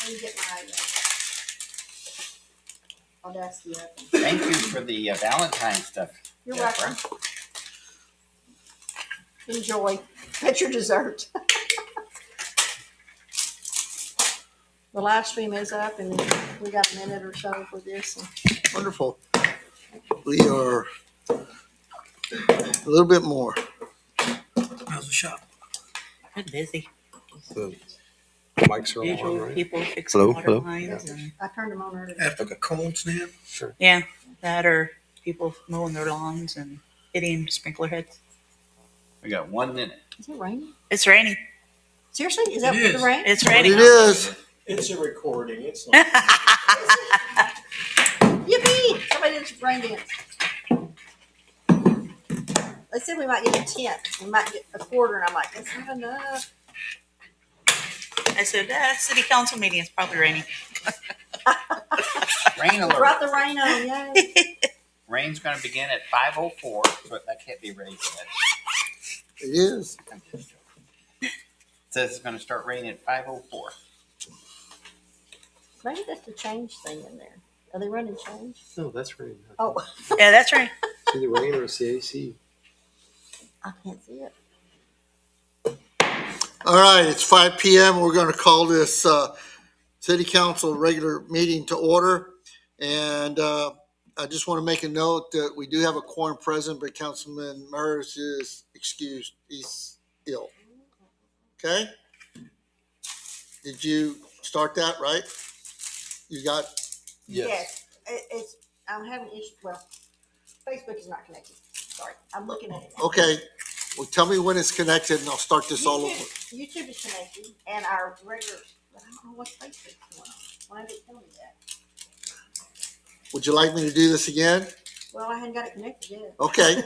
Let me get my Audacity up. Thank you for the Valentine stuff. You're Deborah. welcome. Enjoy. That's your dessert. The live stream is up, and we got a minute or so for this. Wonderful. We are a little bit more. How's the shop? Good busy. The mics are all on, Usual right? people fixing Hello, water hello. lines and I turned them on earlier. After the cold snap? Sure. yeah, that or people mowing their lawns and hitting sprinkler heads. We got 1 minute. Is it raining? It's raining. Seriously? Is that It the is. rain? It's But raining. it is. It's a recording. It's not. Yippee! Somebody did some rain dance. They said we might get a tenth. We might get a quarter, and I'm like, that's not enough. I said, city council meeting is probably raining. Rain alert. Brought the rain on, yay. Rain's going to begin at 5:04, but that can't be raised yet. It is. I'm just joking. It says it's going to start raining at 5:04. Maybe that's the change thing in there. Are they running change? No, that's rain. Oh, Yeah, that's right. It's either rain or it's the AC. I can't see it. All right, it's 5 p.m. We're going to call this city council regular meeting to order. And I just want to make a note that we do have a quorum present, but Councilman Murs is excused. He's ill. Okay? Did you start that, right? You got, Yes. It's, I'm having issues. Well, Facebook is not connected. Sorry. I'm looking at it now. okay. Well, tell me when it's connected and I'll start this all over. YouTube is connected, and our regular, but I don't know what Facebook's going on. Why did it tell me that? Would you like me to do this again? Well, I hadn't got it connected yet. Okay.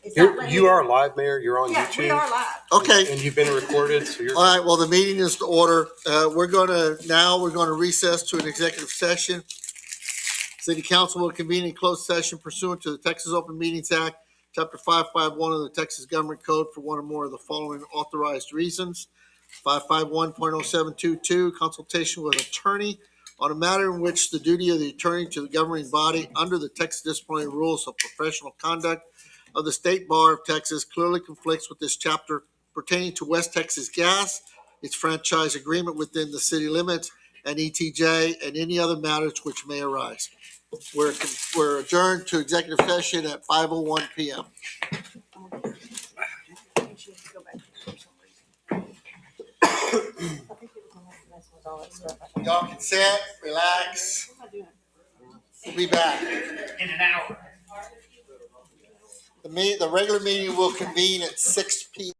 It's not letting You me- are live, Mayor. You're on Yeah, YouTube. we are live. Okay. And you've been recorded, so you're. All right, well, the meeting is to order. We're going to recess to an executive session. City Council will convene in closed session pursuant to the Texas Open Meetings Act, Chapter 551 of the Texas Government Code for one or more of the following authorized reasons. 551.0722, consultation with attorney on a matter in which the duty of the attorney to the governing body under the Texas disciplinary rules of professional conduct of the State Bar of Texas clearly conflicts with this chapter pertaining to West Texas Gas, its franchise agreement within the city limits, and ETJ, and any other matters which may arise. We're adjourned to executive session at 5:01 p.m. I think she has to go back for some reason. I think it was gonna have to mess with all that stuff. I think. Y'all can sit, relax. What am I doing? We'll be back. In an hour. The regular meeting will convene at 6 p.m.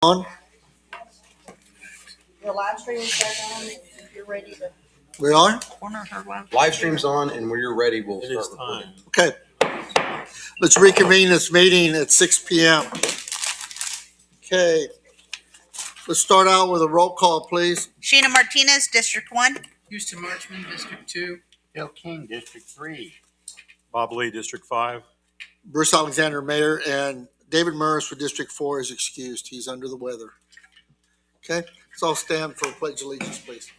On, The live stream is back on, and if you're ready to. we are? Corner her left. Live stream's on, and when you're ready, we'll It start is recording. time. Okay. Let's reconvene this meeting at 6 p.m. Okay. Let's start out with a roll call, please. Sheena Martinez, District 1. Houston Marchman, District 2. Bill King, District 3. Bob Lee, District 5. Bruce Alexander, Mayor, and David Murs for District 4 is excused. He's under the weather. Okay, let's all stand for pledge allegiance, please.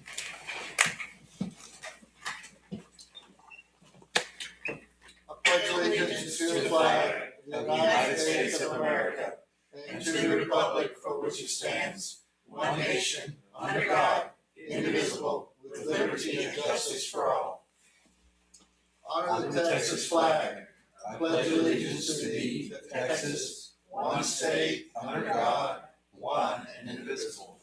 I pledge allegiance to the flag of the United States of America and to the republic for which it stands, one nation, under God, indivisible, with liberty and justice for all. Honor the Texas flag. I pledge allegiance to thee, Texas, one state, under God, one and indivisible.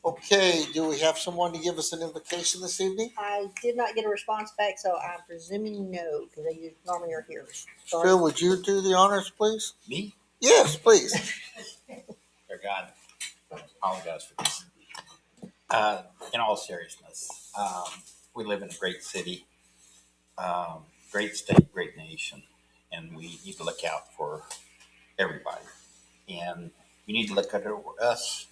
Okay, do we have someone to give us an invocation this evening? I did not get a response back, so I'm presuming no, because they normally are here. Sorry. Phil, would you do the honors, please? Me? Yes, please. Dear God, apologize for this. In all seriousness, we live in a great city, great state, great nation, and we need to look out for everybody. And we need to look at us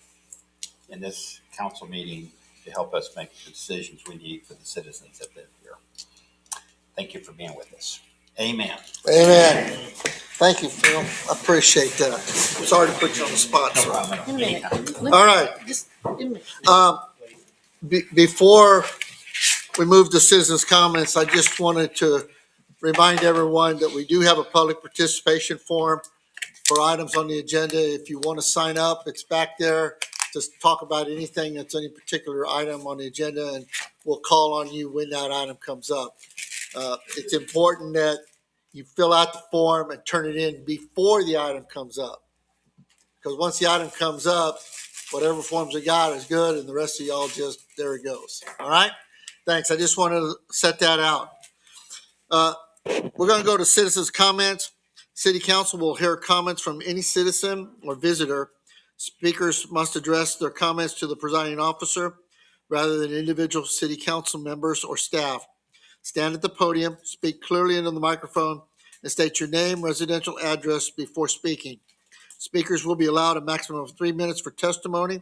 in this council meeting to help us make the decisions we need for the citizens that live here. Thank you for being with us. Amen. Amen. Thank you, Phil. I appreciate that. Sorry to put you on the spot, No sir. problem. In a minute. Anytime. All right. Just in a minute. Before we move to citizens' comments, I just wanted to remind everyone that we do have a public participation form for items on the agenda. If you want to sign up, it's back there. Just talk about anything that's any particular item on the agenda, and we'll call on you when that item comes up. It's important that you fill out the form and turn it in before the item comes up. Because once the item comes up, whatever forms you got is good, and the rest of y'all just, there it goes. All right? Thanks. I just wanted to set that out. We're going to go to citizens' comments. City Council will hear comments from any citizen or visitor. Speakers must address their comments to the presiding officer rather than individual city council members or staff. Stand at the podium, speak clearly into the microphone, and state your name, residential address before speaking. Speakers will be allowed a maximum of 3 minutes for testimony.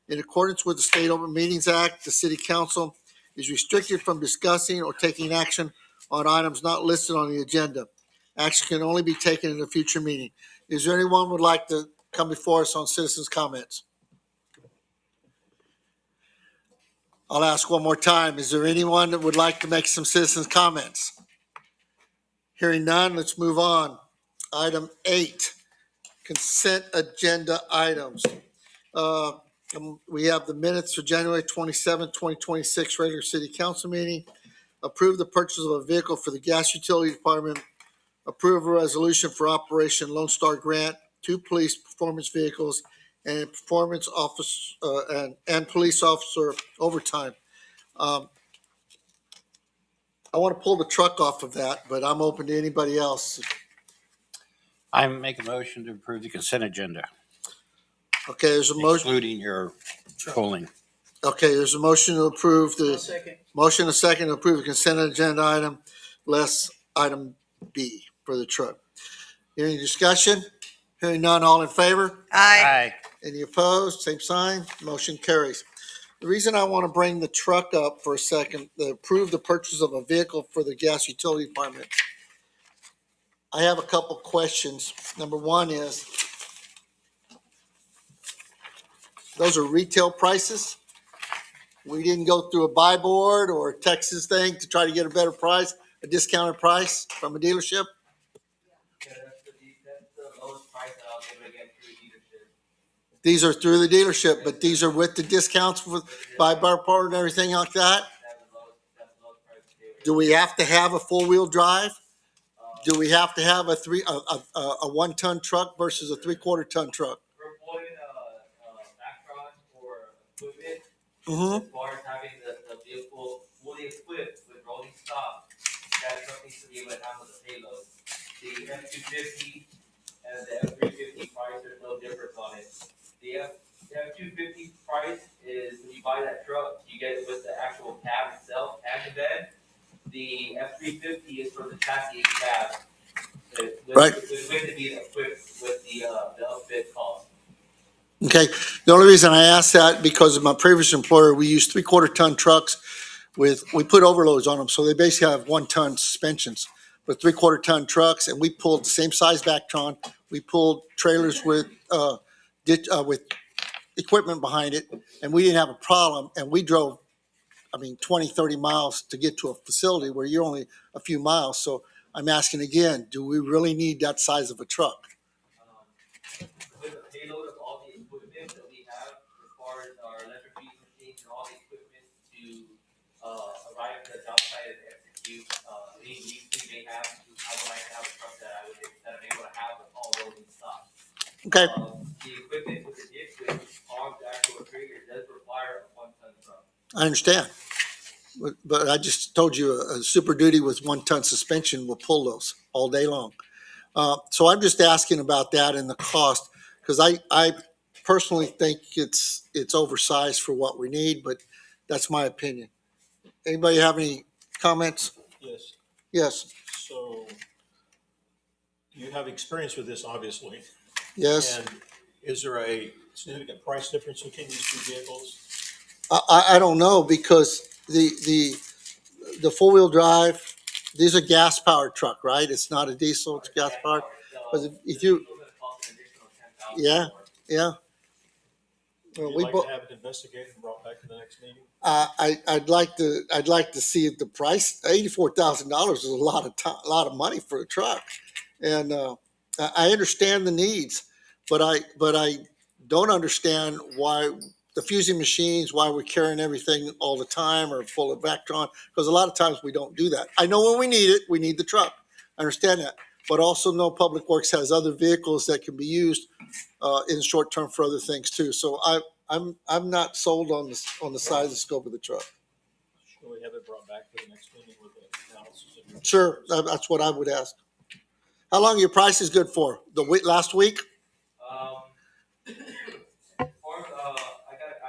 In accordance with the State Open Meetings Act, the City Council is restricted from discussing or taking action on items not listed on the agenda. Action can only be taken in a future meeting. Is there anyone who would like to come before us on citizens' comments? I'll ask one more time. Is there anyone that would like to make some citizens' comments? Hearing none, let's move on. Item 8, consent agenda items. We have the minutes for January 27, 2026 regular city council meeting. Approve the purchase of a vehicle for the gas utility department. Approve a resolution for Operation Lone Star Grant, 2 police performance vehicles, and performance office and police officer overtime. I want to pull the truck off of that, but I'm open to anybody else. I make a motion to approve the consent agenda, Okay, there's a motion. excluding your polling. Okay, there's a motion to approve the Second. motion, a second to approve the consent agenda item, less item B for the truck. Any discussion? Hearing none, all in favor? Aye. Any opposed? Same sign. Motion carries. The reason I want to bring the truck up for a second, to approve the purchase of a vehicle for the gas utility department. I have a couple questions. Number one is, those are retail prices? We didn't go through a buy board or a Texas thing to try to get a better price, a discounted price from a dealership? Yeah, that's the lowest price that I'll be able to get through dealership. These are through the dealership, but these are with the discounts with buy bar part and everything like that? That's the lowest price to do. Do we have to have a four-wheel drive? Do we have to have a 1-ton truck versus a 3/4-ton truck? We're pulling background for equipment, Mm-hmm. as far as having the vehicle fully equipped with rolling stock. That truck needs to be able to handle the payload. The F-250 and the F-350 price, there's no difference on it. The F-250 price is when you buy that truck, you get it with the actual cab itself and the bed. The F-350 is for the chassis and cab. Right. With it being equipped with the upfit cost. Okay, the only reason I asked that, because of my previous employer, we used 3/4 ton trucks we put overloads on them, so they basically have 1 ton suspensions, but 3/4 ton trucks, and we pulled the same size Vactron. We pulled trailers with equipment behind it, and we didn't have a problem, and we drove, 20, 30 miles to get to a facility where you're only a few miles. So I'm asking again, do we really need that size of a truck? With the payload of all the equipment that we have, as far as our electric beam machines and all the equipment to arrive at the job site and execute any needs we may have, I would like to have a truck that I'm able to have with all rolling stock. Okay, The equipment with the ditch, with arms, actual trigger, does require a 1 ton truck. I understand. But I just told you a Super Duty with 1 ton suspension will pull those all day long. So I'm just asking about that and the cost, because I personally think it's oversized for what we need, but that's my opinion. Anybody have any comments? Yes. Yes, So you have experience with this, obviously. yes. And is there a significant price difference between these two vehicles? I don't know, because the four-wheel drive, these are gas-powered truck, right? It's not a diesel, it's gas-powered. But if you, yeah, yeah. Well, Would we you like bo- to have it investigated and brought back to the next meeting? I'd like to see the price. $84,000 is a lot of money for a truck, and I understand the needs, but I don't understand why the fusing machines, why we're carrying everything all the time or full of Vactron, because a lot of times we don't do that. I know when we need it, we need the truck. I understand that, but also know Public Works has other vehicles that can be used in short term for other things too. So I'm not sold on the size and scope of the truck. Should we have it brought back to the next meeting with the analysis of your? Sure, that's what I would ask. How long your price is good for? Last week?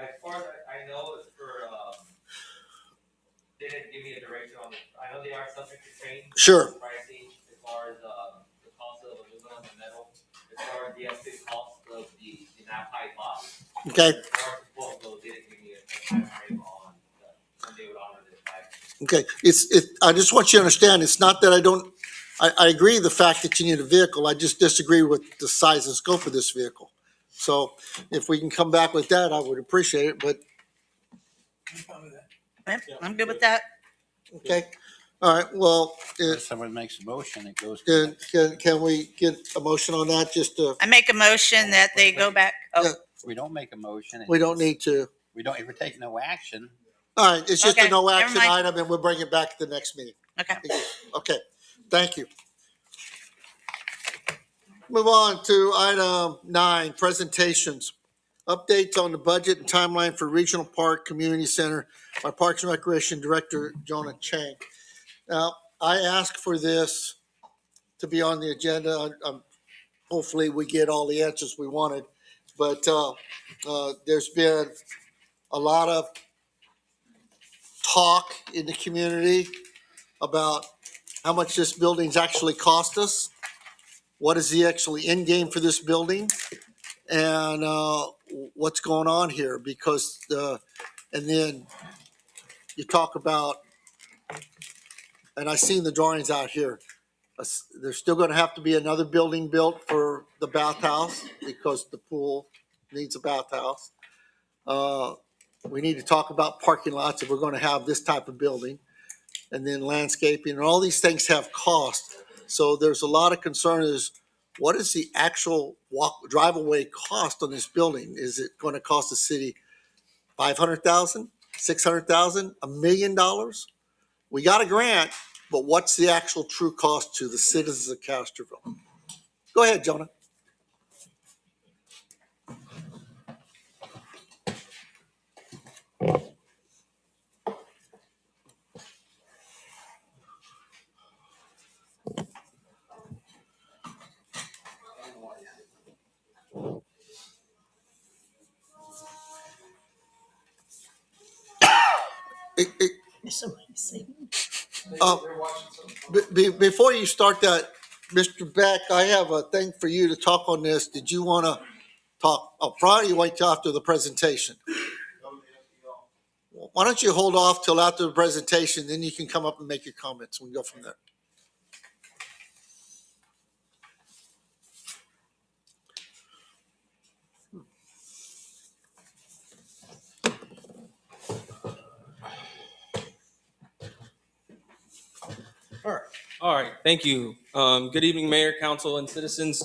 As far as I know, it's for, they didn't give me a direction on it. I know they are subject to change. Sure. Pricing, as far as, the cost of aluminum and metal, as far as the upfit cost of the NAPI box. Okay, As far as the quote goes, they didn't give me a time frame on when they would honor this back. okay. I just want you to understand, it's not that I agree with the fact that you need a vehicle. I just disagree with the size and scope of this vehicle. So if we can come back with that, I would appreciate it, but, Yep, I'm good with that. okay. All right, well, If someone makes a motion, it goes to the can we get a motion on that, just to, I make a motion that they go back. Yeah. Oh, we don't make a motion. we don't need to. We don't ever take no action. All right, it's just a Okay, no never action mind. item, and we'll bring it back to the next meeting. okay. Okay, thank you. Move on to item 9, presentations. Updates on the budget and timeline for Regional Park Community Center by Parks and Recreation Director Jonah Chang. Now, I asked for this to be on the agenda. Hopefully, we get all the answers we wanted, but there's been a lot of talk in the community about how much this building's actually cost us. What is the actually end game for this building? And what's going on here? Because, and then you talk about, and I've seen the drawings out here. There's still gonna have to be another building built for the bathhouse because the pool needs a bathhouse. We need to talk about parking lots if we're gonna have this type of building. And then landscaping, and all these things have cost. So there's a lot of concern is, what is the actual drive-away cost on this building? Is it gonna cost the city $500,000, $600,000, $1 million? We got a grant, but what's the actual true cost to the citizens of Castroville? Go ahead, Jonah. Before you start that, Mr. Beck, I have a thing for you to talk on this. Did you want to talk up front or you wait till after the presentation? Why don't you hold off till after the presentation, then you can come up and make your comments. We can go from there. All right, thank you. Good evening, Mayor, Council, and citizens.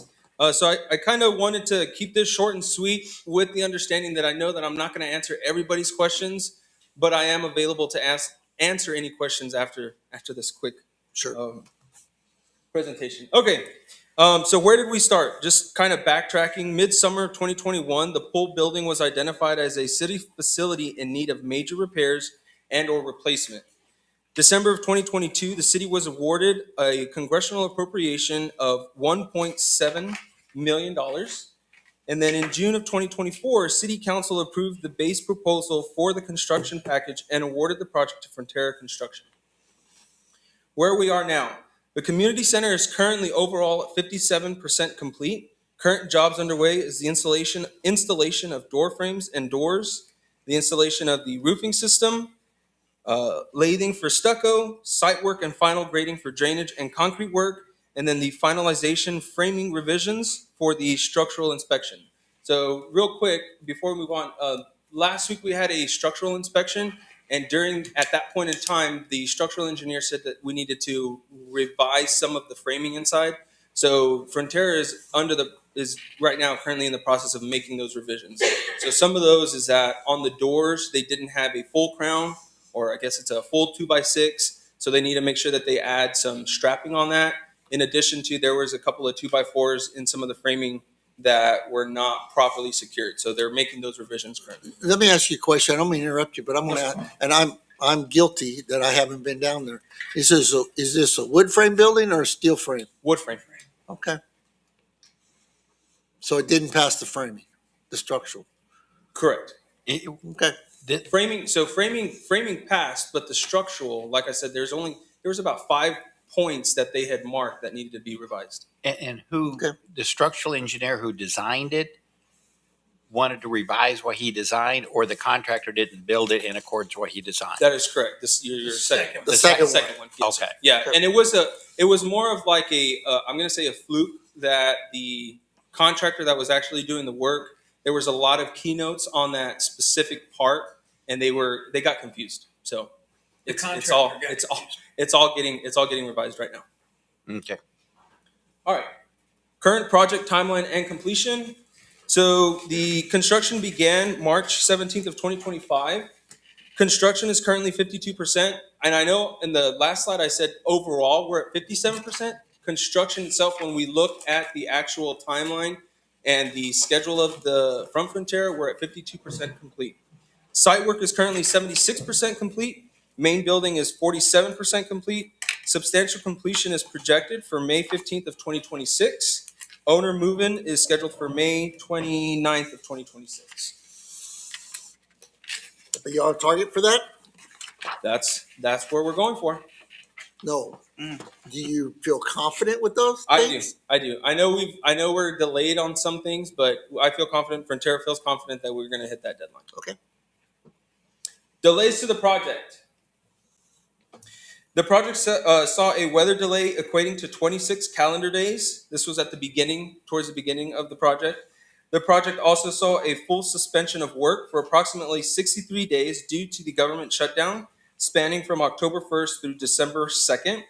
So I kind of wanted to keep this short and sweet with the understanding that I know that I'm not going to answer everybody's questions, but I am available to answer any questions after this quick presentation. Okay, so where did we start? Just kind of backtracking. Midsummer of 2021, the pool building was identified as a city facility in need of major repairs and or replacement. December of 2022, the city was awarded a congressional appropriation of $1.7 million. And then in June of 2024, City Council approved the base proposal for the construction package and awarded the project to Frontera Construction. Where we are now, the community center is currently overall at 57% complete. Current jobs underway is the installation of door frames and doors, the installation of the roofing system, lathing for stucco, site work and final grading for drainage and concrete work, and then the finalization framing revisions for the structural inspection. So real quick, before we move on, last week we had a structural inspection, and at that point in time, the structural engineer said that we needed to revise some of the framing inside. So Frontera is right now currently in the process of making those revisions. So some of those is that on the doors, they didn't have a full crown, or I guess it's a full 2x6. So they need to make sure that they add some strapping on that. In addition to, there was a couple of 2x4s in some of the framing that were not properly secured. So they're making those revisions currently. Let me ask you a question. I don't mean to interrupt you, but I'm going to, and I'm guilty that I haven't been down there. Is this a wood frame building or a steel frame? Wood frame. Okay. So it didn't pass the framing, the structural. Correct. Okay. Framing passed, but the structural, like I said, there was about 5 points that they had marked that needed to be revised. And who, Okay. the structural engineer who designed it wanted to revise what he designed, or the contractor didn't build it in accordance with what he designed? That is correct. This your second. The second one. Yes. Okay. Yeah, and it was more of like I'm going to say a fluke that the contractor that was actually doing the work, there was a lot of keynotes on that specific part, and they got confused. So it's all getting revised right now. Okay. All right. Current project timeline and completion. So the construction began March 17th of 2025. Construction is currently 52%. And I know in the last slide I said overall we're at 57%. Construction itself, when we look at the actual timeline and the schedule of the front Frontera, we're at 52% complete. Site work is currently 76% complete. Main building is 47% complete. Substantial completion is projected for May 15th of 2026. Owner move-in is scheduled for May 29th of 2026. Are you on target for that? That's where we're going for. No. Do you feel confident with those things? I do. I know we're delayed on some things, but I feel confident. Frontera feels confident that we're going to hit that deadline. Okay. Delays to the project. The project saw a weather delay equating to 26 calendar days. This was towards the beginning of the project. The project also saw a full suspension of work for approximately 63 days due to the government shutdown, spanning from October 1st through December 2nd.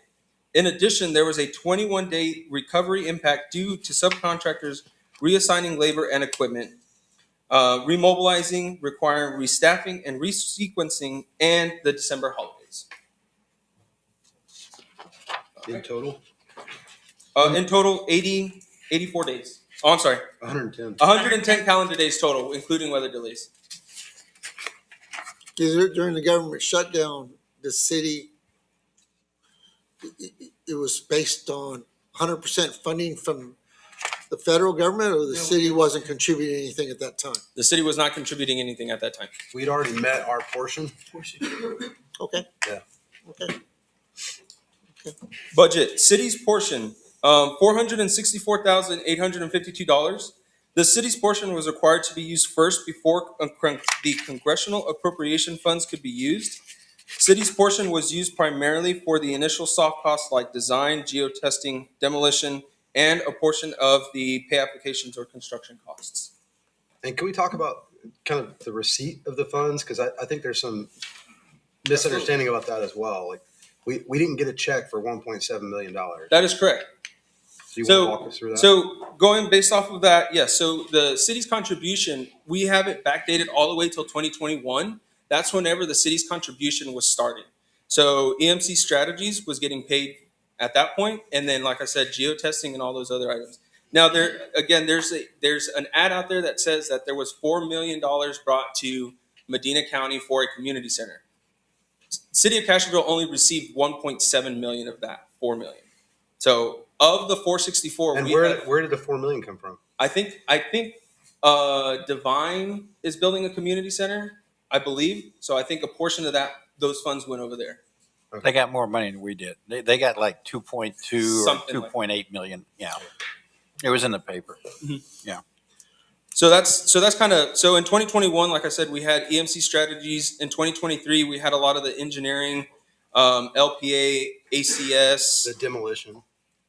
In addition, there was a 21-day recovery impact due to subcontractors reassigning labor and equipment, remobilizing, requiring restaffing and resequencing, and the December holidays. In total? In total, 84 days. Oh, I'm sorry. 110. 110 calendar days total, including weather delays. During the government shutdown, the city, it was based on 100% funding from the federal government, or the city wasn't contributing anything at that time? The city was not contributing anything at that time. We'd already met our portion. Okay. Yeah. Okay. Budget, city's portion, $464,852. The city's portion was required to be used first before the congressional appropriation funds could be used. City's portion was used primarily for the initial soft costs like design, geotesting, demolition, and a portion of the pay applications or construction costs. And can we talk about kind of the receipt of the funds? Because I think there's some misunderstanding about that as well. Like we didn't get a check for $1.7 million. That is correct. So you want to walk us through that? So going based off of that, yes. So the city's contribution, we have it backdated all the way till 2021. That's whenever the city's contribution was started. So EMC Strategies was getting paid at that point, and then, like I said, geotesting and all those other items. Now, there's an ad out there that says that there was $4 million brought to Medina County for a community center. City of Castroville only received 1.7 million of that 4 million. So of the 464, And where did the $4 million come from? I think Divine is building a community center, I believe. So I think a portion of those funds went over there. They got more money than we did. They got like 2.2 or Something like 2.8 million. Yeah. It was in the paper. Yeah. So that's kind of, so in 2021, like I said, we had EMC Strategies. In 2023, we had a lot of the engineering, LPA, ACS, The demolition.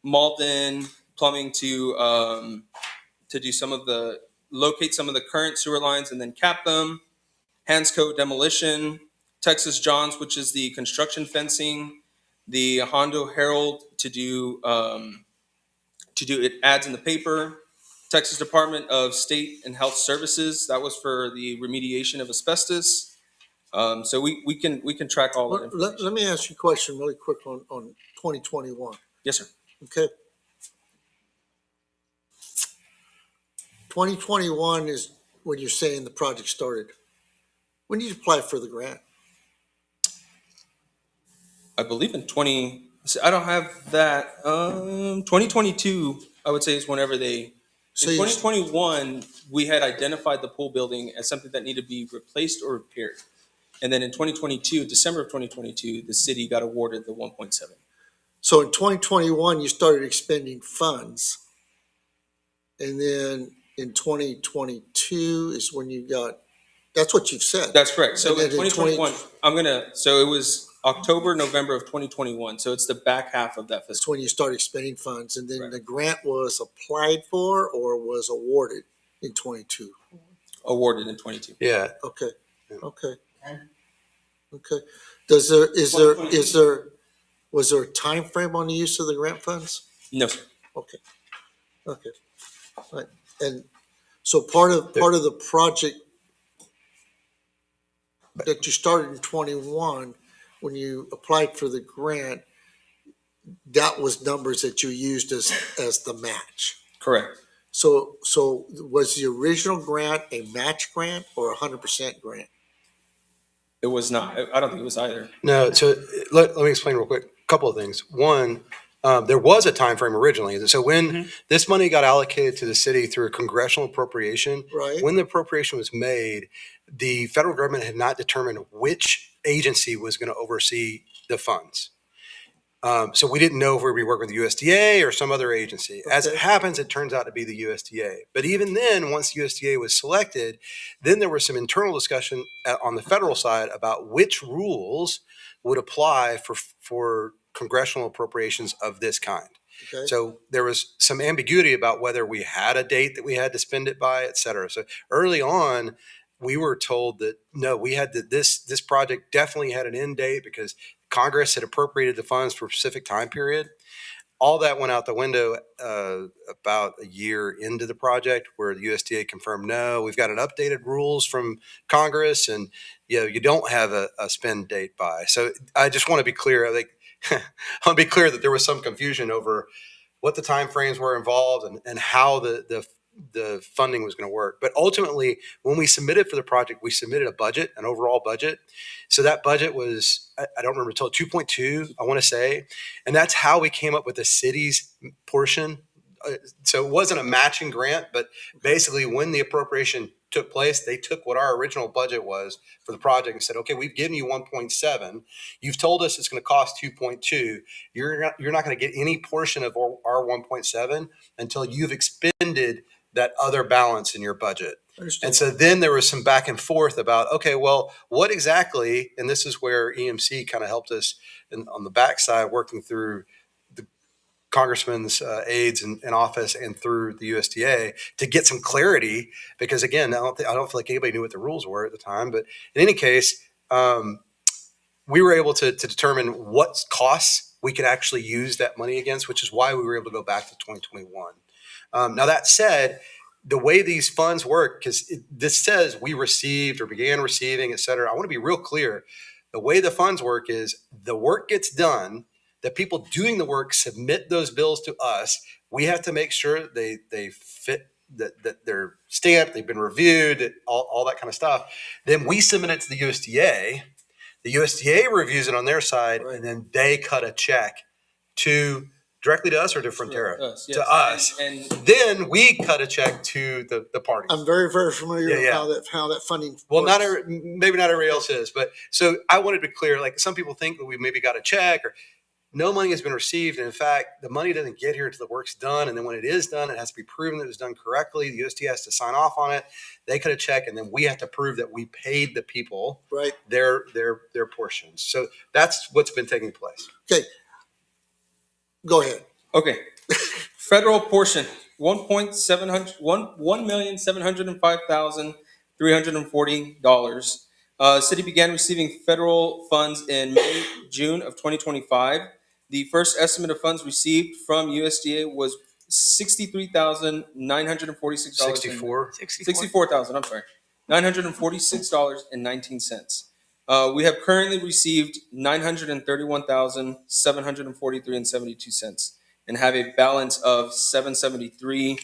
Malden Plumbing to do locate some of the current sewer lines and then cap them. Hansco Demolition, Texas Johns, which is the construction fencing, the Hondo Herald to do it ads in the paper. Texas Department of State and Health Services, that was for the remediation of asbestos. So we can track all that. Let me ask you a question really quick on 2021. Yes, sir. Okay. 2021 is when you're saying the project started. When did you apply for the grant? I believe in I don't have that. 2022, I would say, is whenever they. So In you- 2021, we had identified the pool building as something that needed to be replaced or repaired. And then in 2022, December of 2022, the city got awarded the 1.7. So in 2021, you started expending funds. And then in 2022 is when you got, that's what you've said. That's correct. So And in then in 2021, so it was October, November of 2021. So it's the back half of that That's fiscal. when you started expending funds. And then Right. the grant was applied for or was awarded in 22. Awarded in 22. Yeah. Okay, Yeah. okay. Okay. Was there a time frame on the use of the grant funds? No, sir. Okay. Okay. Right. And so part of the project that you started in 21, when you applied for the grant, that was numbers that you used as the match. Correct. So was the original grant a match grant or 100% grant? It was not. I don't think it was either. No, so let me explain real quick. A couple of things. One, there was a time frame originally. So when this money got allocated to the city through a congressional appropriation, Right. when the appropriation was made, the federal government had not determined which agency was going to oversee the funds. So we didn't know if we would be working with the USDA or some other agency. As it Okay. happens, it turns out to be the USDA. But even then, once the USDA was selected, then there was some internal discussion on the federal side about which rules would apply for congressional appropriations of this kind. Okay. So there was some ambiguity about whether we had a date that we had to spend it by, et cetera. So early on, we were told that no, we had this project definitely had an end date because Congress had appropriated the funds for a specific time period. All that went out the window about a year into the project, where the USDA confirmed, no, we've got an updated rules from Congress, and you don't have a spend date by. So I just want to be clear. I want to be clear that there was some confusion over what the timeframes were involved and how the funding was going to work. But ultimately, when we submitted for the project, we submitted a budget, an overall budget. So that budget was, I don't remember, until 2.2, I want to say. And that's how we came up with the city's portion. So it wasn't a matching grant, but basically when the appropriation took place, they took what our original budget was for the project and said, okay, we've given you 1.7. You've told us it's going to cost 2.2. You're not going to get any portion of our 1.7 until you've expended that other balance in your budget. Understood. And so then there was some back and forth about, okay, well, what exactly, and this is where EMC kind of helped us on the backside, working through the congressman's aides in office and through the USDA to get some clarity, because again, I don't feel like anybody knew what the rules were at the time. But in any case, we were able to determine what costs we could actually use that money against, which is why we were able to go back to 2021. Now that said, the way these funds work, because this says we received or began receiving, et cetera. I want to be real clear. The way the funds work is the work gets done. The people doing the work submit those bills to us. We have to make sure they fit, that they're stamped, they've been reviewed, all that kind of stuff. Then we submit it to the USDA. The USDA reviews it on their side, and then they cut a check directly to us or to Frontera? Us, yes. To us. And Then we cut a check to the parties. I'm very, very familiar Yeah, with how that funding Well, works. maybe not everybody else is, but so I wanted to be clear. Like some people think that we maybe got a check or no money has been received. And in fact, the money doesn't get here until the work's done. And then when it is done, it has to be proven that it was done correctly. The USDA has to sign off on it. They cut a check, and then we have to prove that we paid the people Right. their portions. So that's what's been taking place. Okay. Go ahead. okay, federal portion $1,705,340. City began receiving federal funds in May, June of 2025. The first estimate of funds received from USDA was $63,946. 64. 64,000. I'm sorry, $946.19. We have currently received $931,743.72, and have a balance of $773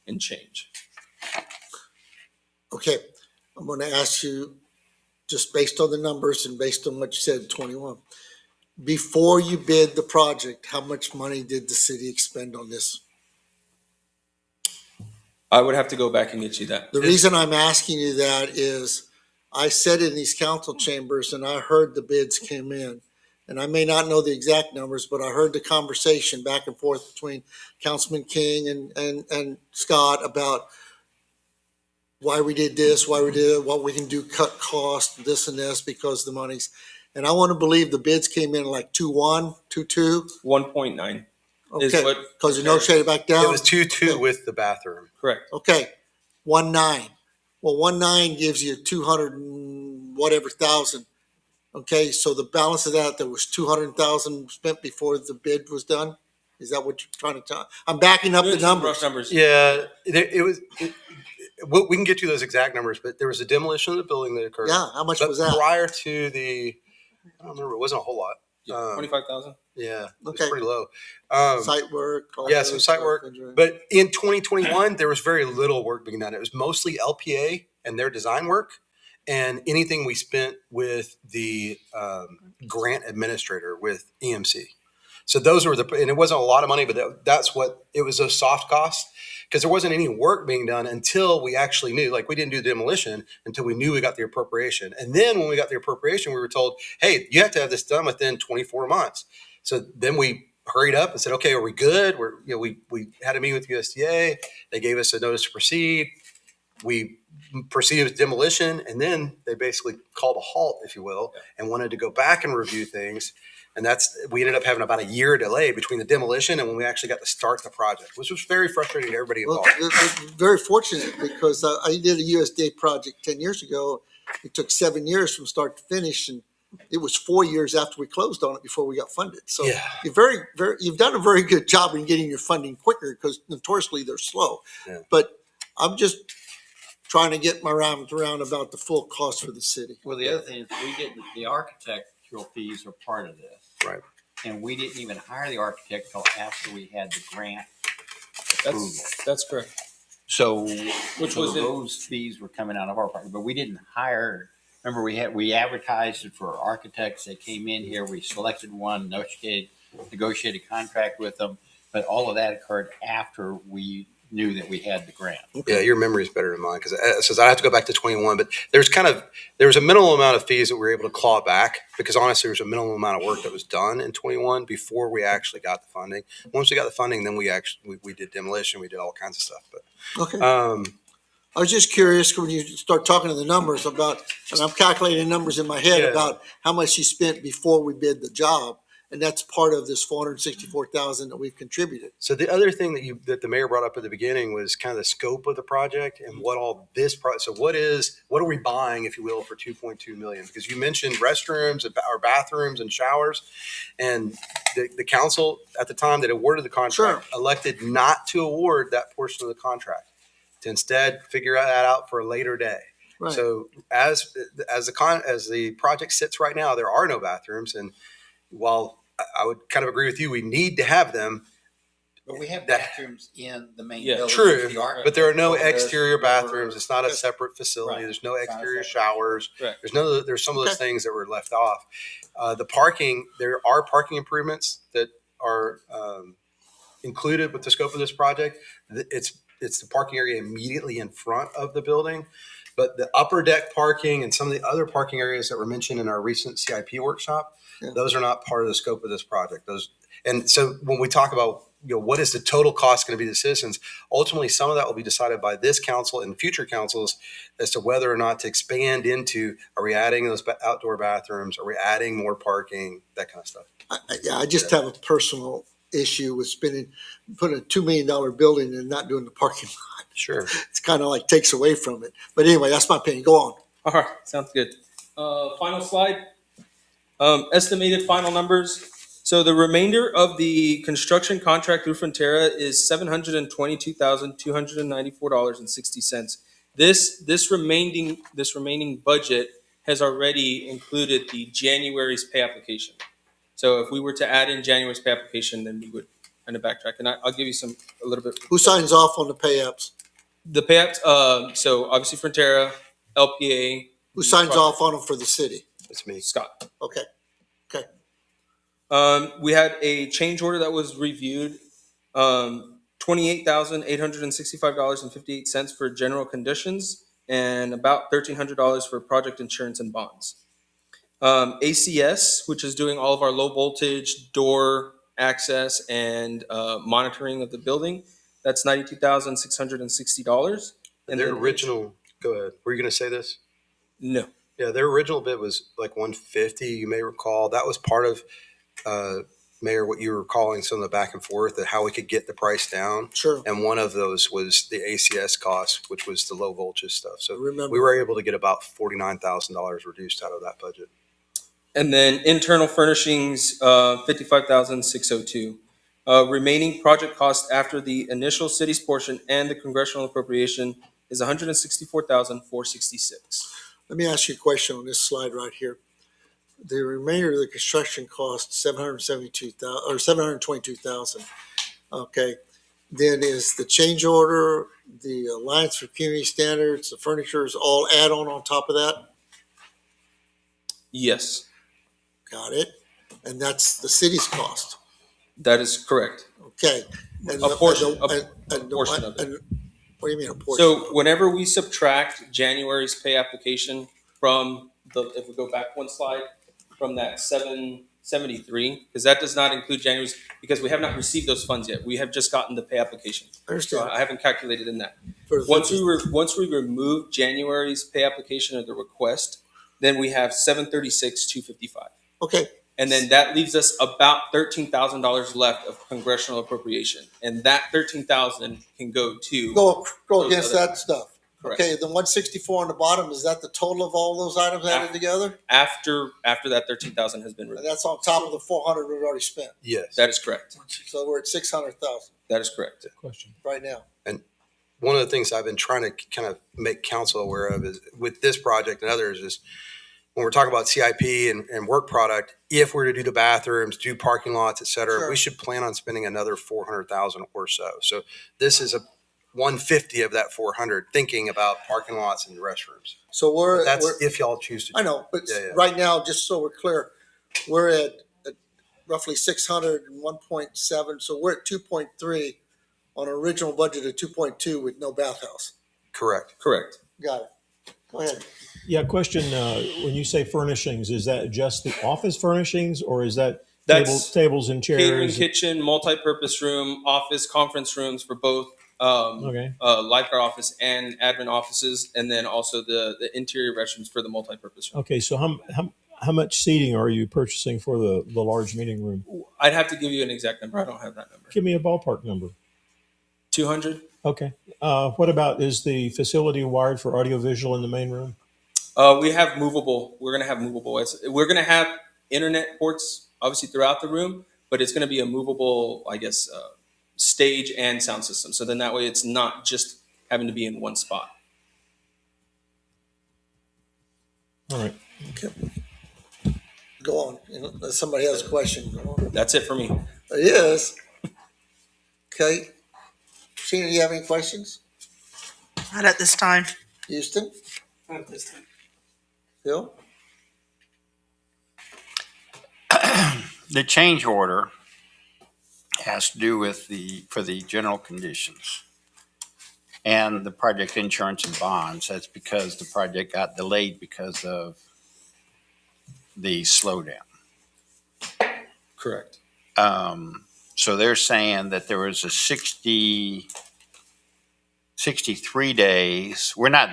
and change. Okay. I'm going to ask you, just based on the numbers and based on what you said, 21. Before you bid the project, how much money did the city expend on this? I would have to go back and get you that. The reason I'm asking you that is I sat in these council chambers and I heard the bids came in. And I may not know the exact numbers, but I heard the conversation back and forth between Councilman King and Scott about why we did this, why we did it, what we can do, cut costs, this and this because the money's. And I want to believe the bids came in like 2-1, 2-2. 1.9 is Okay, what. because you negotiated back down. It was 2-2 with the bathroom. Correct. Okay, 1.9. Well, 1.9 gives you 200 and whatever thousand. Okay, so the balance of that, there was 200,000 spent before the bid was done? Is that what you're trying to tell? I'm backing up the Doing some numbers. rough numbers. Yeah, we can get to those exact numbers, but there was a demolition of the building that occurred. Yeah, how much But was that? prior to I don't remember, it wasn't a whole lot. Yeah, 25,000. Yeah, it was Okay. pretty low. Site work? all Yeah, that some stuff, site work. and- But in 2021, there was very little work being done. It was mostly LPA and their design work, and anything we spent with the grant administrator with EMC. So those were and it wasn't a lot of money, but that's what it was, those soft costs, because there wasn't any work being done until we actually knew, like we didn't do the demolition until we knew we got the appropriation. And then when we got the appropriation, we were told, hey, you have to have this done within 24 months. So then we hurried up and said, okay, are we good? We had a meeting with USDA. They gave us a notice to proceed. We proceeded with demolition, and then they basically called a halt, if you will, and wanted to go back and review things. And we ended up having about a year delay between the demolition and when we actually got to start the project, which was very frustrating to everybody Well, involved. very fortunate because I did a USDA project 10 years ago. It took 7 years from start to finish, and it was 4 years after we closed on it before we got funded. So Yeah. you've done a very good job in getting your funding quicker because notoriously they're slow. Yeah. But I'm just trying to get my arms around about the full cost for the city. Well, the other thing is the architectural fees are part of this. Right. And we didn't even hire the architect until after we had the grant approval. That's correct. So, Which was those fees were coming out of our pocket, but we didn't hire. Remember, we advertised it for architects. They came in here. We selected one, negotiated contract with them. But all of that occurred after we knew that we had the grant. Yeah, your memory is better than mine because I have to go back to 21. But there was a minimal amount of fees that we were able to claw back because honestly, there was a minimal amount of work that was done in 21 before we actually got the funding. Once we got the funding, then we did demolition, we did all kinds of stuff. But Okay. I was just curious when you start talking to the numbers about, and I'm calculating numbers in my head Yeah. about how much you spent before we bid the job. And that's part of this 464,000 that we've contributed. So the other thing that the mayor brought up at the beginning was kind of the scope of the project and what all this so what are we buying, if you will, for 2.2 million? Because you mentioned restrooms or bathrooms and showers, and the council at the time that awarded the contract elected not to award that portion of the contract, to instead figure that out for a later day. Right. So as the project sits right now, there are no bathrooms, and while I would kind of agree with you, we need to have them. But we have bathrooms in the main building. True, The art- but there are no Well, there's exterior rubber- bathrooms. It's not a separate facility. Right. There's no exterior separate. showers. Right. There's some of those things that were left off. The parking, there are parking improvements that are included with the scope of this project. It's the parking area immediately in front of the building. But the upper deck parking and some of the other parking areas that were mentioned in our recent CIP workshop, those are not part of the scope of this project. And so when we talk about, what is the total cost going to be to citizens, ultimately some of that will be decided by this council and future councils as to whether or not to expand into, are we adding those outdoor bathrooms? Are we adding more parking? That kind of stuff. I just have a personal issue with putting a $2 million building and not doing the parking lot. Sure. It's kind of like takes away from it. But anyway, that's my opinion. Go on. All right, sounds good. Final slide. Estimated final numbers. So the remainder of the construction contract through Frontera is $722,294.60. This remaining budget has already included the January's pay application. So if we were to add in January's pay application, then we would kind of backtrack. And I'll give you a little bit. Who signs off on the pay apps? The pay apps, so obviously Frontera, LPA. Who signs off on them for the city? It's me. Scott. Okay. We had a change order that was reviewed, $28,865.58 for general conditions and about $1,300 for project insurance and bonds. ACS, which is doing all of our low voltage door access and monitoring of the building, that's $92,660. And their then original, go ahead. Were you going to say this? No. Yeah, their original bid was like 150. You may recall that was part of Mayor, what you were calling some of the back and forth and how we could get the price down. Sure. And one of those was the ACS cost, which was the low voltage stuff. So Remember. we were able to get about $49,000 reduced out of that budget. And then internal furnishings, $55,602. Remaining project cost after the initial city's portion and the congressional appropriation is $164,466. Let me ask you a question on this slide right here. The remainder of the construction cost, $722,000. Okay. Then is the change order, the Alliance for Community Standards, the furniture is all add on top of that? Yes, Got it. And that's the city's cost. that is correct. Okay. And A portion and of- and- a portion of it. and- what do you mean a portion? So whenever we subtract January's pay application from if we go back one slide, from that 773, because that does not include January's, because we have not received those funds yet. We have just gotten the pay application. I understand. So I haven't calculated in that. For the Once we remove January's pay application or the request, then we have 736,255. Okay. And then that leaves us about $13,000 left of congressional appropriation. And that 13,000 can go to Go Those against other- that stuff. Correct. Okay, the 164 on the bottom, is that the total of all those items added together? after that 13,000 has been And removed. that's on top of the 400 we've already spent. Yes. That is correct. So we're at 600,000 That is correct. right now. One of the things I've been trying to kind of make council aware of is with this project and others is when we're talking about CIP and work product, if we're to do the bathrooms, do parking lots, et cetera, Sure. we should plan on spending another 400,000 or so. So this is a 150 of that 400 thinking about parking lots and restrooms. So But that's if y'all choose to. I know, but Yeah. right now, just so we're clear, we're at roughly 600 and 1.7. So we're at 2.3 on an original budget of 2.2 with no bathhouse. Correct. Correct. Got it. Go ahead. Yeah, question, when you say furnishings, is that just the office furnishings or is that That's tables and catering, chairs? kitchen, multi-purpose room, office, conference rooms for both Okay. lifeguard office and admin offices, and then also the interior restrooms for the multi-purpose room. Okay, so how much seating are you purchasing for the large meeting room? I'd have to give you an exact number. I don't have that number. Give me a ballpark number. 200. Okay. What about, is the facility wired for audiovisual in the main room? We have movable. We're gonna have movable. We're gonna have internet ports obviously throughout the room, but it's gonna be a movable, I guess, stage and sound system. So then that way it's not just having to be in one spot. All right. Go on. Unless somebody has a question. Go on. That's it for me. Yes. Okay. Sheena, do you have any questions? Not at this time. Houston? Not at this time. Phil? The change order has to do with for the general conditions and the project insurance and bonds. That's because the project got delayed because of the slowdown. Correct. So they're saying that there was a 63 days. We're not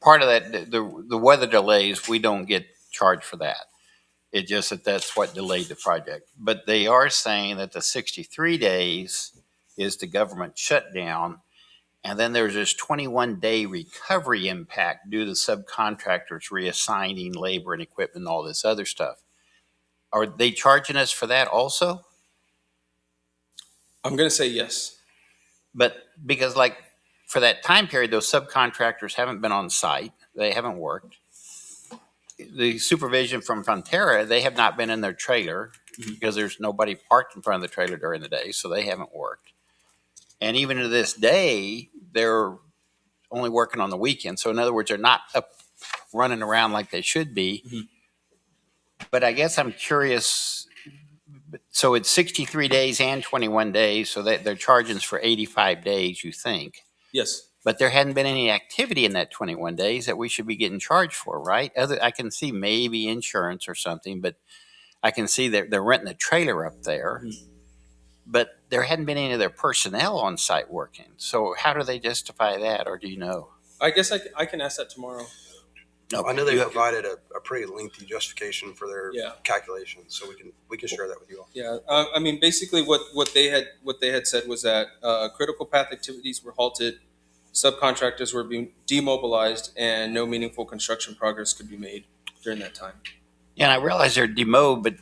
part of that. The weather delays, we don't get charged for that. It's just that's what delayed the project. But they are saying that the 63 days is the government shutdown. And then there's this 21-day recovery impact due to subcontractors reassigning labor and equipment and all this other stuff. Are they charging us for that also? I'm gonna say yes. But because like for that time period, those subcontractors haven't been on site. They haven't worked. The supervision from Frontera, they have not been in their trailer because there's nobody parked in front of the trailer during the day, so they haven't worked. And even to this day, they're only working on the weekend. So in other words, they're not up running around like they should be. But I guess I'm curious. So it's 63 days and 21 days. So they're charging us for 85 days, you think. Yes. But there hadn't been any activity in that 21 days that we should be getting charged for, right? I can see maybe insurance or something, but I can see they're renting a trailer up there. But there hadn't been any of their personnel on site working. So how do they justify that, or do you know? I guess I can ask that tomorrow. No, I know they provided a pretty lengthy justification for their Yeah. calculations, so we can share that with you all. Yeah, I mean, basically, what they had said was that critical path activities were halted, subcontractors were being demobilized, and no meaningful construction progress could be made during that time. Yeah, and I realize they're demoed, but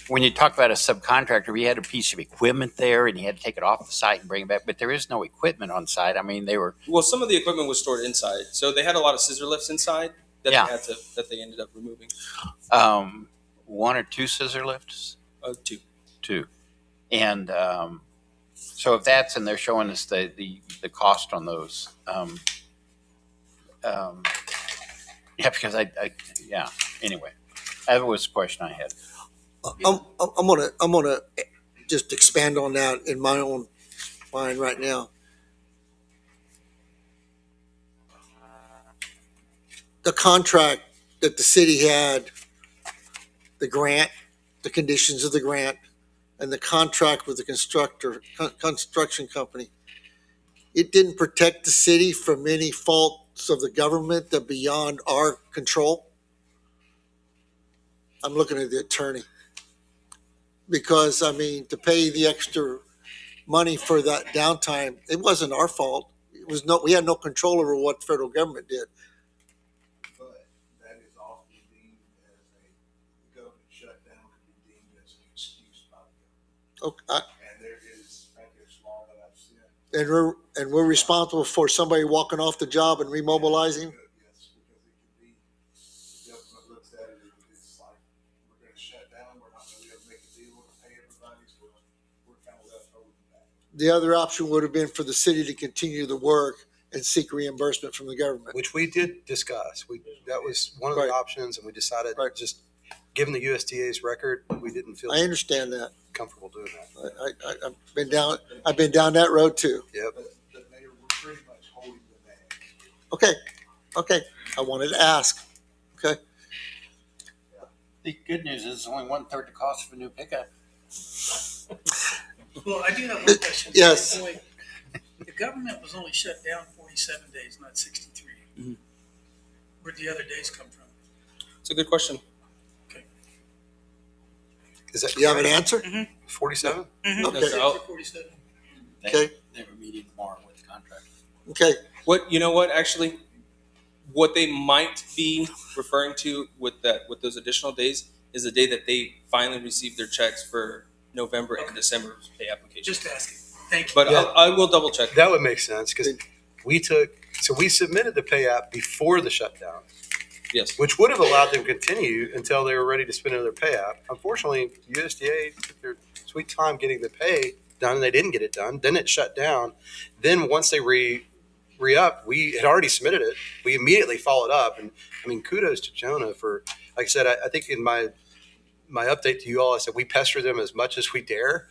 when you talk about a subcontractor, he had a piece of equipment there, and he had to take it off the site and bring it back. But there is no equipment on site. I mean, they were. Well, some of the equipment was stored inside, so they had a lot of scissor lifts inside that Yeah. that they ended up removing. One or two scissor lifts. Two. Two, and so if that's and they're showing us the cost on those. Yeah, because I yeah. Anyway, that was the question I had. I'm gonna just expand on that in my own mind right now. The contract that the city had, the grant, the conditions of the grant, and the contract with the construction company, it didn't protect the city from any faults of the government that beyond our control. I'm looking at the attorney. Because, I mean, to pay the extra money for that downtime, it wasn't our fault. We had no control over what the federal government did. But that is often deemed as the government shutdown can be deemed as an excuse by the government. Okay, And there is, I think there's law that I've seen. and we're responsible for somebody walking off the job and remobilizing? Yes, because it could be, the government looks at it, it's like, we're gonna shut down, we're not gonna be able to make a deal with pay everybody, so we're kind of left holding back. The other option would have been for the city to continue the work and seek reimbursement from the government. Which we did discuss. That was one of Right. the options, and we decided Right. just given the USDA's record, we didn't feel I understand that. comfortable doing that. I've been down that road too. Yep. The mayor was pretty much holding the bag. Okay. I wanted to ask. Okay. The good news is it's only 1/3 the cost of a new pickup. Well, I do have one question. Yes. Boy, the government was only shut down 47 days, not 63. Mhm. Where'd the other days come from? It's a good question. Is that You have an answer? 47? Okay. Yes, I'll- 47. Okay. They were meeting tomorrow with the contractor. Okay. Actually, what they might be referring to with those additional days is the day that they finally received their checks for November and December's pay application. Just asking. Thank you. But Yeah. I will double check. That would make sense because we submitted the pay app before the shutdown, Yes. which would have allowed them to continue until they were ready to spend another pay app. Unfortunately, USDA took their sweet time getting the pay done, and they didn't get it done. Then it shut down. Then once they re-upped, we had already submitted it. We immediately followed up, and I mean, kudos to Jonah for, like I said, I think in my update to you all, I said we pester them as much as we dare,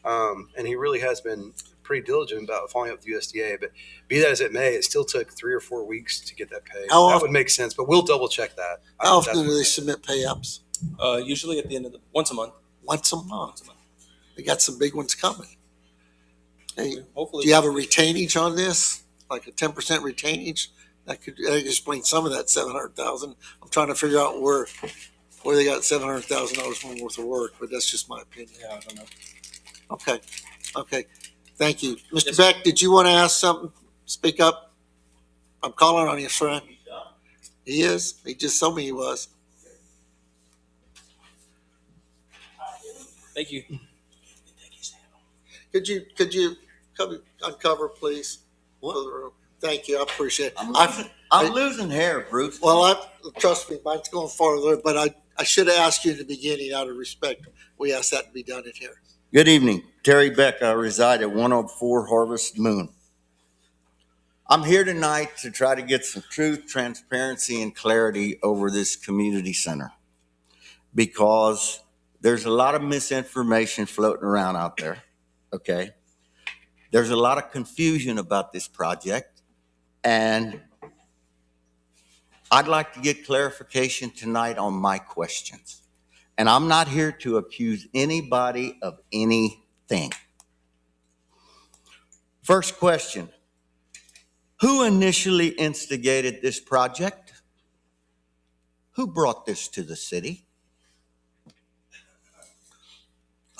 and he really has been pretty diligent about following up with USDA. But be that as it may, it still took 3 or 4 weeks to get that pay. How That often- would make sense, but we'll double check that. How often do they submit pay apps? Usually at the end of once a month. Once a month. They got some big ones coming. Hey, Hopefully. do you have a retainage on this? Like a 10% retainage? That could explain some of that 700,000. I'm trying to figure out where they got $700,000 worth of work, but that's just my opinion. Yeah, I don't know. Okay. Thank you. Mr. Yes, Beck, did you want to ask something? Speak up. I'm calling on you, friend. He is? He just told me he was. Thank you. Could you come uncover, please? For the room? Thank you. I appreciate it. I'm losing hair, Bruce. Well, trust me, mine's going farther, but I should have asked you in the beginning out of respect. We asked that to be done in here. Good evening. Terry Beck. I reside at 104 Harvest Moon. I'm here tonight to try to get some truth, transparency, and clarity over this community center because there's a lot of misinformation floating around out there, okay? There's a lot of confusion about this project, and I'd like to get clarification tonight on my questions. And I'm not here to accuse anybody of anything. First question, who initially instigated this project? Who brought this to the city?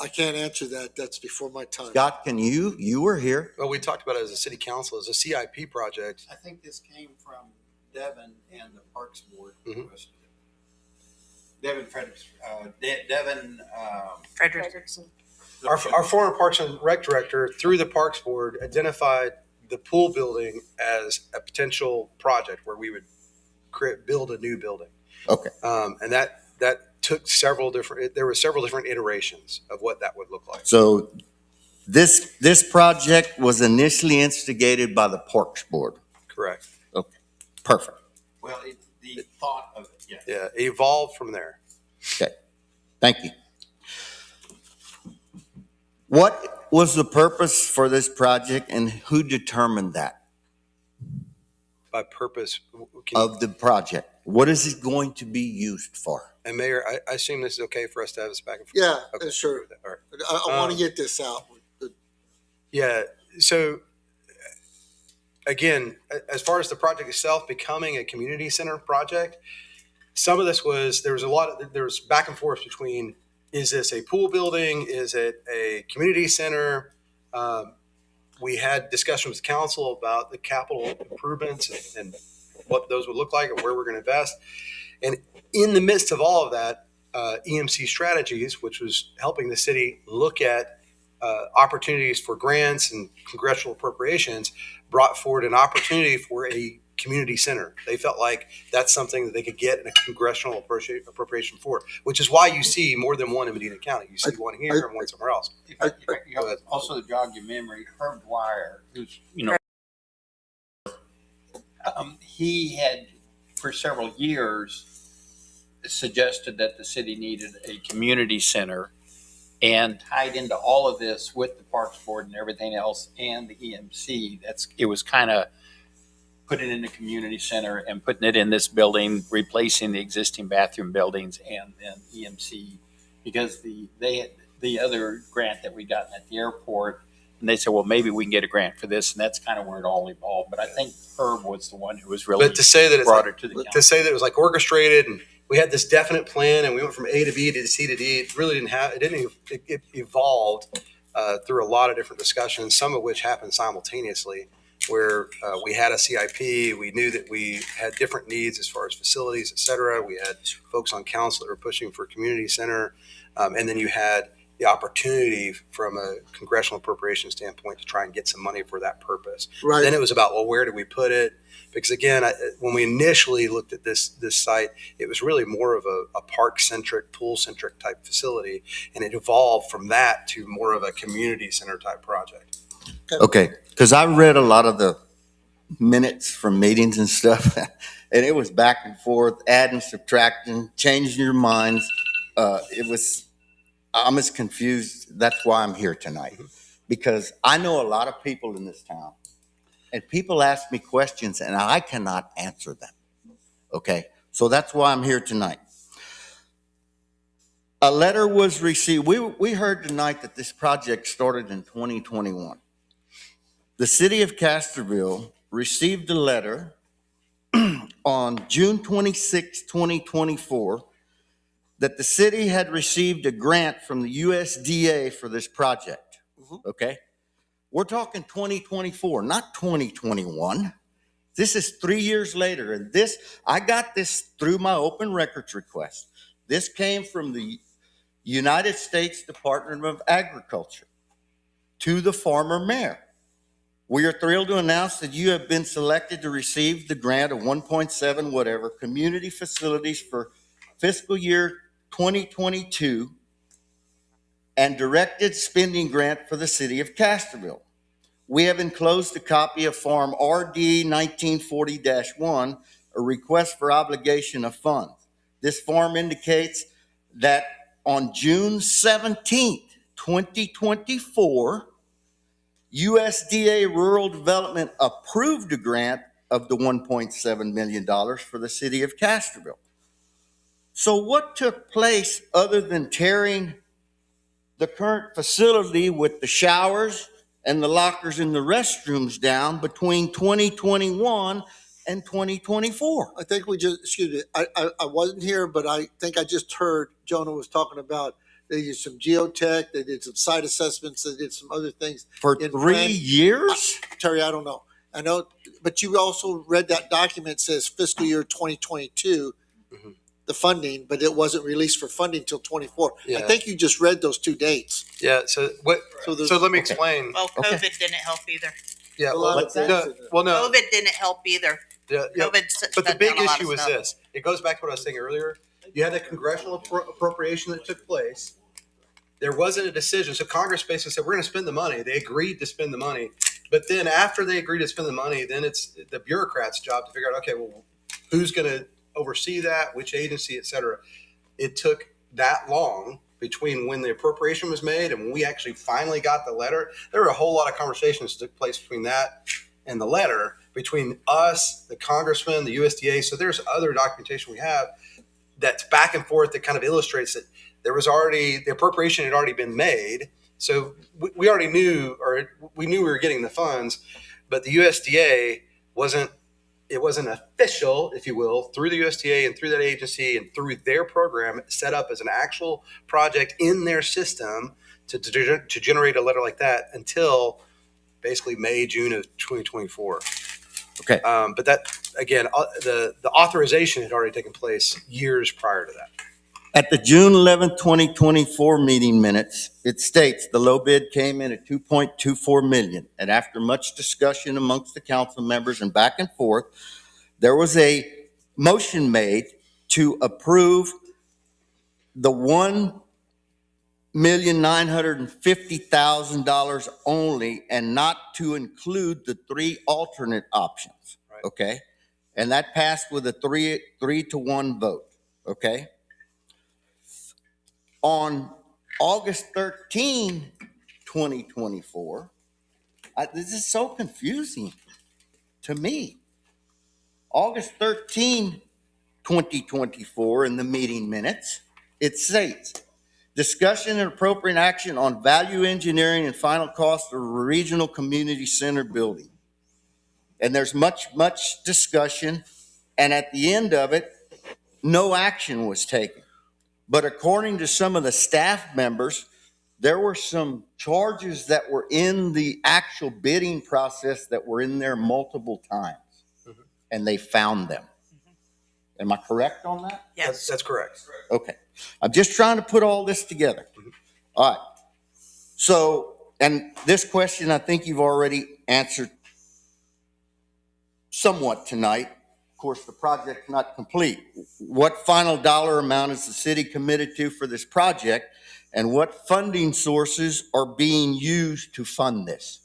I can't answer that. That's before my time. Scott, can you were here. Well, we talked about it as a city council, as a CIP project. I think this came from Devin and the Parks Board. Mhm. Devin Fredericks, Devin, Frederickson. Our former Parks and Rec director, through the Parks Board, identified the pool building as a potential project where we would build a new building. Okay. And that took there were several different iterations of what that would look like. So this project was initially instigated by the Parks Board. Correct. Okay, perfect. well, the thought of it, yeah. Yeah, it evolved from there. Okay, thank you. What was the purpose for this project and who determined that By purpose, of the project? What is it going to be used for? and Mayor, I assume this is okay for us to have this back and forth. Yeah, Okay. sure. All right. I want to get this out. Yeah. So again, as far as the project itself becoming a community center project, some of this was, there was back and forth between, is this a pool building? Is it a community center? We had discussions with council about the capital improvements and what those would look like and where we're going to invest. And in the midst of all of that, EMC Strategies, which was helping the city look at opportunities for grants and congressional appropriations, brought forward an opportunity for a community center. They felt like that's something that they could get in a congressional appropriation for, which is why you see more than one in Medina County. You see one here and one somewhere else. If I could go ahead. Also to jog your memory, Herb Dwyer, who's, he had for several years suggested that the city needed a community center, and tied into all of this with the Parks Board and everything else and the EMC. It was kind of putting it in the community center and putting it in this building, replacing the existing bathroom buildings and then EMC, because the other grant that we got at the airport, and they said, well, maybe we can get a grant for this, and that's kind of where it all evolved. But I think Herb was the one who was really But to say that it's brought like, it to the council. to say that it was like orchestrated and we had this definite plan and we went from A to B to C to D, it really didn't have, it evolved through a lot of different discussions, some of which happened simultaneously, where we had a CIP. We knew that we had different needs as far as facilities, et cetera. We had folks on council that were pushing for a community center. And then you had the opportunity from a congressional appropriation standpoint to try and get some money for that purpose. Right. Then it was about, well, where do we put it? Because again, when we initially looked at this site, it was really more of a park-centric, pool-centric type facility, and it evolved from that to more of a community center type project. Okay, because I read a lot of the minutes from meetings and stuff, and it was back and forth, adding, subtracting, changing your minds. I'm as confused. That's why I'm here tonight, because I know a lot of people in this town, and people ask me questions and I cannot answer them. Okay, so that's why I'm here tonight. A letter was received. We heard tonight that this project started in 2021. The city of Castroville received a letter on June 26, 2024, that the city had received a grant from the USDA for this project. Okay? We're talking 2024, not 2021. This is 3 years later. And I got this through my open records request. This came from the United States Department of Agriculture to the former mayor. We are thrilled to announce that you have been selected to receive the grant of 1.7 whatever community facilities for fiscal year 2022 and directed spending grant for the city of Castroville. We have enclosed a copy of Form RD 1940-1, a request for obligation of funds. This form indicates that on June 17th, 2024, USDA Rural Development approved a grant of the $1.7 million for the city of Castroville. So what took place other than tearing the current facility with the showers and the lockers in the restrooms down between 2021 and 2024? I think excuse me, I wasn't here, but I think I just heard Jonah was talking about they did some geotech, they did some site assessments, they did some other things. For 3 years? Terry, I don't know. I know, but you also read that document says fiscal year 2022, the funding, but it wasn't released for funding till 24. Yeah. I think you just read those two dates. Yeah. So let me explain. Well, COVID didn't help either. Yeah. A lot Well, of things no, in there. well, no. COVID didn't help either. Yeah, yeah. COVID But the shut big down a lot issue of was stuff. this. It goes back to what I was saying earlier. You had a congressional appropriation that took place. There wasn't a decision. So Congress basically said, we're going to spend the money. They agreed to spend the money. But then after they agreed to spend the money, then it's the bureaucrats' job to figure out, okay, well, who's going to oversee that, which agency, et cetera. It took that long between when the appropriation was made and when we actually finally got the letter. There were a whole lot of conversations that took place between that and the letter, between us, the congressman, the USDA. So there's other documentation we have that's back and forth that kind of illustrates that there was already, the appropriation had already been made. So we already knew, or we knew we were getting the funds, but the USDA wasn't official, if you will, through the USDA and through that agency and through their program set up as an actual project in their system to generate a letter like that until basically May, June of 2024. Okay. But that, again, the authorization had already taken place years prior to that. At the June 11, 2024 meeting minutes, it states the low bid came in at $2.24 million. And after much discussion amongst the council members and back and forth, there was a motion made to approve the $1,950,000 only and not to include the three alternate options. Right. Okay. And that passed with a 3-to-1 vote. Okay. On August 13, 2024, this is so confusing to me. August 13, 2024, in the meeting minutes, it states, discussion and appropriate action on value engineering and final cost of a regional community center building. And there's much discussion, and at the end of it, no action was taken. But according to some of the staff members, there were some charges that were in the actual bidding process that were in there multiple times, and they found them. Am I correct on that? Yes. That's correct. Okay. I'm just trying to put all this together. All right. So, and this question, I think you've already answered somewhat tonight. Of course, the project's not complete. What final dollar amount is the city committed to for this project, and what funding sources are being used to fund this?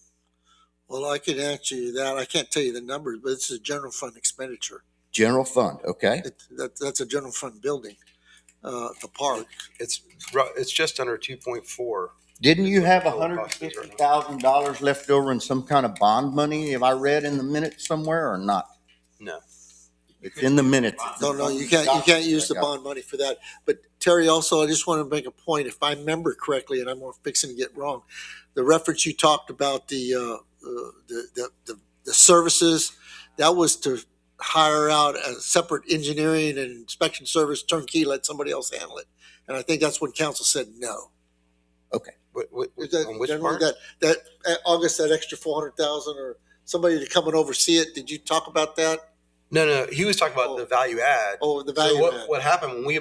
Well, I can answer you that. I can't tell you the numbers, but it's a general fund expenditure. General fund, okay? That's a general fund building, the park. It's just under 2.4. Didn't you have $150,000 left over in some kind of bond money? Have I read in the minutes somewhere or not? No. It's in the minutes. No, you can't use the bond money for that. But Terry, also, I just want to make a point. If I remember correctly, and I'm fixing to get wrong, the reference you talked about the services, that was to hire out a separate engineering and inspection service turnkey, let somebody else handle it. And I think that's when council said no. Okay. On which part? That August, that extra 400,000 or somebody to come and oversee it. Did you talk about that? No. He was talking about the value add. Oh, the value add. What happened when we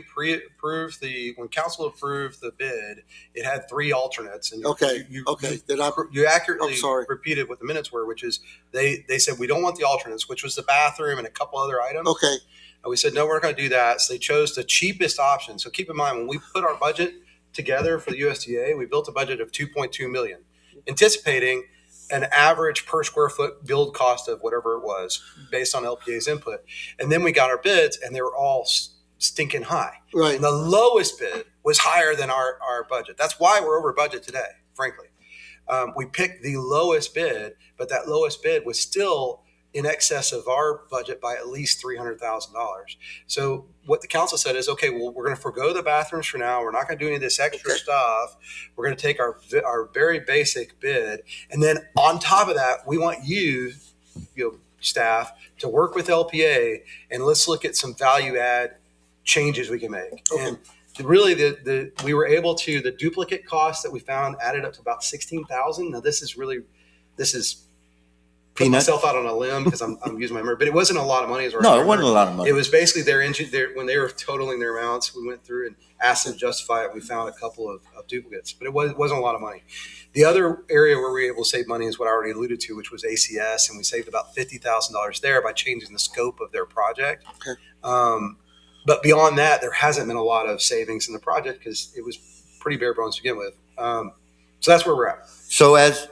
when council approved the bid, it had 3 alternates. And you accurately repeated what the minutes were, which is they said, we don't want the alternates, which was the bathroom and a couple other items. Okay. And we said, no, we're not going to do that. So they chose the cheapest option. So keep in mind, when we put our budget together for the USDA, we built a budget of $2.2 million, anticipating an average per square foot build cost of whatever it was based on LPA's input. And then we got our bids and they were all stinking high. Right. And the lowest bid was higher than our budget. That's why we're over budget today, frankly. We picked the lowest bid, but that lowest bid was still in excess of our budget by at least $300,000. So what the council said is, okay, well, we're going to forego the bathrooms for now. We're not going to do any of this extra stuff. We're going to take our very basic bid. And then on top of that, we want you staff to work with LPA and let's look at some value add changes we can make. Okay. And really we were able to, the duplicate costs that we found added up to about $16,000. Now this is put myself out on a limb because I'm using my memory, but it wasn't a lot of money. It wasn't a lot of money. It was basically when they were totaling their amounts, we went through and asked them to justify it. We found a couple of duplicates, but it wasn't a lot of money. The other area where we were able to save money is what I already alluded to, which was ACS, and we saved about $50,000 there by changing the scope of their project. Okay. But beyond that, there hasn't been a lot of savings in the project because it was pretty bare bones to begin with. So that's where we're at. So as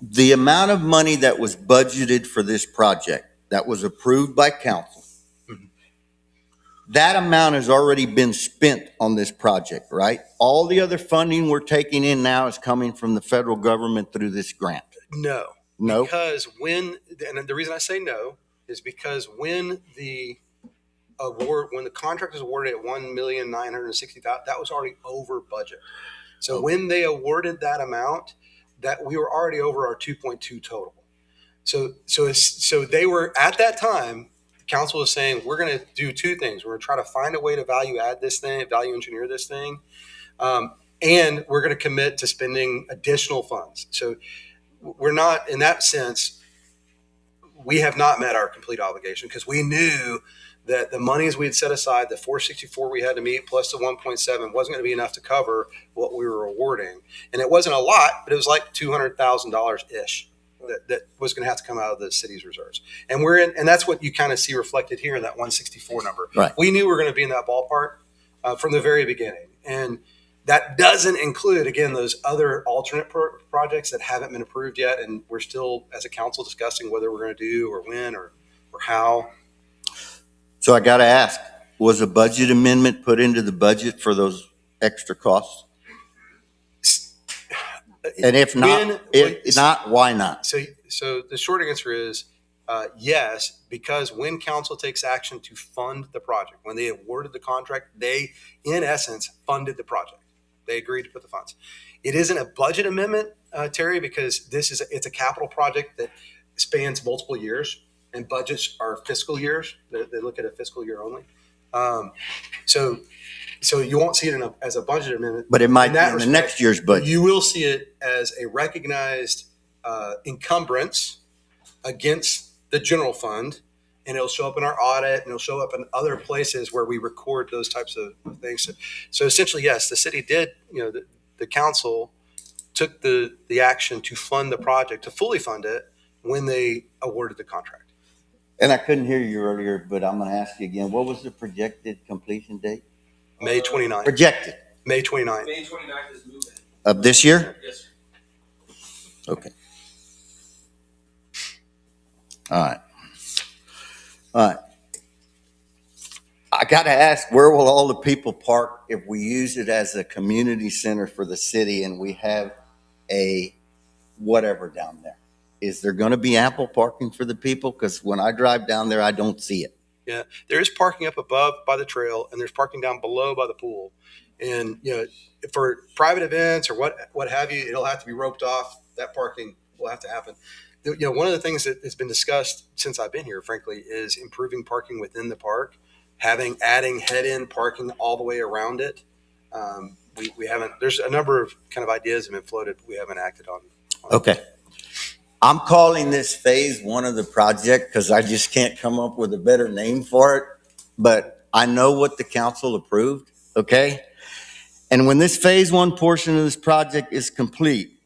the amount of money that was budgeted for this project that was approved by council, that amount has already been spent on this project, right? All the other funding we're taking in now is coming from the federal government through this grant. No. Because and the reason I say no is because when the contract was awarded at $1,960,000, that was already over budget. So when they awarded that amount, that we were already over our 2.2 total. So they were at that time, the council was saying, we're going to do 2 things. We're going to try to find a way to value engineer this thing. And we're going to commit to spending additional funds. So we're not, in that sense, we have not met our complete obligation because we knew that the monies we had set aside, the 464 we had to meet plus the 1.7 wasn't going to be enough to cover what we were awarding. And it wasn't a lot, but it was like $200,000-ish that was going to have to come out of the city's reserves. And and that's what you kind of see reflected here in that 164 number. Right. We knew we were going to be in that ballpark from the very beginning. And that doesn't include, again, those other alternate projects that haven't been approved yet. And we're still, as a council, discussing whether we're going to do or when or how. So I got to ask, was a budget amendment put into the budget for those extra costs? And if not, why not? So the short answer is yes, because when council takes action to fund the project, when they awarded the contract, they, in essence, funded the project. They agreed to put the funds. It isn't a budget amendment, Terry, because it's a capital project that spans multiple years, and budgets are fiscal years. They look at a fiscal year only. So you won't see it as a budget amendment. But it might be in the next year's budget. You will see it as a recognized encumbrance against the general fund, and it'll show up in our audit, and it'll show up in other places where we record those types of things. So essentially, yes, the city did, the council took the action to fund the project, to fully fund it when they awarded the contract. And I couldn't hear you earlier, but I'm going to ask you again. What was the projected completion date? May 29th. Projected. May 29th. May 29th is moving. Of this year? Yes, sir. Okay. All right. All right. I got to ask, where will all the people park if we use it as a community center for the city and we have a whatever down there? Is there going to be ample parking for the people? Because when I drive down there, I don't see it. Yeah, there is parking up above by the trail, and there's parking down below by the pool. And for private events or what have you, it'll have to be roped off. That parking will have to happen. One of the things that has been discussed since I've been here, frankly, is improving parking within the park, adding head-in parking all the way around it. We haven't. There's a number of kind of ideas have been floated, but we haven't acted on. Okay. I'm calling this phase one of the project because I just can't come up with a better name for it. But I know what the council approved, okay? And when this phase one portion of this project is complete,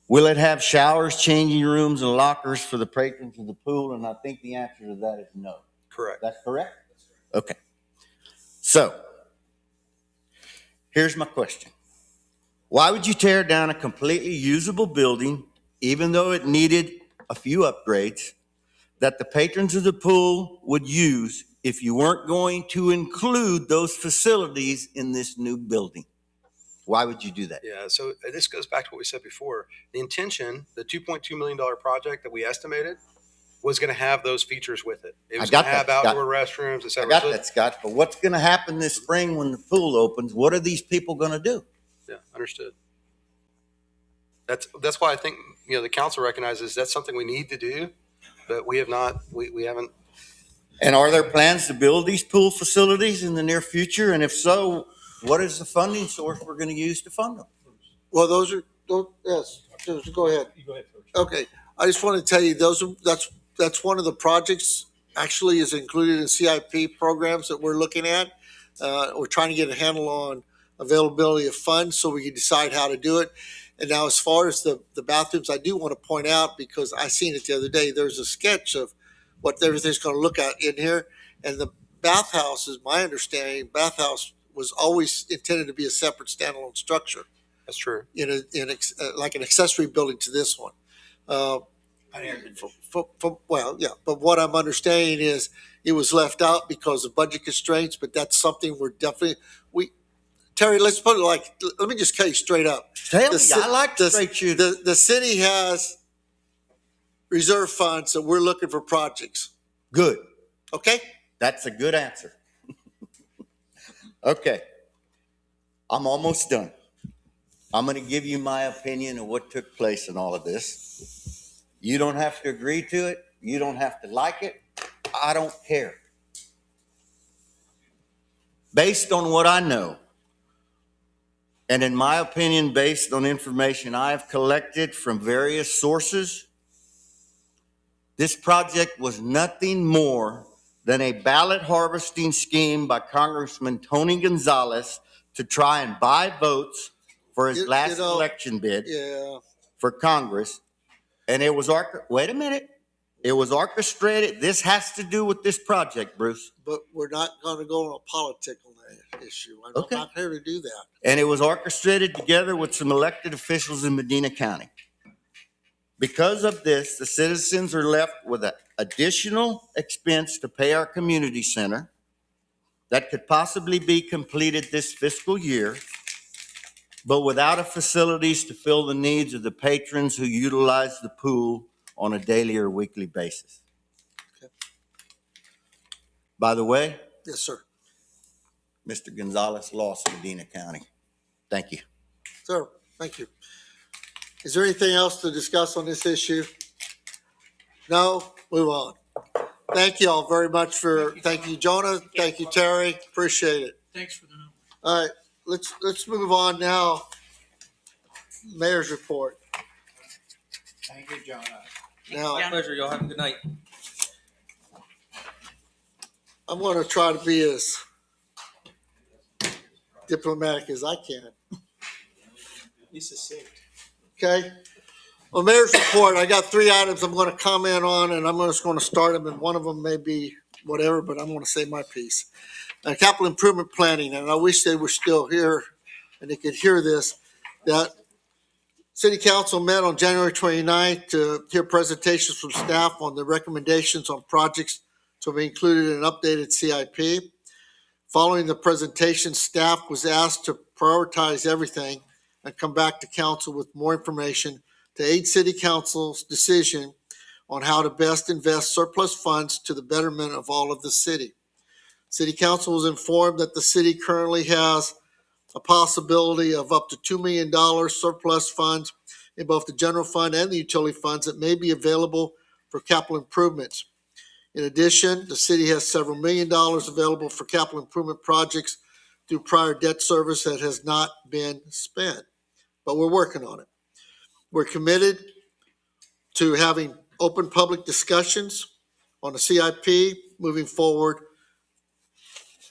will it have showers, changing rooms, and lockers for the patrons of the pool? And I think the answer to that is no. Correct. That's correct? Okay. So, here's my question. Why would you tear down a completely usable building, even though it needed a few upgrades, that the patrons of the pool would use if you weren't going to include those facilities in this new building? Why would you do that? Yeah, so this goes back to what we said before. The intention, the $2.2 million project that we estimated, was going to have those features with it. It was going to have outdoor restrooms, et cetera. I got that, Scott. But what's going to happen this spring when the pool opens? What are these people going to do? Yeah, understood. That's why I think the council recognizes that's something we need to do, but we have not. We haven't. And are there plans to build these pool facilities in the near future? And if so, what is the funding source we're going to use to fund them? Well, yes, go ahead. You go ahead first. Okay, I just want to tell you that's one of the projects actually is included in CIP programs that we're looking at. We're trying to get a handle on availability of funds so we can decide how to do it. And now, as far as the bathrooms, I do want to point out, because I seen it the other day, there's a sketch of what everything's going to look at in here. And the bathhouse, is my understanding, bathhouse was always intended to be a separate standalone structure. That's true. Like an accessory building to this one. Well, yeah, but what I'm understanding is it was left out because of budget constraints, but that's something we're definitely, Terry, let's put it like, let me just tell you straight up. Tell me, I like to straight you. The city has reserve funds that we're looking for projects. Good. Okay? That's a good answer. Okay. I'm almost done. I'm going to give you my opinion of what took place in all of this. You don't have to agree to it. You don't have to like it. I don't care. Based on what I know, and in my opinion, based on information I have collected from various sources, this project was nothing more than a ballot harvesting scheme by Congressman Tony Gonzalez to try and buy votes for his last election bid for Congress. And it was, wait a minute, it was orchestrated. This has to do with this project, Bruce. But we're not going to go on a politics on that issue. I'm not here to do that. And it was orchestrated together with some elected officials in Medina County. Because of this, the citizens are left with an additional expense to pay our community center. that could possibly be completed this fiscal year, but without a facilities to fill the needs of the patrons who utilize the pool on a daily or weekly basis. By the way, Yes, sir. Mr. Gonzalez lost Medina County. Thank you. Sir, thank you. Is there anything else to discuss on this issue? No? Move on. Thank you all very much thank you, Jonah. Thank you, Terry. Appreciate it. Thanks for the number. All right, let's move on now. Mayor's report. Thank you, Jonah. Now, My pleasure. Y'all have a good night. I'm going to try to be as diplomatic as I can. Be succinct. Okay? Well, Mayor's report, I got 3 items I'm going to comment on, and I'm just going to start them, and one of them may be whatever, but I'm going to say my piece. Capital improvement planning, and I wish they were still here and they could hear this, that City Council met on January 29th to hear presentations from staff on the recommendations on projects to be included in an updated CIP. Following the presentation, staff was asked to prioritize everything and come back to council with more information to aid City Council's decision on how to best invest surplus funds to the betterment of all of the city. City Council was informed that the city currently has a possibility of up to $2 million surplus funds in both the general fund and the utility funds that may be available for capital improvements. In addition, the city has several $1 million available for capital improvement projects through prior debt service that has not been spent, but we're working on it. We're committed to having open public discussions on the CIP moving forward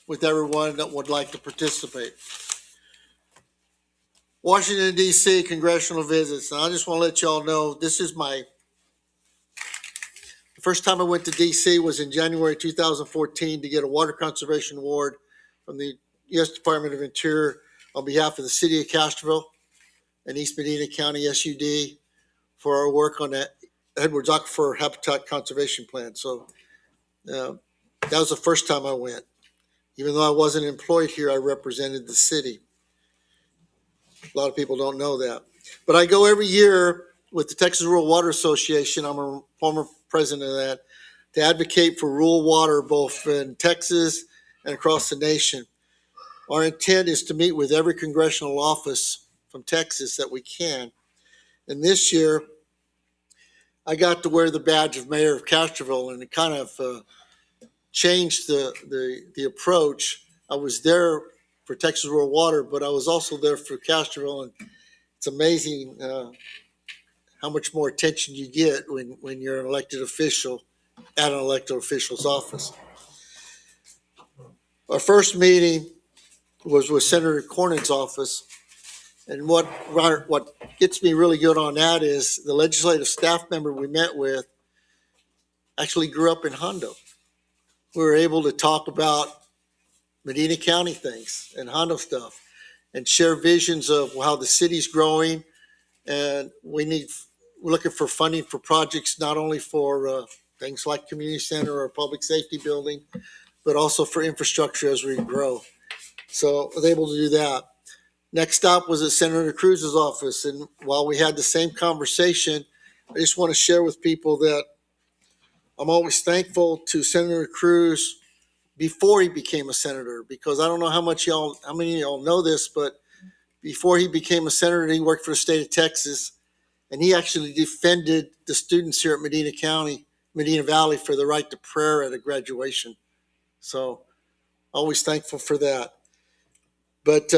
with everyone that would like to participate. Washington, D.C. congressional visits. And I just want to let y'all know, the first time I went to D.C. was in January 2014 to get a water conservation award from the U.S. Department of Interior on behalf of the city of Castroville and East Medina County SUD for our work on that Edwards Aquifer Habitat Conservation Plan. So that was the first time I went. Even though I wasn't employed here, I represented the city. A lot of people don't know that. But I go every year with the Texas Rural Water Association. I'm a former president of that, to advocate for rural water both in Texas and across the nation. Our intent is to meet with every congressional office from Texas that we can. And this year, I got to wear the badge of mayor of Castroville, and it kind of changed the approach. I was there for Texas Rural Water, but I was also there for Castroville, and it's amazing how much more attention you get when you're an elected official at an elected official's office. Our first meeting was with Senator Cornyn's office, and what gets me really good on that is the legislative staff member we met with actually grew up in Hondo. We were able to talk about Medina County things and Hondo stuff and share visions of how the city's growing, and we're looking for funding for projects not only for things like community center or public safety building, but also for infrastructure as we grow. So I was able to do that. Next stop was at Senator Cruz's office, and while we had the same conversation, I just want to share with people that I'm always thankful to Senator Cruz before he became a senator, because I don't know how many of y'all know this, but before he became a senator, he worked for the state of Texas, and he actually defended the students here at Medina Valley for the right to prayer at a graduation. So always thankful for that. But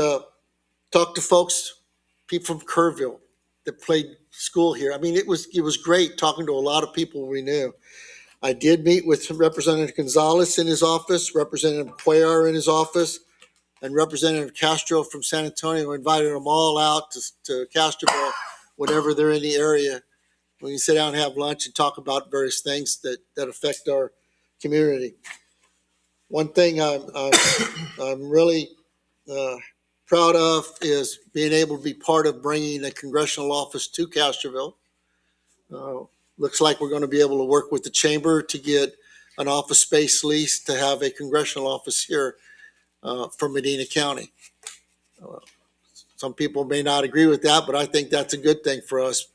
talk to folks, people from Kerrville that played school here. I mean, it was great talking to a lot of people we knew. I did meet with Representative Gonzalez in his office, Representative Cuellar in his office, and Representative Castro from San Antonio. We invited them all out to Castroville whenever they're in the area. We can sit down and have lunch and talk about various things that affect our community. One thing I'm really proud of is being able to be part of bringing a congressional office to Castroville. Looks like we're going to be able to work with the chamber to get an office space lease to have a congressional office here. for Medina County. Some people may not agree with that, but I think that's a good thing for us,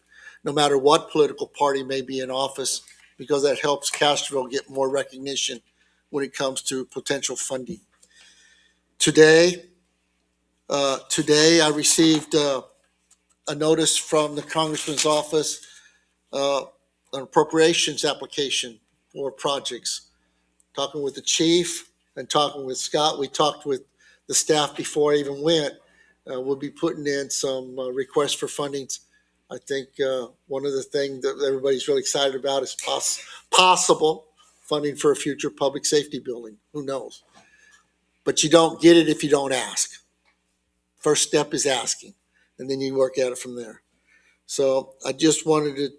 no matter what political party may be in office, because that helps Castroville get more recognition when it comes to potential funding. Today I received a notice from the Congressman's office, an appropriations application for projects. Talking with the chief and talking with Scott, we talked with the staff before I even went. We'll be putting in some requests for fundings. I think one of the things that everybody's really excited about is possible funding for a future public safety building. Who knows? But you don't get it if you don't ask. First step is asking, and then you work at it from there. So I just wanted to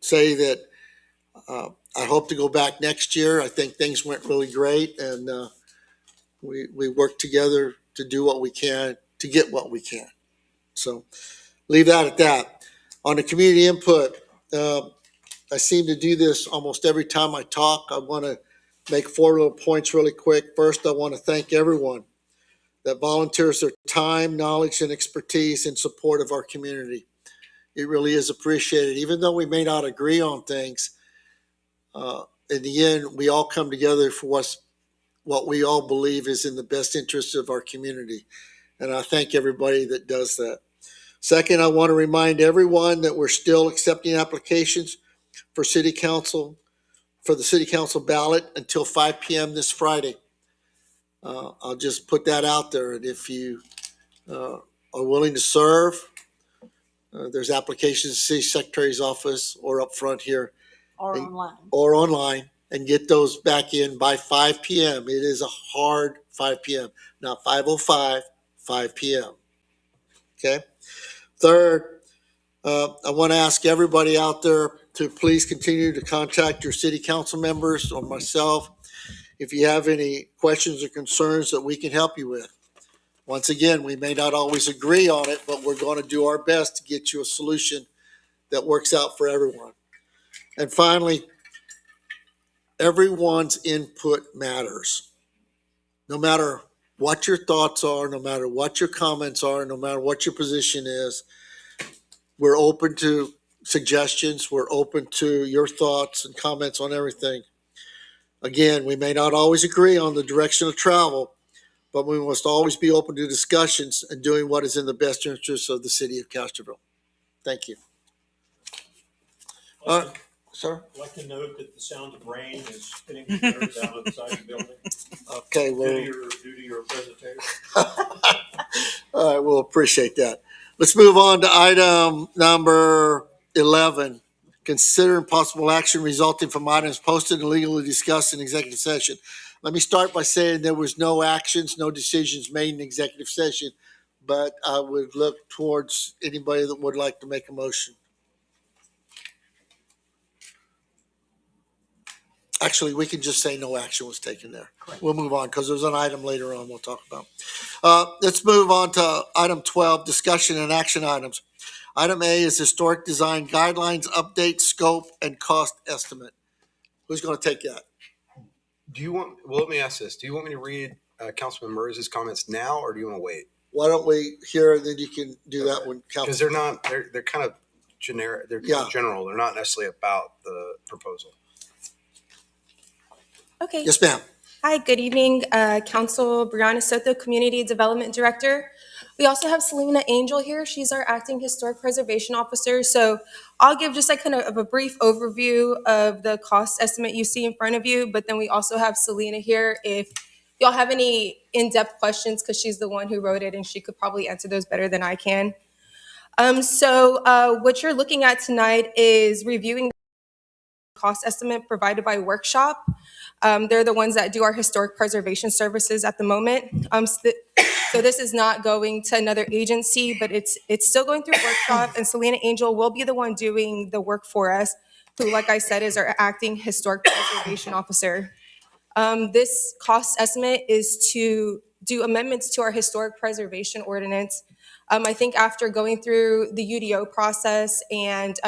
say that I hope to go back next year. I think things went really great, and we worked together to do what we can to get what we can. So leave that at that. On the community input, I seem to do this almost every time I talk. I want to make 4 little points really quick. First, I want to thank everyone that volunteers their time, knowledge, and expertise in support of our community. It really is appreciated. Even though we may not agree on things, in the end, we all come together for what we all believe is in the best interest of our community. And I thank everybody that does that. Second, I want to remind everyone that we're still accepting applications for city council, for the city council ballot until 5 p.m. this Friday. I'll just put that out there. And if you are willing to serve, there's applications in the city secretary's office or up front here. Or online. Or online, and get those back in by 5 p.m. It is a hard 5 p.m., not 5:05, 5 p.m. Okay? Third, I want to ask everybody out there to please continue to contact your city council members or myself if you have any questions or concerns that we can help you with. Once again, we may not always agree on it, but we're going to do our best to get you a solution that works out for everyone. And finally, everyone's input matters. No matter what your thoughts are, no matter what your comments are, no matter what your position is, we're open to suggestions. We're open to your thoughts and comments on everything. Again, we may not always agree on the direction of travel, but we must always be open to discussions and doing what is in the best interest of the city of Castroville. Thank you. Sir? I'd like to note that the sound of rain is hitting the gutters down inside the building. Okay, well. Due to your presentation. All right, we'll appreciate that. Let's move on to item number 11. Consider impossible action resulting from items posted and legally discussed in executive session. Let me start by saying there was no actions, no decisions made in executive session, but I would look towards anybody that would like to make a motion. Actually, we can just say no action was taken there. Correct. We'll move on because there's an item later on we'll talk about. Let's move on to item 12, discussion and action items. Item A is historic design guidelines, update, scope, and cost estimate. Who's going to take that? Let me ask this. Do you want me to read Councilman Merz's comments now, or do you want to wait? Why don't we hear, and then you can do that when Council. Because they're kind of generic. They're kind of general. They're not necessarily about the proposal. Okay. Yes, ma'am. Hi, good evening, Council Brianna Soto, Community Development Director. We also have Selena Angel here. She's our acting historic preservation officer. So I'll give just like kind of a brief overview of the cost estimate you see in front of you, but then we also have Selena here if y'all have any in-depth questions, because she's the one who wrote it and she could probably answer those better than I can. So what you're looking at tonight is reviewing the cost estimate provided by Workshop. They're the ones that do our historic preservation services at the moment. So this is not going to another agency, but it's still going through Workshop, and Selena Angel will be the one doing the work for us, who, like I said, is our acting historic preservation officer. This cost estimate is to do amendments to our historic preservation ordinance. I think after going through the UDO process and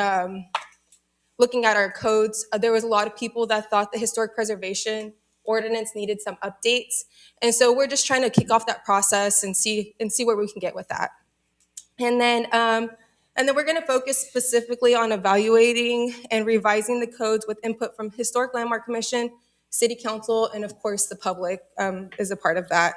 looking at our codes, there was a lot of people that thought the historic preservation ordinance needed some updates. And so we're just trying to kick off that process and see where we can get with that. And then we're going to focus specifically on evaluating and revising the codes with input from Historic Landmark Commission, City Council, and of course the public is a part of that.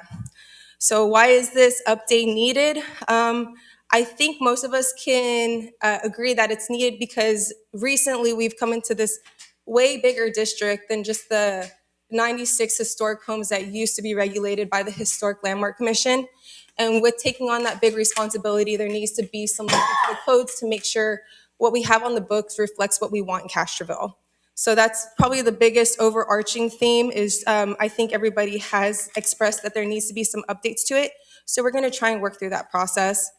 So why is this update needed? I think most of us can agree that it's needed because recently we've come into this way bigger district than just the 96 historic homes that used to be regulated by the Historic Landmark Commission. And with taking on that big responsibility, there needs to be some look into the codes to make sure what we have on the books reflects what we want in Castroville. So that's probably the biggest overarching theme is I think everybody has expressed that there needs to be some updates to it. So we're going to try and work through that process.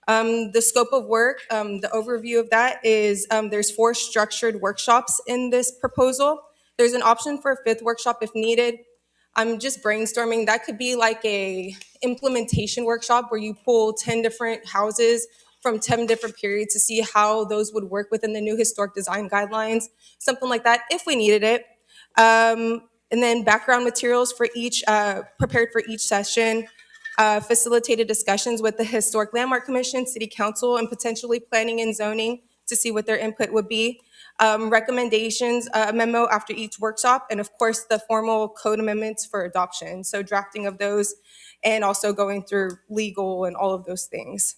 The scope of work, the overview of that is there's 4 structured workshops in this proposal. There's an option for a 5th workshop if needed. I'm just brainstorming. That could be like a implementation workshop where you pull 10 different houses from 10 different periods to see how those would work within the new historic design guidelines, something like that, if we needed it. And then background materials for each, prepared for each session, facilitated discussions with the Historic Landmark Commission, City Council, and potentially planning and zoning to see what their input would be. Recommendations, a memo after each workshop, and of course the formal code amendments for adoption. So drafting of those and also going through legal and all of those things.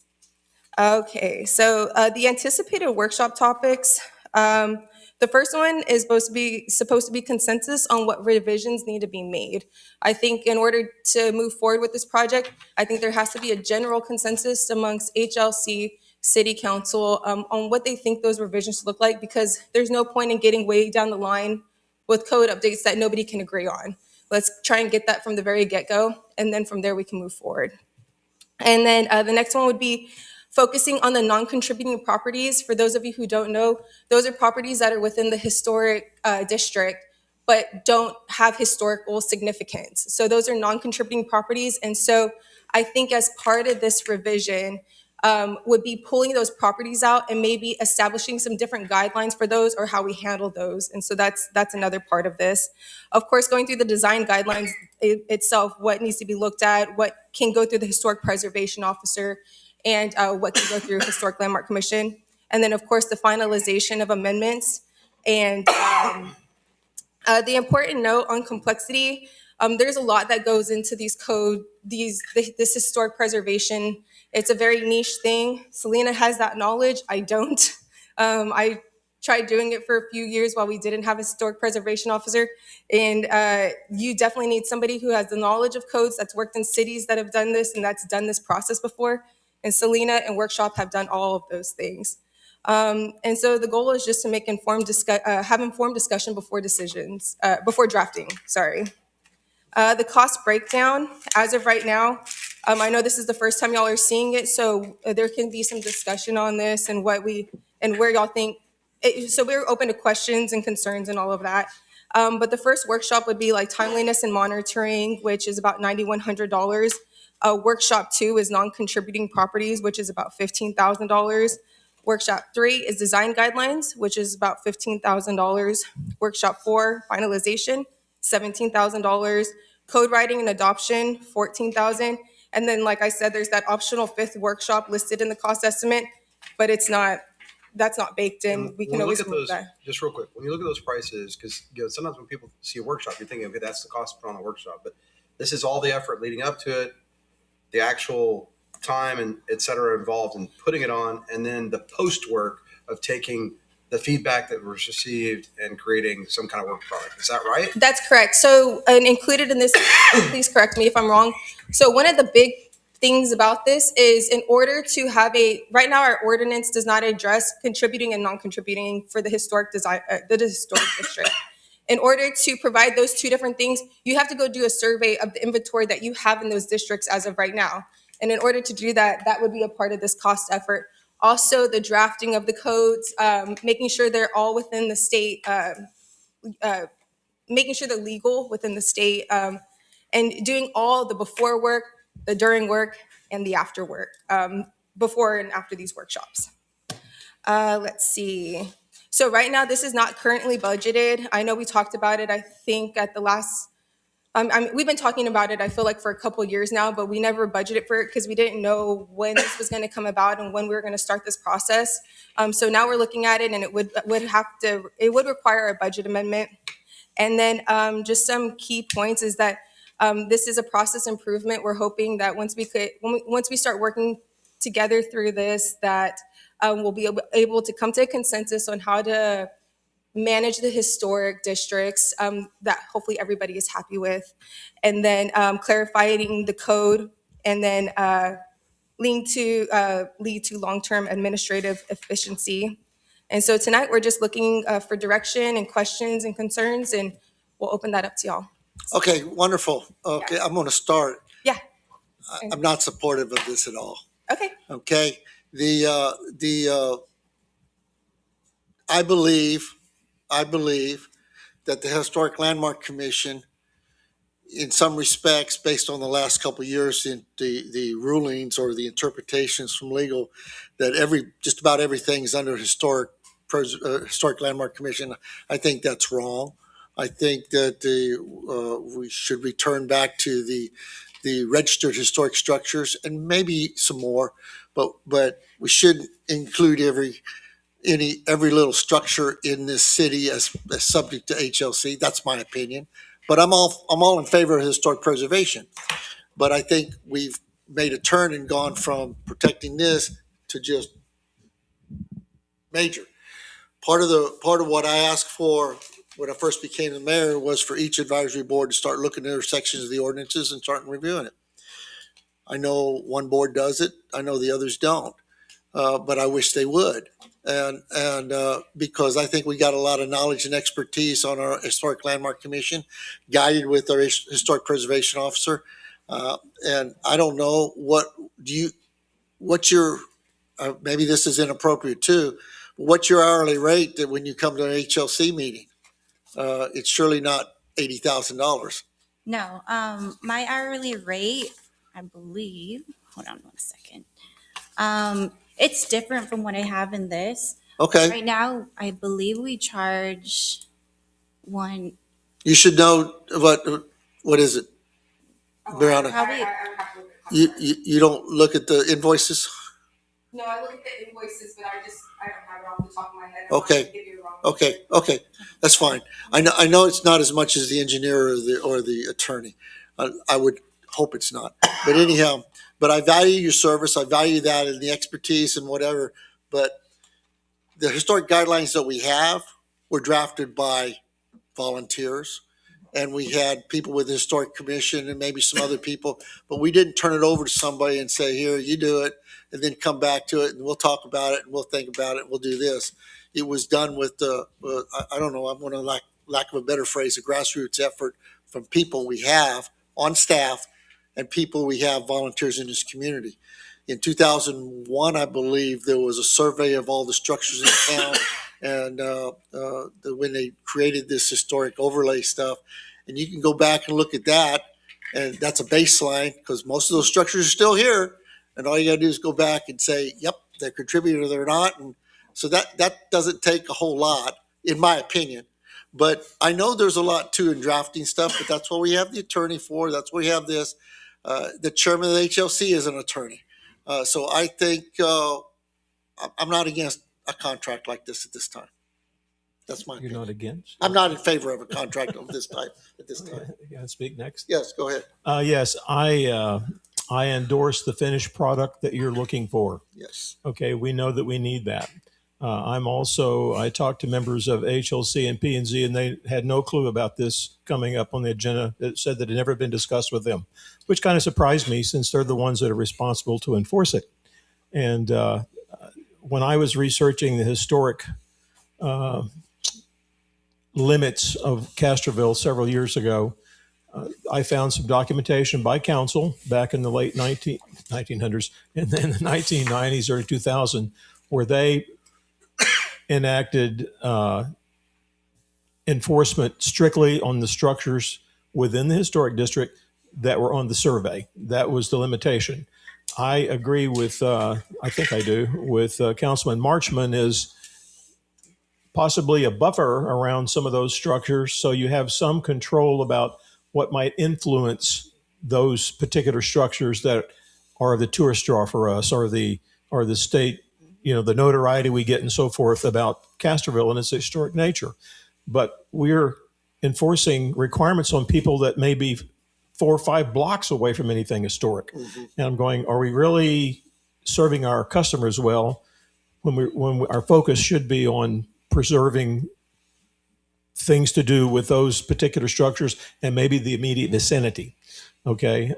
Okay, so the anticipated workshop topics. The first one is supposed to be consensus on what revisions need to be made. I think in order to move forward with this project, I think there has to be a general consensus amongst HLC, City Council, on what they think those revisions should look like, because there's no point in getting way down the line with code updates that nobody can agree on. Let's try and get that from the very get-go, and then from there we can move forward. And then the next one would be focusing on the non-contributing properties. For those of you who don't know, those are properties that are within the historic district, but don't have historical significance. So those are non-contributing properties. And so I think as part of this revision, would be pulling those properties out and maybe establishing some different guidelines for those or how we handle those. And so that's another part of this. Of course, going through the design guidelines itself, what needs to be looked at, what can go through the Historic Preservation Officer, and what can go through Historic Landmark Commission. And then, of course, the finalization of amendments. And the important note on complexity, there's a lot that goes into these code, this historic preservation. It's a very niche thing. Selena has that knowledge. I don't. I tried doing it for a few years while we didn't have a historic preservation officer. And you definitely need somebody who has the knowledge of codes, that's worked in cities that have done this and that's done this process before. And Selena and Workshop have done all of those things. And so the goal is just to make have informed discussion before decisions, before drafting, sorry. The cost breakdown, as of right now, I know this is the first time y'all are seeing it, so there can be some discussion on this and where y'all think. So we're open to questions and concerns and all of that. But the first workshop would be like timeliness and monitoring, which is about $9,100. Workshop 2 is non-contributing properties, which is about $15,000. Workshop 3 is design guidelines, which is about $15,000. Workshop 4, finalization, $17,000. Code writing and adoption, $14,000. And then, like I said, there's that optional 5th workshop listed in the cost estimate, but that's not baked in. We can always move that. Just real quick, when you look at those prices, because sometimes when people see a workshop, you're thinking, okay, that's the cost to put on a workshop. But this is all the effort leading up to it, the actual time and et cetera involved in putting it on, and then the post work of taking the feedback that was received and creating some kind of work product. Is that right? That's correct. So, and included in this, please correct me if I'm wrong. So one of the big things about this is in order to have right now our ordinance does not address contributing and non-contributing for the historic design, the historic district. In order to provide those two different things, you have to go do a survey of the inventory that you have in those districts as of right now. And in order to do that, that would be a part of this cost effort. Also, the drafting of the codes, making sure they're all within the state, making sure they're legal within the state, and doing all the before work, the during work, and the after work, before and after these workshops. Let's see. So right now, this is not currently budgeted. I know we talked about it, I think, at the last we've been talking about it, I feel like, for a couple years now, but we never budgeted for it because we didn't know when this was going to come about and when we were going to start this process. So now we're looking at it, and it would require a budget amendment. And then just some key points is that this is a process improvement. We're hoping that once we start working together through this, that we'll be able to come to a consensus on how to manage the historic districts that hopefully everybody is happy with, and then clarifying the code, and then lead to long-term administrative efficiency. And so tonight we're just looking for direction and questions and concerns, and we'll open that up to y'all. Okay, wonderful. Okay, Yeah. I'm going to start. Yeah. I'm not supportive of this at all. Okay. Okay, I believe that the Historic Landmark Commission, in some respects, based on the last couple of years, the rulings or the interpretations from legal, that just about everything is under Historic Landmark Commission. I think that's wrong. I think that we should return back to the registered historic structures and maybe some more, but we should include every little structure in this city as subject to HLC. That's my opinion. But I'm all in favor of historic preservation. But I think we've made a turn and gone from protecting this to just major. Part of what I asked for when I first became the mayor was for each advisory board to start looking at sections of the ordinances and start reviewing it. I know one board does it. I know the others don't. But I wish they would. And because I think we got a lot of knowledge and expertise on our Historic Landmark Commission, guided with our Historic Preservation Officer. And I don't know what's your, maybe this is inappropriate too, but what's your hourly rate that when you come to an HLC meeting? It's surely not $80,000. No, my hourly rate, I believe, hold on one second. It's different from what I have in this. Okay. Right now, I believe we charge one. You should know what is it, Brianna? Probably. You don't look at the invoices? No, I look at the invoices, but I don't have it off the top of my head. Okay, that's fine. I know it's not as much as the engineer or the attorney. I would hope it's not. But anyhow, but I value your service. I value that and the expertise and whatever. But the historic guidelines that we have were drafted by volunteers. And we had people with the Historic Commission and maybe some other people, but we didn't turn it over to somebody and say, here, you do it, and then come back to it, and we'll talk about it, and we'll think about it, and we'll do this. It was done with I don't know, I'm going to lack of a better phrase, a grassroots effort from people we have on staff and people we have volunteers in this community. In 2001, I believe there was a survey of all the structures in town, and when they created this historic overlay stuff, and you can go back and look at that, and that's a baseline because most of those structures are still here, and all you got to do is go back and say, yep, they're contributed or they're not, and so that doesn't take a whole lot, in my opinion. But I know there's a lot too in drafting stuff, but that's what we have the attorney for. That's what we have this. The chairman of the HLC is an attorney. So I think I'm not against a contract like this at this time. That's my opinion. You're not against? I'm not in favor of a contract of this type at this time. You gotta speak next. Yes, go ahead. Yes, I endorse the finished product that you're looking for. Yes. Okay, we know that we need that. I talked to members of HLC and P&Z, and they had no clue about this coming up on the agenda. It said that it had never been discussed with them, which kind of surprised me since they're the ones that are responsible to enforce it. And when I was researching the historic limits of Castroville several years ago, I found some documentation by council back in the late 1900s and then the 1990s, early 2000, where they enacted enforcement strictly on the structures within the historic district that were on the survey. That was the limitation. I agree with, I think I do, with Councilman Marchman is possibly a buffer around some of those structures so you have some control about what might influence those particular structures that are the tourist draw for us, or the state, the notoriety we get and so forth about Castroville and its historic nature. But we're enforcing requirements on people that may be 4 or 5 blocks away from anything historic. Mhm. And I'm going, are we really serving our customers well when our focus should be on preserving things to do with those particular structures and maybe the immediate vicinity? Okay.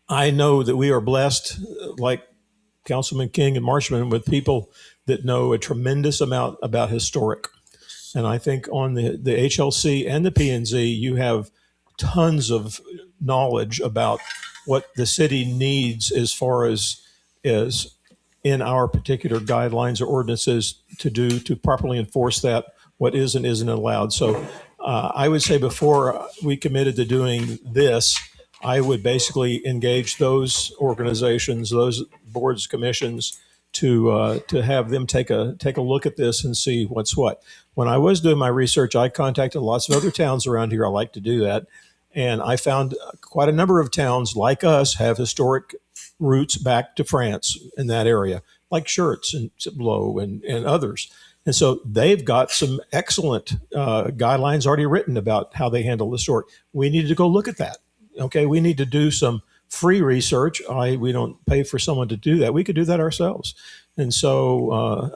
I know that we are blessed, like Councilman King and Marshman, with people that know a tremendous amount about historic. And I think on the HLC and the P&Z, you have tons of knowledge about what the city needs as far as in our particular guidelines or ordinances to do to properly enforce that, what is and isn't allowed. So I would say before we committed to doing this, I would basically engage those organizations, those boards, commissions, to have them take a look at this and see what's what. When I was doing my research, I contacted lots of other towns around here. I like to do that, and I found quite a number of towns like us have historic roots back to France in that area, like Shirts and Blow and others. And so they've got some excellent guidelines already written about how they handle the historic. We need to go look at that. Okay, we need to do some free research. We don't pay for someone to do that. We could do that ourselves. And so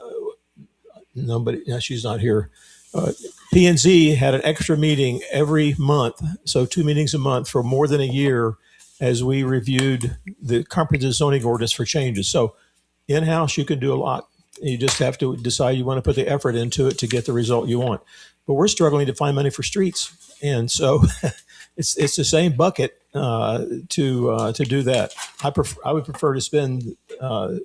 nobody, she's not here. P&Z had an extra meeting every month, so 2 meetings a month for more than a year as we reviewed the comprehensive zoning ordinance for changes. So in-house, you can do a lot. You just have to decide you want to put the effort into it to get the result you want. But we're struggling to find money for streets. And so it's the same bucket to do that. I would prefer to spend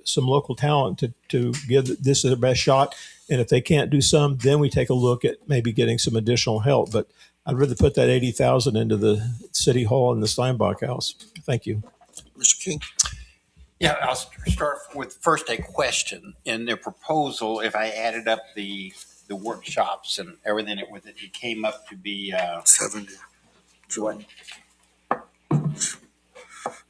some local talent to give this the best shot. And if they can't do some, then we take a look at maybe getting some additional help. But I'd rather put that $80,000 into the city hall and the Steinbach house. Thank you. Mr. King? Yeah, I'll start with first a question. In their proposal, if I added up the workshops and everything with it, it came up to be 70. What?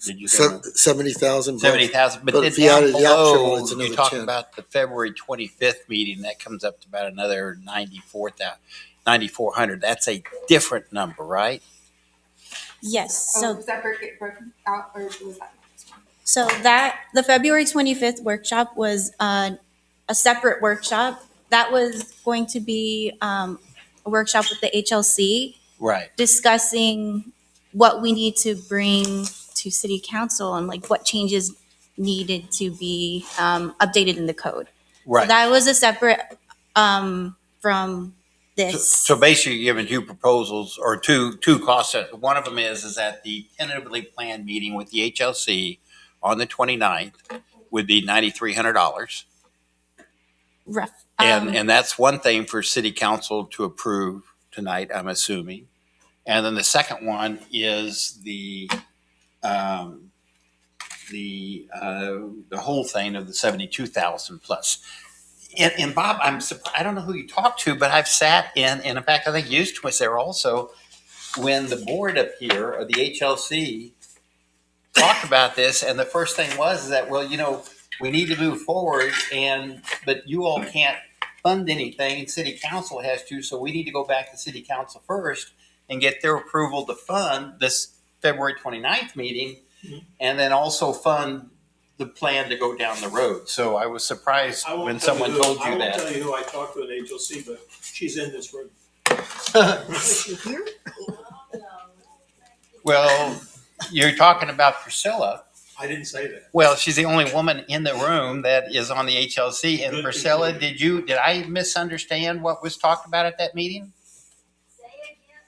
Did you say 70,000? 70,000? But then if you added down the optional, below, it's you another talk 10. about the February 25th meeting. That comes up to about another 9,400. That's a different number, right? Yes, so, does that get broken out, or was that? so that, the February 25th workshop was a separate workshop. That was going to be a workshop with the HLC Right. discussing what we need to bring to city council and like what changes needed to be updated in the code. Right. So that was a separate from this. So basically, you're giving two proposals or two costs. One of them is that the tentatively planned meeting with the HLC on the 29th would be $9,300. Rough. And that's one thing for city council to approve tonight, I'm assuming. And then the second one is the whole thing of the 72,000 plus. And Bob, I'm surprised, I don't know who you talked to, but I've sat in, and in fact, I think you was there also when the board up here, or the HLC, talked about this. And the first thing was that, well, we need to move forward, but you all can't fund anything. City council has to, so we need to go back to city council first and get their approval to fund this February 29th meeting, and then also fund the plan to go down the road. So I was surprised when someone told you I won't that. tell you who I talked to at HLC, but she's in this room. Well, you're talking about Priscilla. I didn't say that. Well, she's the only woman in the room that is on the HLC. And Good Priscilla, to did I misunderstand what was talked about at that meeting? Say again.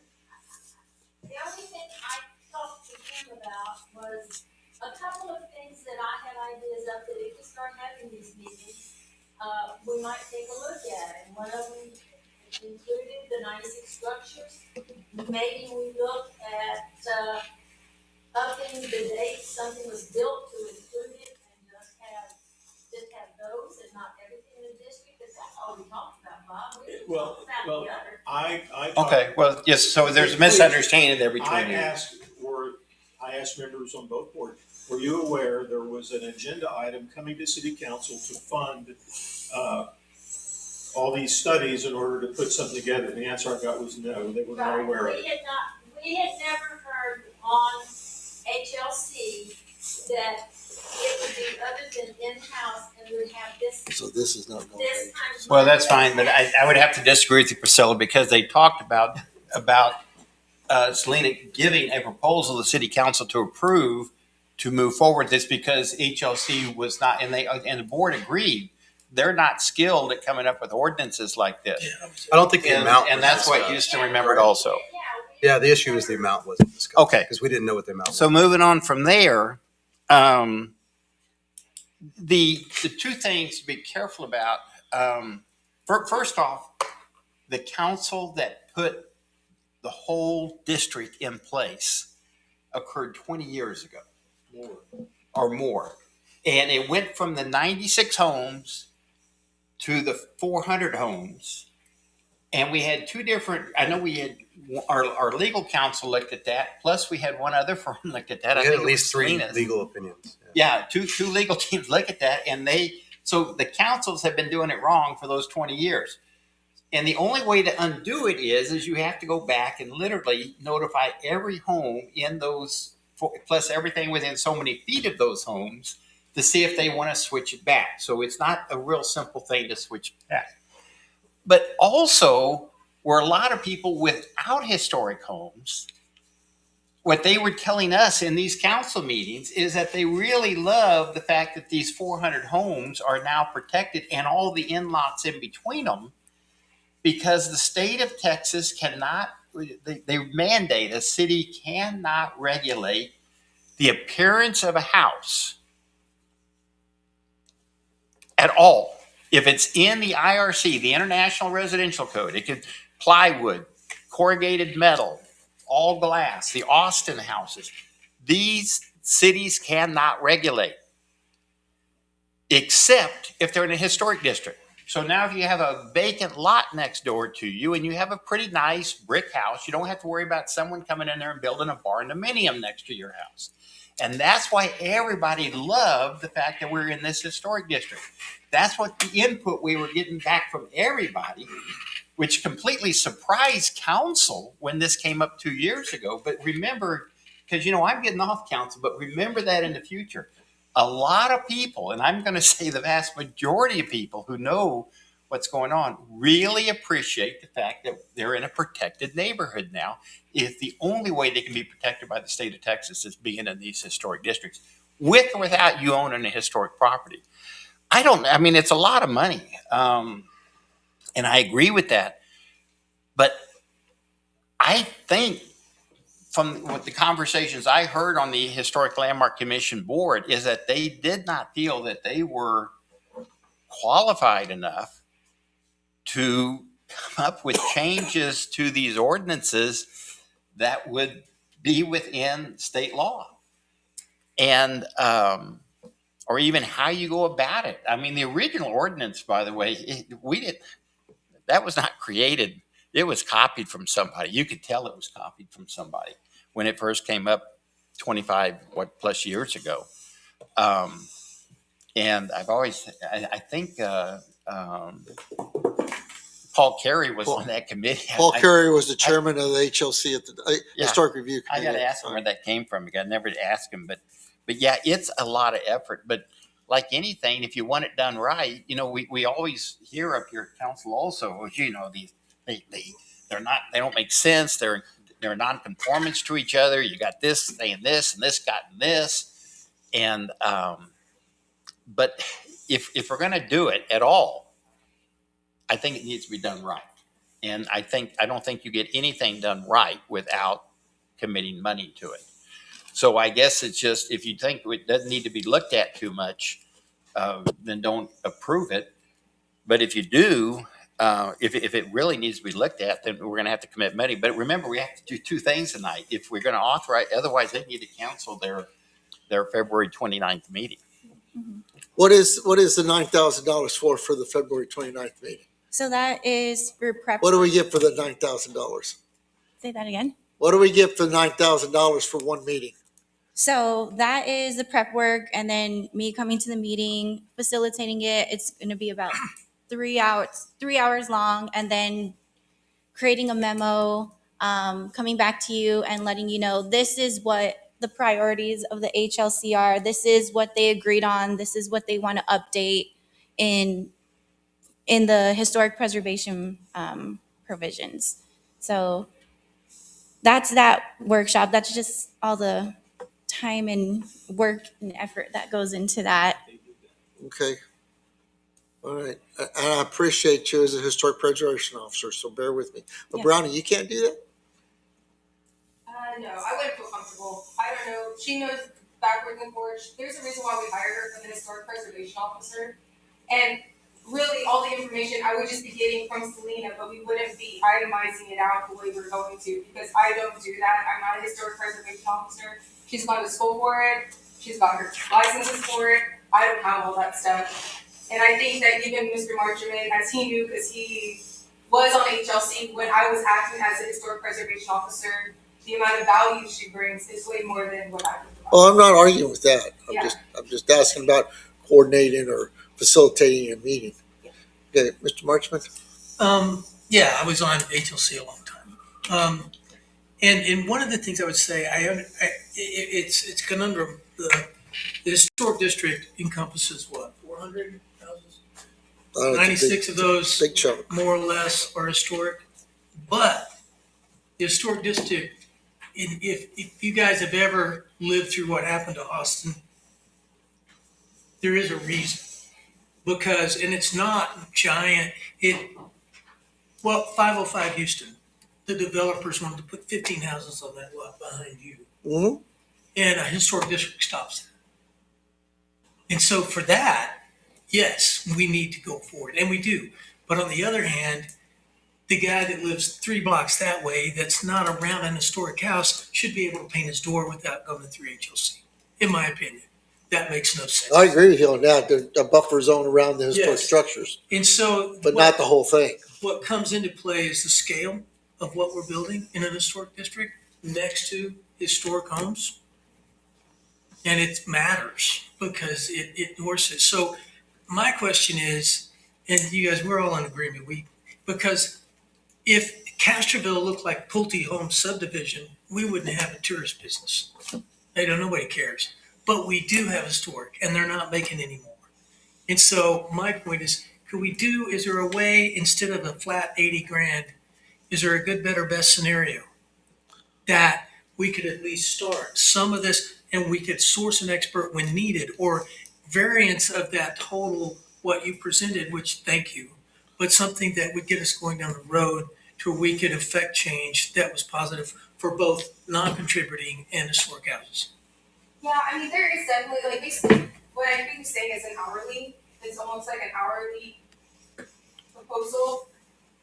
The only thing I talked to him about was a couple of things that I had ideas of that if we start having these meetings, we might take a look at. And one of them included the 96 structures. Maybe we look at upping the date something was built to include it and just have those and not everything in the district, because that's all we talked about. Bob. We can Well, talk about well, the other. I Okay, well, yes, so there's a misunderstanding there between I you. I asked members on both boards, were you aware there was an agenda item coming to city council to fund all these studies in order to put something together? The answer I got was no, they were not Right, aware of it. we had never heard on HLC that it would be other than in-house and would have this, So this is not going this kind of. Well, that's fine, but I would have to disagree with you, Priscilla, because they talked about Selena giving a proposal to the city council to approve to move forward this because HLC was not, and the board agreed, they're not skilled at coming up with ordinances like this. I don't think the amount. And was that's what discussed. Houston remembered also. Yeah, the issue is the amount wasn't discussed. Okay. Because we didn't know what the amount was. So moving on from there, the two things to be careful about. First off, the council that put the whole district in place occurred 20 years ago or more. And it went from the 96 homes to the 400 homes. And we had two different, I know we had, our legal counsel looked at that. Plus we had one other firm look at that. We I had think at it least was three Selena's. legal opinions. Yeah, two legal teams look at that, and so the councils have been doing it wrong for those 20 years. And the only way to undo it is you have to go back and literally notify every home in those, plus everything within so many feet of those homes to see if they want to switch it back. So it's not a real simple thing to switch it back. But also, were a lot of people without historic homes, what they were telling us in these council meetings is that they really love the fact that these 400 homes are now protected and all the in-lots in between them, because the state of Texas cannot, they mandate a city cannot regulate the appearance of a house at all. If it's in the IRC, the International Residential Code, it could plywood, corrugated metal, all glass, the Austin houses. These cities cannot regulate except if they're in a historic district. So now if you have a vacant lot next door to you and you have a pretty nice brick house, you don't have to worry about someone coming in there and building a barndominium next to your house. And that's why everybody loved the fact that we're in this historic district. That's what the input we were getting back from everybody, which completely surprised council when this came up 2 years ago. But remember, because, I'm getting off council, but remember that in the future, a lot of people, and I'm going to say the vast majority of people who know what's going on, really appreciate the fact that they're in a protected neighborhood now. It's the only way they can be protected by the state of Texas is being in these historic districts, with or without you owning a historic property. It's a lot of money. And I agree with that. But I think from what the conversations I heard on the Historic Landmark Commission board is that they did not feel that they were qualified enough to come up with changes to these ordinances that would be within state law. And, or even how you go about it. The original ordinance, by the way, that was not created. It was copied from somebody. You could tell it was copied from somebody when it first came up 25 plus years ago. And I think Paul Carey was on that committee. Paul Carey was the chairman of the HLC at the Historic Review Committee. I got to ask him where that came from. I never asked him, but yeah, it's a lot of effort. But like anything, if you want it done right, we always hear up here at council also, they don't make sense. They're non-conformance to each other. You got this saying this and this gotten this. And, but if we're going to do it at all, I think it needs to be done right. And I don't think you get anything done right without committing money to it. So I guess it's just, if you think it doesn't need to be looked at too much, then don't approve it. But if you do, if it really needs to be looked at, then we're going to have to commit money. But remember, we have to do two things tonight. If we're going to authorize, otherwise they need to cancel their February 29th meeting. What is the $9,000 for the February 29th meeting? So that is for prep. What do we get for the $9,000? Say that again. What do we get for $9,000 for one meeting? So that is the prep work, and then me coming to the meeting, facilitating it. It's going to be about 3 hours long, and then creating a memo, coming back to you and letting you know this is what the priorities of the HLC are. This is what they agreed on. This is what they want to update in the historic preservation provisions. So that's that workshop. That's just all the time and work and effort that goes into that. Okay. All right. And I appreciate you as a historic preservation officer, so bear with me. But Yeah. Brownie, you can't do that? No, I wouldn't feel comfortable. I don't know. She knows backwards and forwards. There's a reason why we hired her for the historic preservation officer. And really, all the information I would just be getting from Selena, but we wouldn't be itemizing it out the way we're going to, because I don't do that. I'm not a historic preservation officer. She's gone to school for it. She's got her licenses for it. I don't have all that stuff. And I think that even Mr. Marchman, as he knew, because he was on HLC when I was acting as a historic preservation officer, the amount of value she brings is way more than what I would provide. Well, I'm not arguing with that. Yeah. I'm just asking about coordinating or facilitating a meeting. Okay, Mr. Marchman? Yeah, I was on HLC a long time. And one of the things I would say, it's conundrum. The historic district encompasses what, 400 houses? 96 of those, Big chunk. more or less, are historic. But the historic district, if you guys have ever lived through what happened to Austin, there is a reason. Because, and it's not giant, 505 Houston, the developers wanted to put 15 houses on that lot behind you. Mm-hmm. And a historic district stops that. And so for that, yes, we need to go forward, and we do. But on the other hand, the guy that lives 3 blocks that way, that's not around an historic house, should be able to paint his door without going through HLC, in my opinion. That makes no sense. I agree with you on that. There's a buffer zone around the historic Yes. structures, And so, but not the whole thing. what comes into play is the scale of what we're building in an historic district next to historic homes. And it matters because it endorses. So my question is, and you guys, we're all in agreement, because if Castroville looked like Pulte Home subdivision, we wouldn't have a tourist business. Nobody cares. But we do have historic, and they're not making any more. And so my point is, is there a way, instead of a flat 80 grand, is there a good, better, best scenario that we could at least start some of this, and we could source an expert when needed, or variants of that total, what you presented, which thank you, but something that would get us going down the road to where we could affect change that was positive for both non-contributing and historic houses. Yeah, I mean, there is definitely, like, basically, what I think you're saying is an hourly, it's almost like an hourly proposal.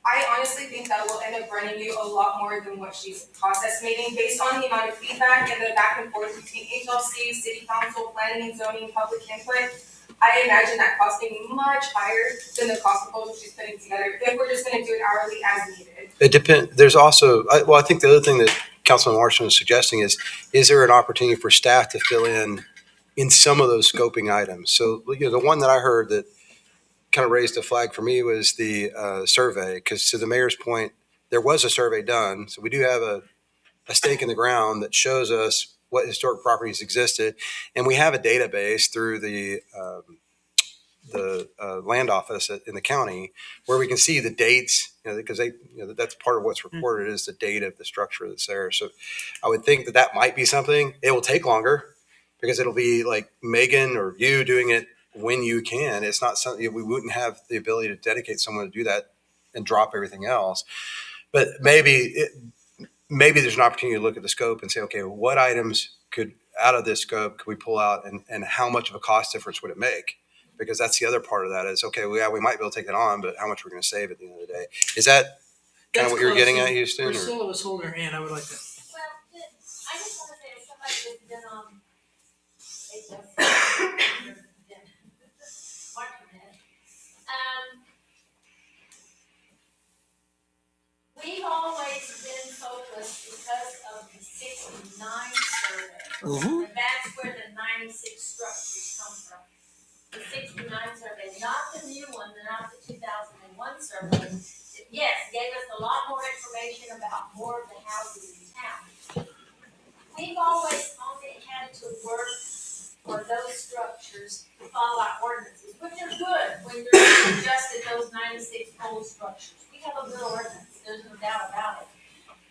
I honestly think that will end up running you a lot more than what she's cost estimating, based on the amount of feedback and the back and forth between HLC, city council, planning and zoning, public input. I imagine that costing much higher than the cost proposal she's putting together, if we're just gonna do it hourly as needed. It depends. There's also, I think the other thing that Councilman Marshall is suggesting is there an opportunity for staff to fill in some of those scoping items? So, the one that I heard that kind of raised a flag for me was the survey, because to the mayor's point, there was a survey done. So we do have a stake in the ground that shows us what historic properties existed. And we have a database through the land office in the county where we can see the dates, because that's part of what's reported is the date of the structure that's there. So I would think that might be something. It will take longer because it'll be like Megan or you doing it when you can. It's not something we wouldn't have the ability to dedicate someone to do that and drop everything else. But maybe there's an opportunity to look at the scope and say, okay, what items could out of this scope could we pull out, and how much of a cost difference would it make? Because that's the other part of that is, okay, we might be able to take it on, but how much we're going to save at the end of the day. Is that kind of what you're getting at, Houston? Priscilla was holding her hand. I would like to. Well, I just want to say, as somebody that's been on 69 survey. Mhm. And that's where the 96 structures come from. The 69 survey, not the new one, not the 2001 survey. Yes, gave us a lot more information about more of the houses in town. We've always only had to work for those structures to follow our ordinances, which are good when you're adjusted those 96 whole structures. We have a good ordinance, there's no doubt about it.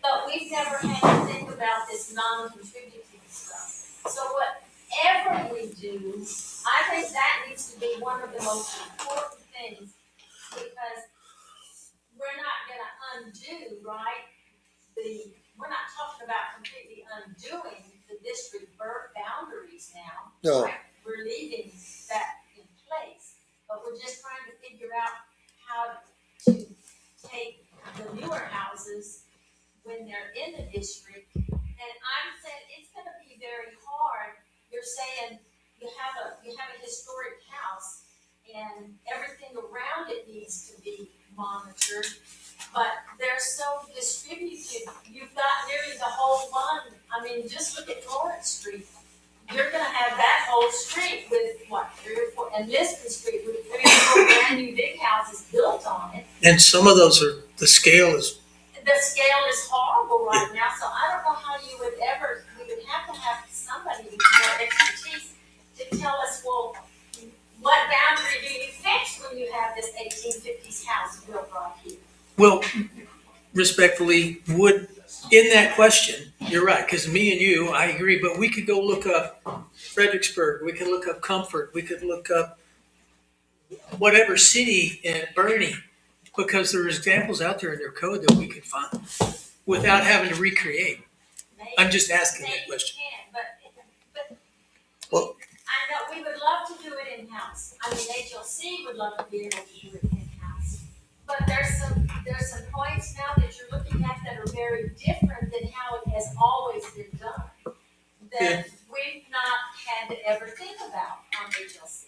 But we've never had to think about this non-contributing stuff. So whatever we do, I think that needs to be one of the most important things, because we're not gonna undo, right? We're not talking about completely undoing the district boundaries now. No. Right? We're leaving that in place, but we're just trying to figure out how to take the newer houses when they're in the district. And I'm saying it's gonna be very hard. You're saying you have a historic house and everything around it needs to be monitored, but they're so distributed. You've got nearly the whole one. I mean, just look at Florence Street. You're gonna have that whole street with what, 3 or 4, and Lisbon Street with 3 or 4 brand new big houses built on it. And some of those are, the scale is, Horrible right now, so I don't know how you would we would have to have somebody with more expertise to tell us, well, what boundary do you fix when you have this 1850s house built right here? well, respectfully, in that question, you're right, because me and you, I agree, but we could go look up Fredericksburg, we could look up Comfort, we could look up whatever city in Bernie, because there are examples out there in their code that we could find without having to recreate. I'm just asking that question. But Well- I know we would love to do it in-house. I mean, HLC would love to be able to do it in-house. But there's some points now that you're looking at that are very different than how it has always been done, that we've not had to ever think about on HLC.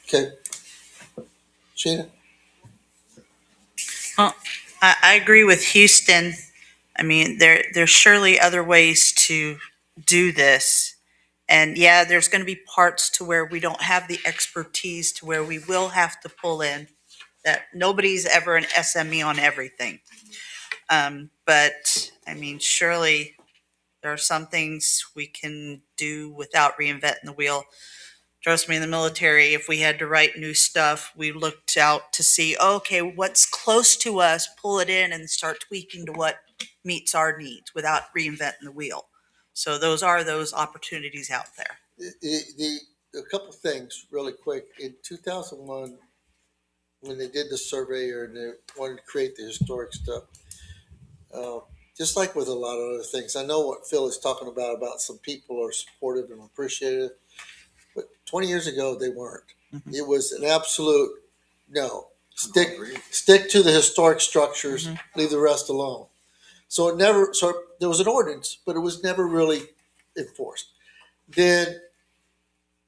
Okay. Sheena? I agree with Houston. I mean, there's surely other ways to do this. And yeah, there's going to be parts to where we don't have the expertise to where we will have to pull in that nobody's ever an SME on everything. But I mean, surely there are some things we can do without reinventing the wheel. Trust me, in the military, if we had to write new stuff, we looked out to see, okay, what's close to us, pull it in and start tweaking to what meets our needs without reinventing the wheel. So those opportunities out there. A couple things really quick. In 2001, when they did the survey or they wanted to create the historic stuff, just like with a lot of other things, I know what Phil is talking about some people are supportive and appreciative, but 20 years ago, they weren't. Mhm. It was an absolute no. Stick to the historic structures, leave the rest alone. So there was an ordinance, but it was never really enforced. Then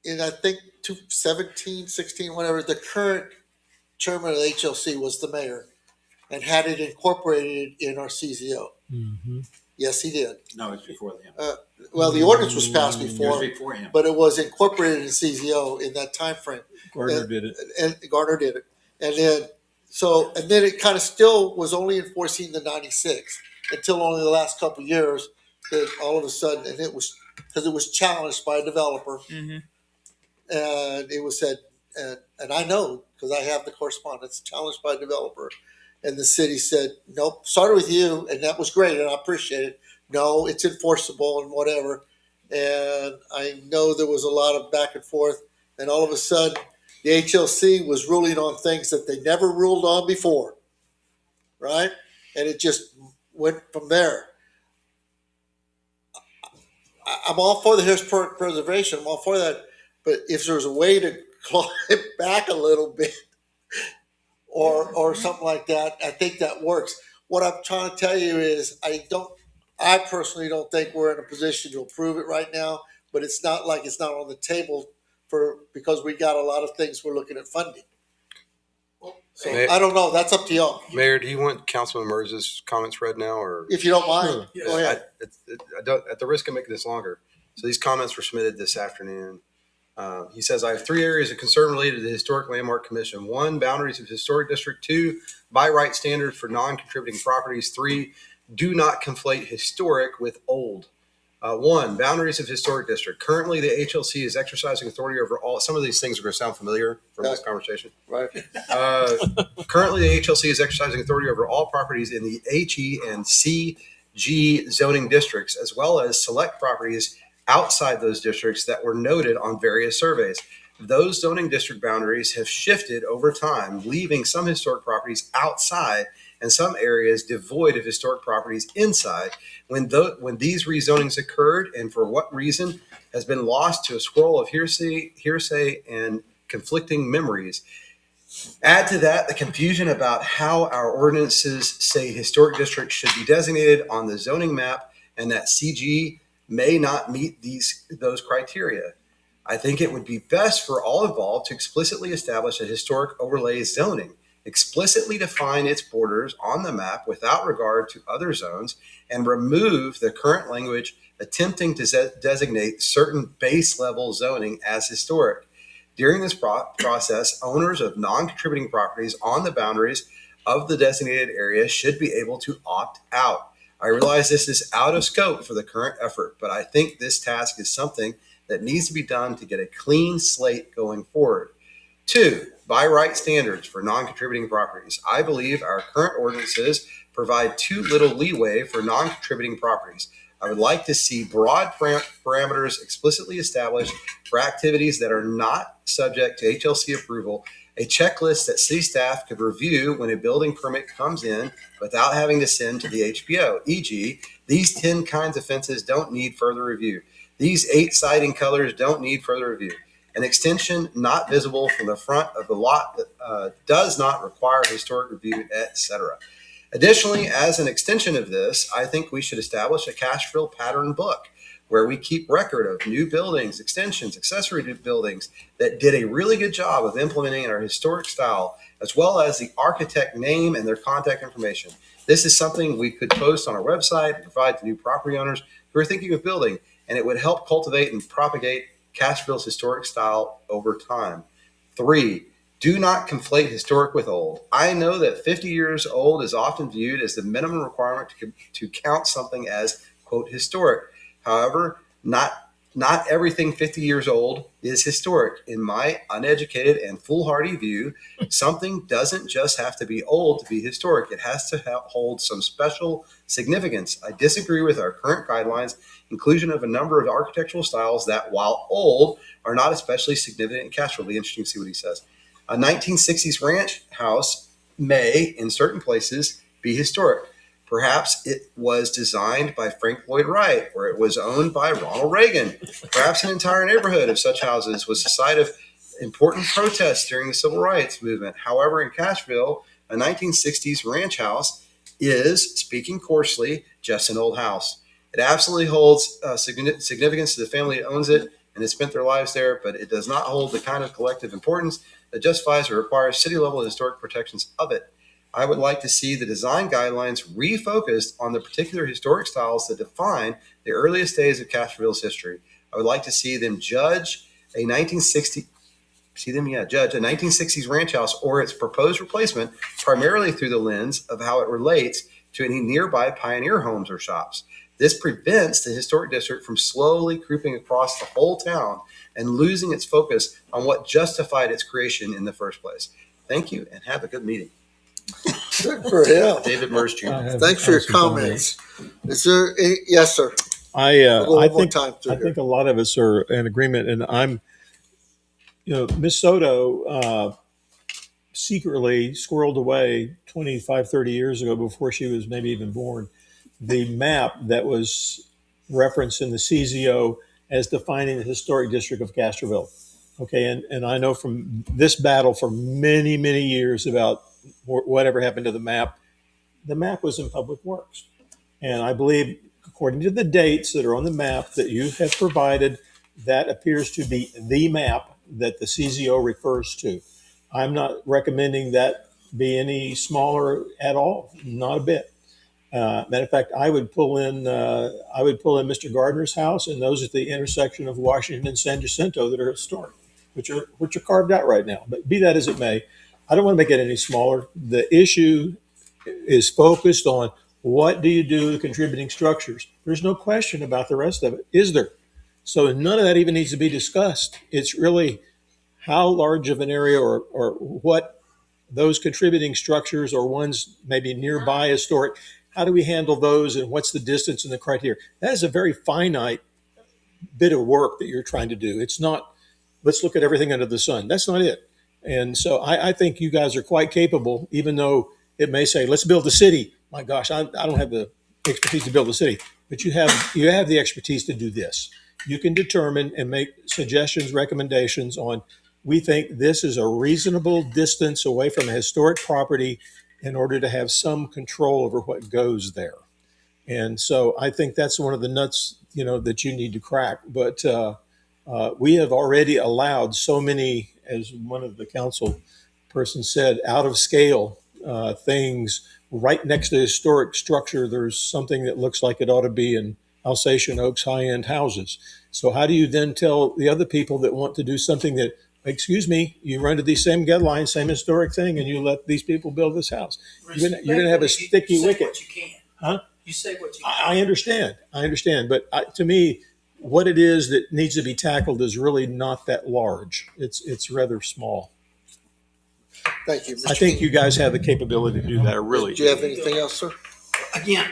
in, I think, 2017, 16, whatever, the current chairman of the HLC was the mayor and had it incorporated in our CZO. Mm-hmm. Yes, he did. No, it's before them. Well, the ordinance was passed It was before, before him. but it was incorporated in CZO in that time frame. Gardner did it. And Garner did it. And then it kind of still was only enforcing the 96 until only the last couple of years that all of a sudden, and it was because it was challenged by a developer. Mm-hmm. And it was said, and I know because I have the correspondence, challenged by a developer. And the city said, nope, started with you, and that was great, and I appreciate it. No, it's enforceable and whatever. And I know there was a lot of back and forth, and all of a sudden, the HLC was ruling on things that they never ruled on before, right? And it just went from there. I'm all for the historic preservation. I'm all for that. But if there's a way to claw it back a little bit or something like that, I think that works. What I'm trying to tell you is I personally don't think we're in a position to approve it right now, but it's not like it's not on the table because we got a lot of things we're looking at funding. So May- I don't know. That's up to y'all. Mayor, do you want Councilman Merz's comments read now, or If you don't mind, Sure. go ahead. I don't, at the risk of making this longer? So these comments were submitted this afternoon. He says, I have 3 areas of concern related to the Historic Landmark Commission. 1, boundaries of historic district. 2, by right standards for non-contributing properties. 3, do not conflate historic with old. 1, boundaries of historic district. Currently, the HLC is exercising authority over all. Some of these things are going to sound familiar from this conversation. Right. Currently, the HLC is exercising authority over all properties in the HE and CG zoning districts, as well as select properties outside those districts that were noted on various surveys. Those zoning district boundaries have shifted over time, leaving some historic properties outside and some areas devoid of historic properties inside. When these rezonings occurred, and for what reason, has been lost to a scroll of hearsay and conflicting memories. Add to that the confusion about how our ordinances say historic districts should be designated on the zoning map, and that CG may not meet those criteria. I think it would be best for all involved to explicitly establish a historic overlay zoning, explicitly define its borders on the map without regard to other zones, and remove the current language attempting to designate certain base level zoning as historic. During this process, owners of non-contributing properties on the boundaries of the designated area should be able to opt out. I realize this is out of scope for the current effort, but I think this task is something that needs to be done to get a clean slate going forward. 2, by right standards for non-contributing properties. I believe our current ordinances provide too little leeway for non-contributing properties. I would like to see broad parameters explicitly established for activities that are not subject to HLC approval, a checklist that city staff could review when a building permit comes in without having to send to the HBO. E.g., these 10 kinds of fences don't need further review. These 8 siding colors don't need further review. An extension not visible from the front of the lot that does not require historic review, etc. Additionally, as an extension of this, I think we should establish a Castroville pattern book where we keep record of new buildings, extensions, accessory buildings that did a really good job of implementing our historic style, as well as the architect name and their contact information. This is something we could post on our website and provide to new property owners who are thinking of building, and it would help cultivate and propagate Castroville's historic style over time. 3, do not conflate historic with old. I know that 50 years old is often viewed as the minimum requirement to count something as, quote, historic. However, not everything 50 years old is historic. In my uneducated and foolhardy view, something doesn't just have to be old to be historic. It has to hold some special significance. I disagree with our current guidelines inclusion of a number of architectural styles that, while old, are not especially significant in Castroville. It'll be interesting to see what he says. A 1960s ranch house may, in certain places, be historic. Perhaps it was designed by Frank Lloyd Wright, or it was owned by Ronald Reagan. Perhaps an entire neighborhood of such houses was the site of important protests during the Civil Rights Movement. However, in Castroville, a 1960s ranch house is, speaking coarsely, just an old house. It absolutely holds significance to the family that owns it and has spent their lives there, but it does not hold the kind of collective importance that justifies or requires city-level historic protections of it. I would like to see the design guidelines refocused on the particular historic styles that define the earliest days of Castroville's history. I would like to see them judge a 1960s ranch house or its proposed replacement primarily through the lens of how it relates to any nearby pioneer homes or shops. This prevents the historic district from slowly creeping across the whole town and losing its focus on what justified its creation in the first place. Thank you and have a good meeting. Good for him. David Merz Jr. Thanks for your comments. Is there any, yes, sir. I think a lot of us are in agreement, and I'm, Miss Soto secretly squirreled away 25, 30 years ago before she was maybe even born, the map that was referenced in the CZO as defining the historic district of Castroville. Okay, and I know from this battle for many, many years about whatever happened to the map was in Public Works. And I believe, according to the dates that are on the map that you have provided, that appears to be the map that the CZO refers to. I'm not recommending that be any smaller at all, not a bit. Matter of fact, I would pull in Mr. Gardner's house, and those at the intersection of Washington and San Jacinto that are historic, which are carved out right now. But be that as it may, I don't want to make it any smaller. The issue is focused on what do you do with contributing structures. There's no question about the rest of it, is there? So none of that even needs to be discussed. It's really how large of an area or what those contributing structures or ones maybe nearby historic, how do we handle those and what's the distance and the criteria? That is a very finite bit of work that you're trying to do. It's not, let's look at everything under the sun. That's not it. And so I think you guys are quite capable, even though it may say, let's build a city. My gosh, I don't have the expertise to build a city, but you have the expertise to do this. You can determine and make suggestions, recommendations on, we think this is a reasonable distance away from a historic property in order to have some control over what goes there. And so I think that's one of the nuts, that you need to crack. But we have already allowed so many, as one of the council persons said, out of scale things right next to historic structure. There's something that looks like it ought to be in Alsatian Oaks high-end houses. So how do you then tell the other people that want to do something that, excuse me, you run to these same guidelines, same historic thing, and you let these people build this house? You're going to have a sticky You say wicket. what you can. Huh? You say what you can. I understand. But to me, what it is that needs to be tackled is really not that large. It's rather small. Thank you. I think you guys have the capability to do that. I really Do you have anything else, sir? Again,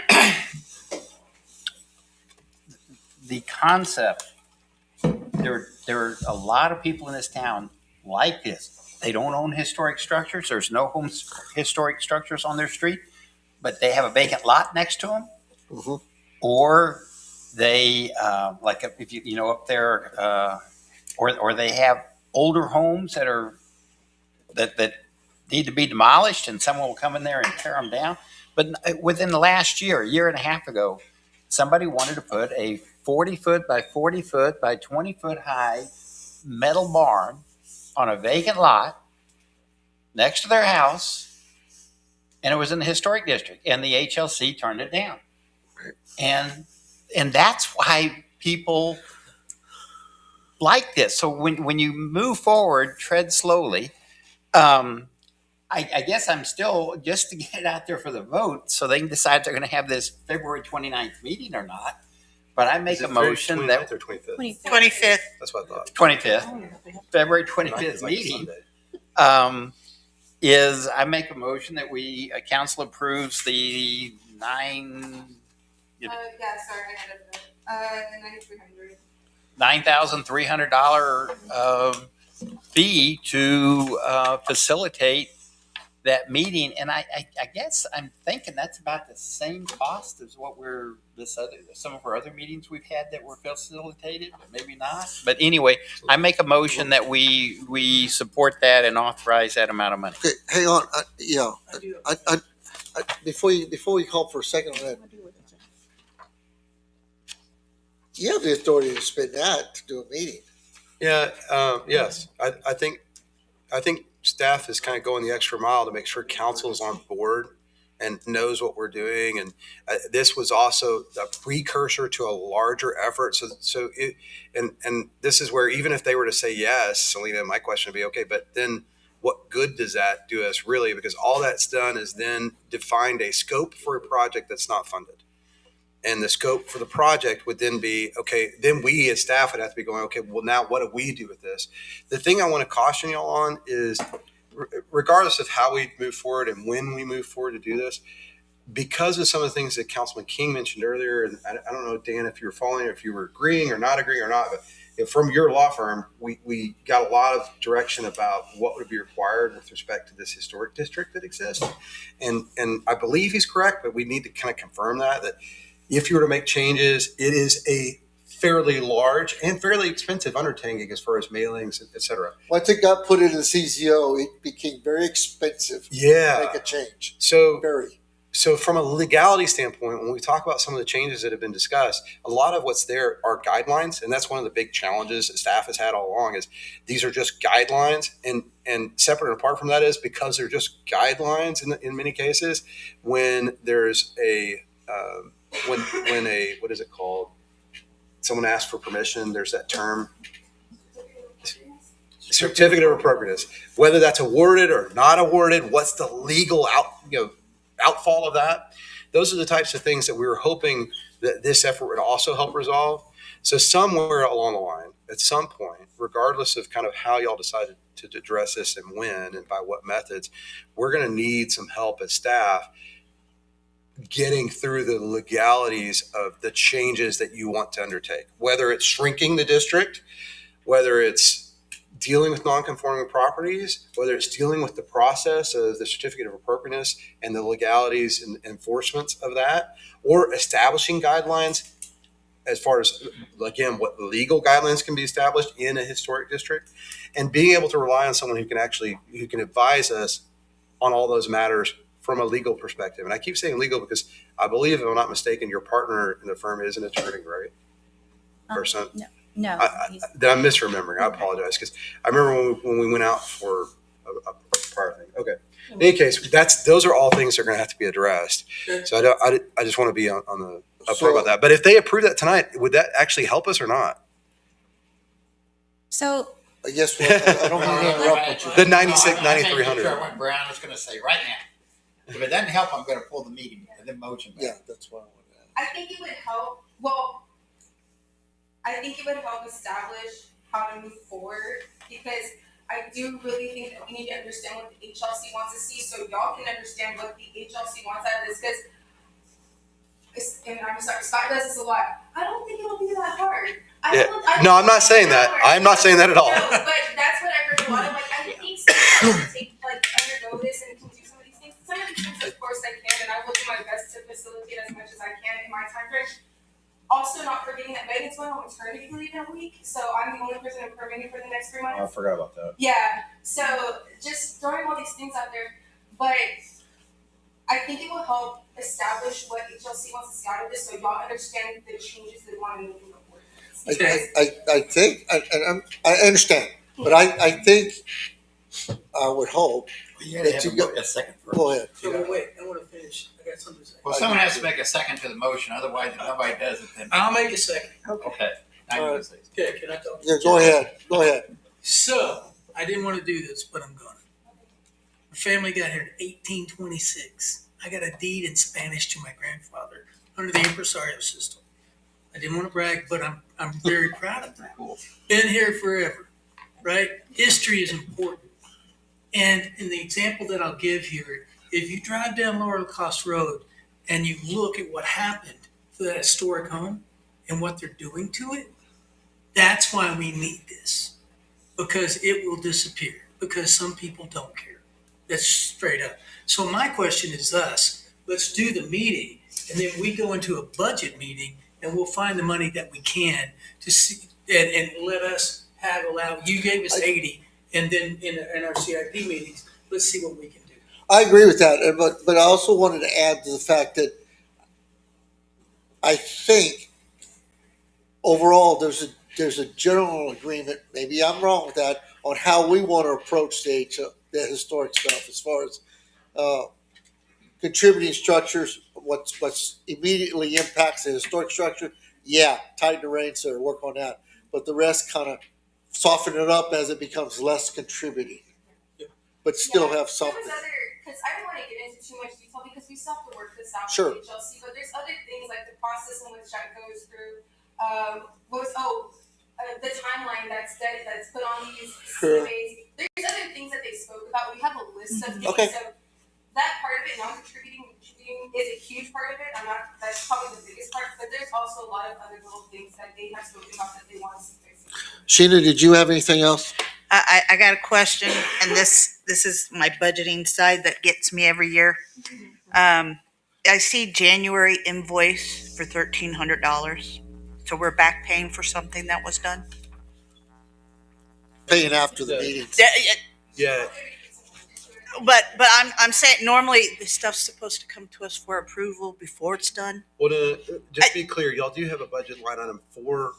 the concept, there are a lot of people in this town like this. They don't own historic structures. There's no historic structures on their street, but they have a vacant lot next to them. Mhm. Or they, like if you up there, or they have older homes that need to be demolished, and someone will come in there and tear them down. But within the last year and a half ago, somebody wanted to put a 40-foot by 40-foot by 20-foot high metal barn on a vacant lot next to their house, and it was in the historic district, and the HLC turned it down. And that's why people like this. So when you move forward, tread slowly. I guess I'm still just to get it out there for the vote so they can decide if they're going to have this February 29th meeting or not. But I make a motion that 25th. 25th. That's what I thought. 25th, February 25th meeting is I make a motion that council approves the $9,300 fee to facilitate that meeting. And I guess I'm thinking that's about the same cost as what some of our other meetings we've had that were facilitated, but maybe not. But anyway, I make a motion that we support that and authorize that amount of money. Okay, hang on. Before you call for a second on that, you have the authority to spend that to do a meeting. Yeah. Yes. I think staff is kind of going the extra mile to make sure council is on board and knows what we're doing. And this was also a precursor to a larger effort. So this is where, even if they were to say yes, Selena, my question would be, okay, but then what good does that do us really? Because all that's done is then defined a scope for a project that's not funded. And the scope for the project would then be, okay, then we as staff would have to be going, okay, well, now what do we do with this? The thing I want to caution y'all on is, regardless of how we move forward and when we move forward to do this, because of some of the things that Councilman King mentioned earlier, and I don't know, Dan, if you were following, if you were agreeing or not, but from your law firm, we got a lot of direction about what would be required with respect to this historic district that exists. And I believe he's correct, but we need to kind of confirm that if you were to make changes, it is a fairly large and fairly expensive undertaking as far as mailings, et cetera. Once it got put in the CZO, it became very expensive to make a change. So Very. So from a legality standpoint, when we talk about some of the changes that have been discussed, a lot of what's there are guidelines. And that's one of the big challenges that staff has had all along is these are just guidelines. And separate and apart from that is because they're just guidelines in many cases, when there's when a, what is it called? Someone asks for permission, there's that term. Certificate of appropriateness, whether that's awarded or not awarded, what's the legal outfall of that? Those are the types of things that we were hoping that this effort would also help resolve. So somewhere along the line, at some point, regardless of kind of how y'all decided to address this and when and by what methods, we're going to need some help as staff getting through the legalities of the changes that you want to undertake, whether it's shrinking the district, whether it's dealing with non-conforming properties, whether it's dealing with the process of the certificate of appropriateness and the legalities and enforcements of that, or establishing guidelines as far as, again, what legal guidelines can be established in a historic district, and being able to rely on someone who can advise us on all those matters from a legal perspective. And I keep saying legal because I believe, if I'm not mistaken, your partner in the firm is an attorney, right? Or something? No. That I'm misremembering. I apologize because I remember when we went out for a prior thing. Okay. In any case, those are all things that are going to have to be addressed. So I just want to be on the upfront about that. But if they approve that tonight, would that actually help us or not? So I guess I don't want to interrupt you. The 96, 9300. Sure what Brown is going to say right now. If it doesn't help, I'm going to pull the meeting and then motion back. Yeah, that's what I want to ask. I think it would help. Well, I think it would help establish how to move forward because I do really think that we need to understand what the HLC wants to see so y'all can understand what the HLC wants out of this because, and I'm sorry, Scott does this a lot. I don't think it'll be that hard. No, I'm not saying that. I'm not saying that at all. No, but that's what I heard a lot of. Like, I think staff take undergo this and can do some of these things. Some of these things, of course, I can, and I will do my best to facilitate as much as I can in my time frame. Also, not forgetting that Megan's going on maternity leave in a week, so I'm the only person in permitting for the next 3 months. I forgot about that. Yeah, so just throwing all these things out there, but I think it will help establish what HLC wants to see out of this, so y'all understand the changes they want to make in the ordinance. I think, and I understand, but I think, I would hope. You got to have a second first. Go ahead. So wait, I want to finish. I got something to say. Well, someone has to make a second to the motion, otherwise if nobody does it, then. I'll make a second. Okay. Now you can say. Okay, can I talk? Yeah, go ahead. So, I didn't want to do this, but I'm gonna. My family got here in 1826. I got a deed in Spanish to my grandfather under the impresario system. I didn't want to brag, but I'm very proud of that. Been here forever, right? History is important. And in the example that I'll give here, if you drive down Lower Lacoste Road and you look at what happened to that historic home and what they're doing to it, that's why we need this. Because it will disappear. Because some people don't care. That's straight up. So my question is thus, let's do the meeting and then we go into a budget meeting and we'll find the money that we can to see and let us you gave us 80 and then in our CIP meetings, let's see what we can do. I agree with that, but I also wanted to add to the fact that I think overall there's a general agreement, maybe I'm wrong with that, on how we want to approach the historic stuff as far as contributing structures, what's immediately impacts the historic structure. Yeah, tighten the reins there, work on that. But the rest kind of soften it up as it becomes less contributing, but still have something. Because I don't want to get into too much detail because we still have to work this out Sure. with HLC, but there's other things like the process in which that goes through. The timeline that's put on these Sure. surveys. There's other things that they spoke about. We have a list of things. Okay. So that part of it, non-contributing is a huge part of it. That's probably the biggest part, but there's also a lot of other little things that they have spoken about that they want to see fixed. Sheena, did you have anything else? I got a question, and this is my budgeting side that gets me every year. I see January invoice for $1,300. So we're back paying for something that was done? Paying after the meeting. Yeah. But I'm saying normally this stuff's supposed to come to us for approval before it's done. Well, just be clear, y'all do have a budget line item for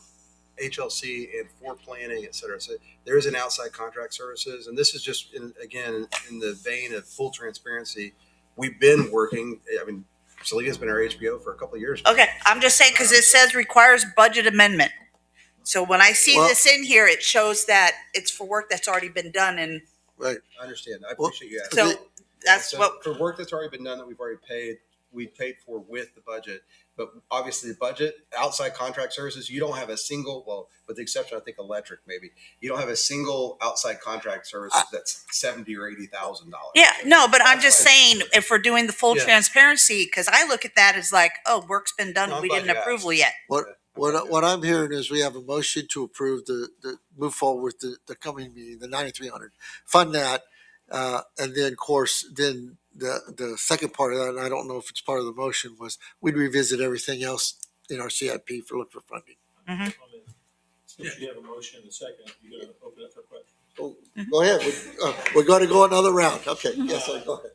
HLC and for planning, et cetera. So there is an outside contract services, and this is just again in the vein of full transparency. We've been working. I mean, Selena's been our HBO for a couple of years. Okay, I'm just saying because it says requires budget amendment. So when I see Well- this in here, it shows that it's for work that's already been done, and Right. I understand. I Well, appreciate you asking. so that's So what. for work that's already been done that we've already paid, we paid for with the budget. But obviously, the budget outside contract services, you don't have a single. Well, with the exception, I think electric maybe. You don't have a single outside contract services that's $70,000 or $80,000. Yeah, no, but I'm just saying if we're doing the full Yeah. transparency, because I look at that as like, oh, work's been done, No, I'm we glad didn't you approval asked. yet. What I'm hearing is we have a motion to approve the move forward with the coming meeting, the 9,300, fund that, and then of course then the second part of that, and I don't know if it's part of the motion, was we'd revisit everything else in our CIP for look for funding. Since you have a motion in a second, you're going to open up for questions. Oh, go ahead. We're going to go another round. Okay. Yes, go ahead.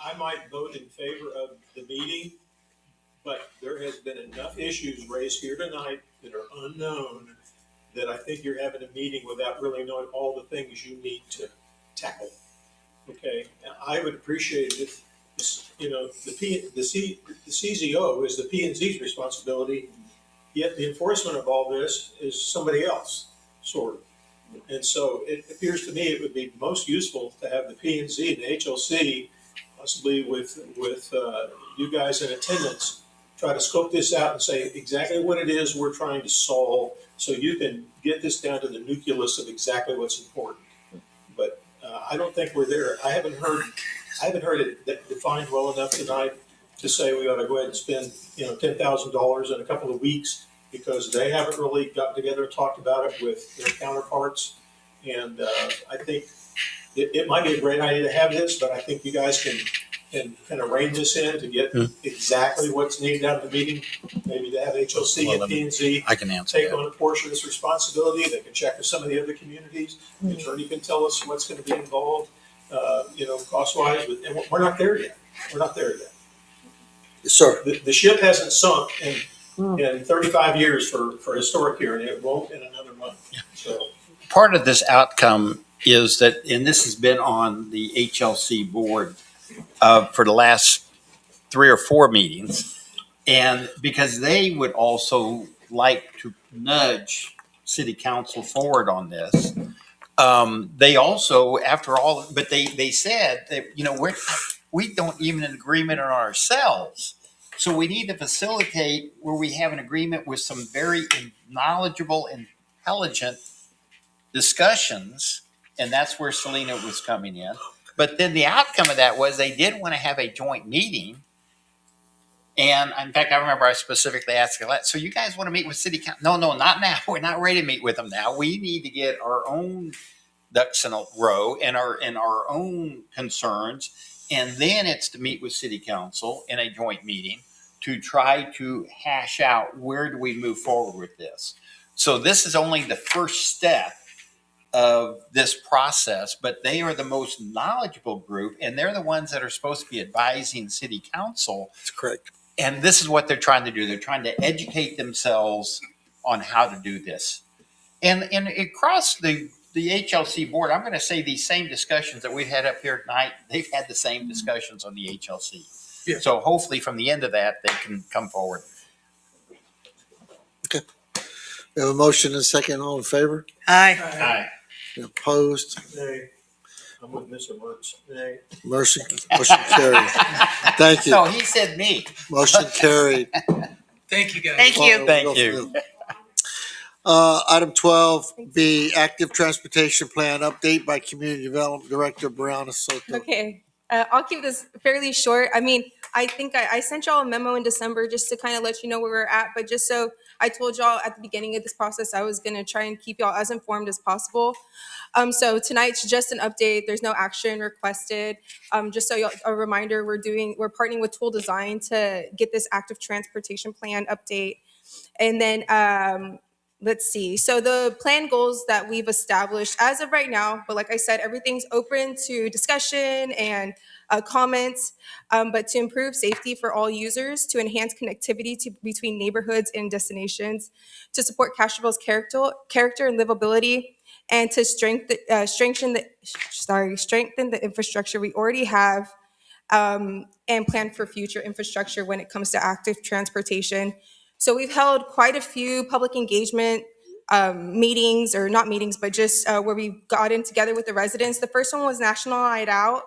I might vote in favor of the meeting, but there has been enough issues raised here tonight that are unknown that I think you're having a meeting without really knowing all the things you need to tackle. Okay, and I would appreciate it if, the CZO is the P&Z's responsibility, yet the enforcement of all this is somebody else, sort of. And so it appears to me it would be most useful to have the P&Z and the HLC, possibly with you guys in attendance, try to scope this out and say exactly what it is we're trying to solve, so you can get this down to the nucleus of exactly what's important. But I don't think we're there. I haven't heard it defined well enough tonight to say we ought to go ahead and spend $10,000 in a couple of weeks, because they haven't really gotten together and talked about it with their counterparts. And I think it might be a great idea to have this, but I think you guys can kind of rein this in to get exactly what's needed out of the meeting. Maybe to have HLC and P&Z I can answer take that. on a portion of this responsibility. They can check with some of the other communities. The attorney can tell us what's going to be involved, cost-wise. And we're not there yet. We're not there yet. Yes, sir. The ship hasn't sunk in 35 years for historic here, and it won't in another month. So Part of this outcome is that, and this has been on the HLC board for the last 3 or 4 meetings, and because they would also like to nudge city council forward on this. They also, after all, but they said that, we don't even an agreement on ourselves. So we need to facilitate where we have an agreement with some very knowledgeable, intelligent discussions. And that's where Selena was coming in. But then the outcome of that was they did want to have a joint meeting. And in fact, I remember I specifically asked, so you guys want to meet with city council? No, not now. We're not ready to meet with them now. We need to get our own ducks in a row and our own concerns. And then it's to meet with city council in a joint meeting to try to hash out where do we move forward with this. So this is only the first step of this process, but they are the most knowledgeable group, and they're the ones that are supposed to be advising city council. That's correct. And this is what they're trying to do. They're trying to educate themselves on how to do this. And across the HLC board, I'm going to say these same discussions that we've had up here tonight, they've had the same discussions on the HLC. Yeah. So hopefully from the end of that, they can come forward. We have a motion and a second. All in favor? Aye. Opposed? nay, I'm with Mr. Mertz. Nay. Motion carried. Thank you. No, he said me. Motion carried. Thank you, guys. Thank you. Thank you. Item 12B, active transportation plan update by Community Development Director Brianna Soto. Okay, I'll keep this fairly short. I mean, I think I sent y'all a memo in December just to kind of let you know where we're at, but just so I told y'all at the beginning of this process, I was gonna try and keep y'all as informed as possible. So tonight's just an update. There's no action requested. Just so y'all, a reminder, we're partnering with Tool Design to get this active transportation plan update. And then let's see. So the plan goals that we've established as of right now, but like I said, everything's open to discussion and comments, but to improve safety for all users, to enhance connectivity between neighborhoods and destinations, to support Castroville's character and livability, and to strengthen the infrastructure we already have, and plan for future infrastructure when it comes to active transportation. So we've held quite a few public engagement meetings, or not meetings, but just where we got in together with the residents. The first one was National Night Out.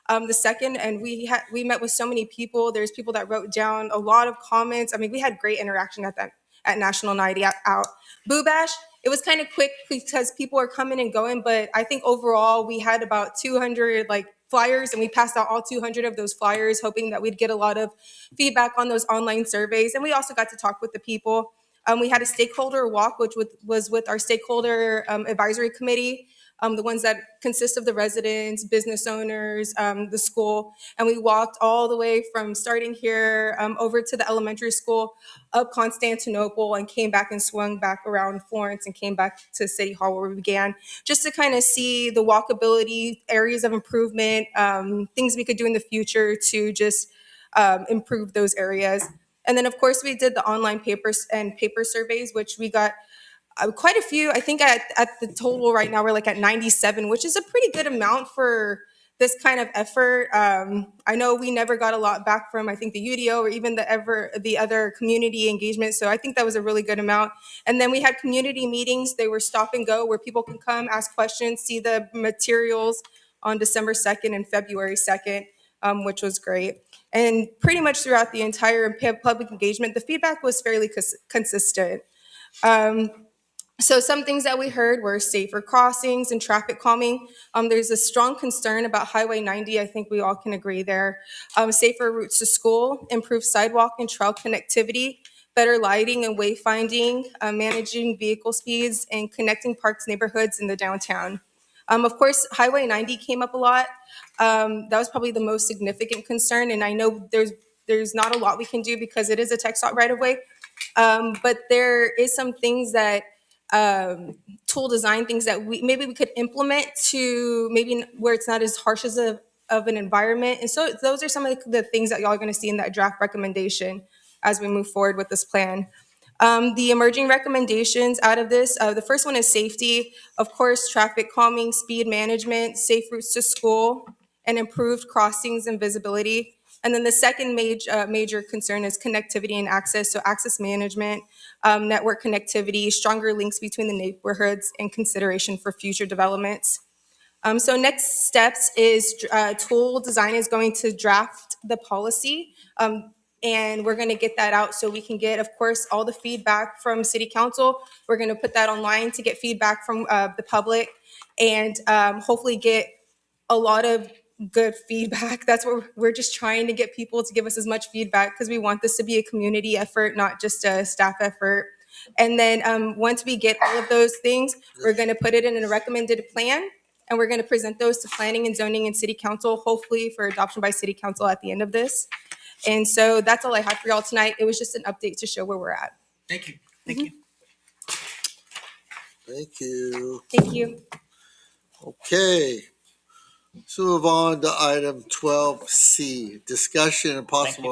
The second, and we met with so many people. There's people that wrote down a lot of comments. I mean, we had great interaction at National Night Out. Boo Bash, it was kind of quick because people are coming and going, but I think overall we had about 200 flyers, and we passed out all 200 of those flyers, hoping that we'd get a lot of feedback on those online surveys. And we also got to talk with the people. We had a stakeholder walk, which was with our stakeholder advisory committee, the ones that consist of the residents, business owners, the school. And we walked all the way from starting here over to the elementary school, up Constantinople, and came back and swung back around Florence and came back to City Hall where we began, just to kind of see the walkability, areas of improvement, things we could do in the future to just improve those areas. And then, of course, we did the online paper surveys, which we got quite a few. I think at the total right now, we're like at 97, which is a pretty good amount for this kind of effort. I know we never got a lot back from, I think, the UDO or even the other community engagement. So I think that was a really good amount. And then we had community meetings. They were stop and go, where people can come, ask questions, see the materials on December 2nd and February 2nd, which was great. And pretty much throughout the entire public engagement, the feedback was fairly consistent. So some things that we heard were safer crossings and traffic calming. There's a strong concern about Highway 90. I think we all can agree there. Safer routes to school, improved sidewalk and trail connectivity, better lighting and wayfinding, managing vehicle speeds, and connecting parks, neighborhoods in the downtown. Of course, Highway 90 came up a lot. That was probably the most significant concern, and I know there's not a lot we can do because it is a TxDOT right of way, but there is some things that tool design things that we could implement to maybe where it's not as harsh as of an environment. And so those are some of the things that y'all are going to see in that draft recommendation as we move forward with this plan. The emerging recommendations out of this, the first one is safety. Of course, traffic calming, speed management, safe routes to school, and improved crossings and visibility. And then the second major concern is connectivity and access. So access management, network connectivity, stronger links between the neighborhoods, and consideration for future developments. So next steps is tool design is going to draft the policy. And we're going to get that out so we can get, of course, all the feedback from City Council. We're going to put that online to get feedback from the public, and hopefully get a lot of good feedback. That's what we're just trying to get people to give us as much feedback, because we want this to be a community effort, not just a staff effort. And then once we get all of those things, we're going to put it in a recommended plan, and we're going to present those to Planning and Zoning and City Council, hopefully for adoption by City Council at the end of this. And so that's all I have for y'all tonight. It was just an update to show where we're at. Thank you. Thank you. Thank you. Thank you. Okay. So move on to item 12C, discussion and Thank you,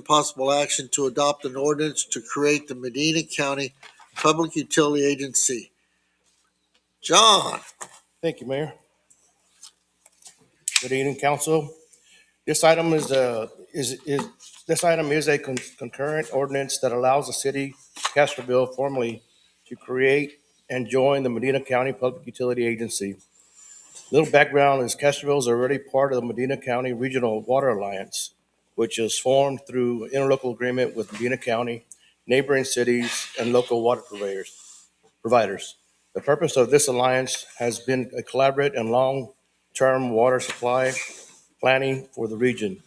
possible action to adopt an ordinance to create the Medina County Public Utility Agency. John. Thank you, Mayor. Good evening, Council. This item is a concurrent ordinance that allows the city of Castroville formally to create and join the Medina County Public Utility Agency. Little background is Castroville is already part of the Medina County Regional Water Alliance, which is formed through interlocal agreement with Medina County, neighboring cities, and local water providers. The purpose of this alliance has been a collaborative and long-term water supply planning for the region.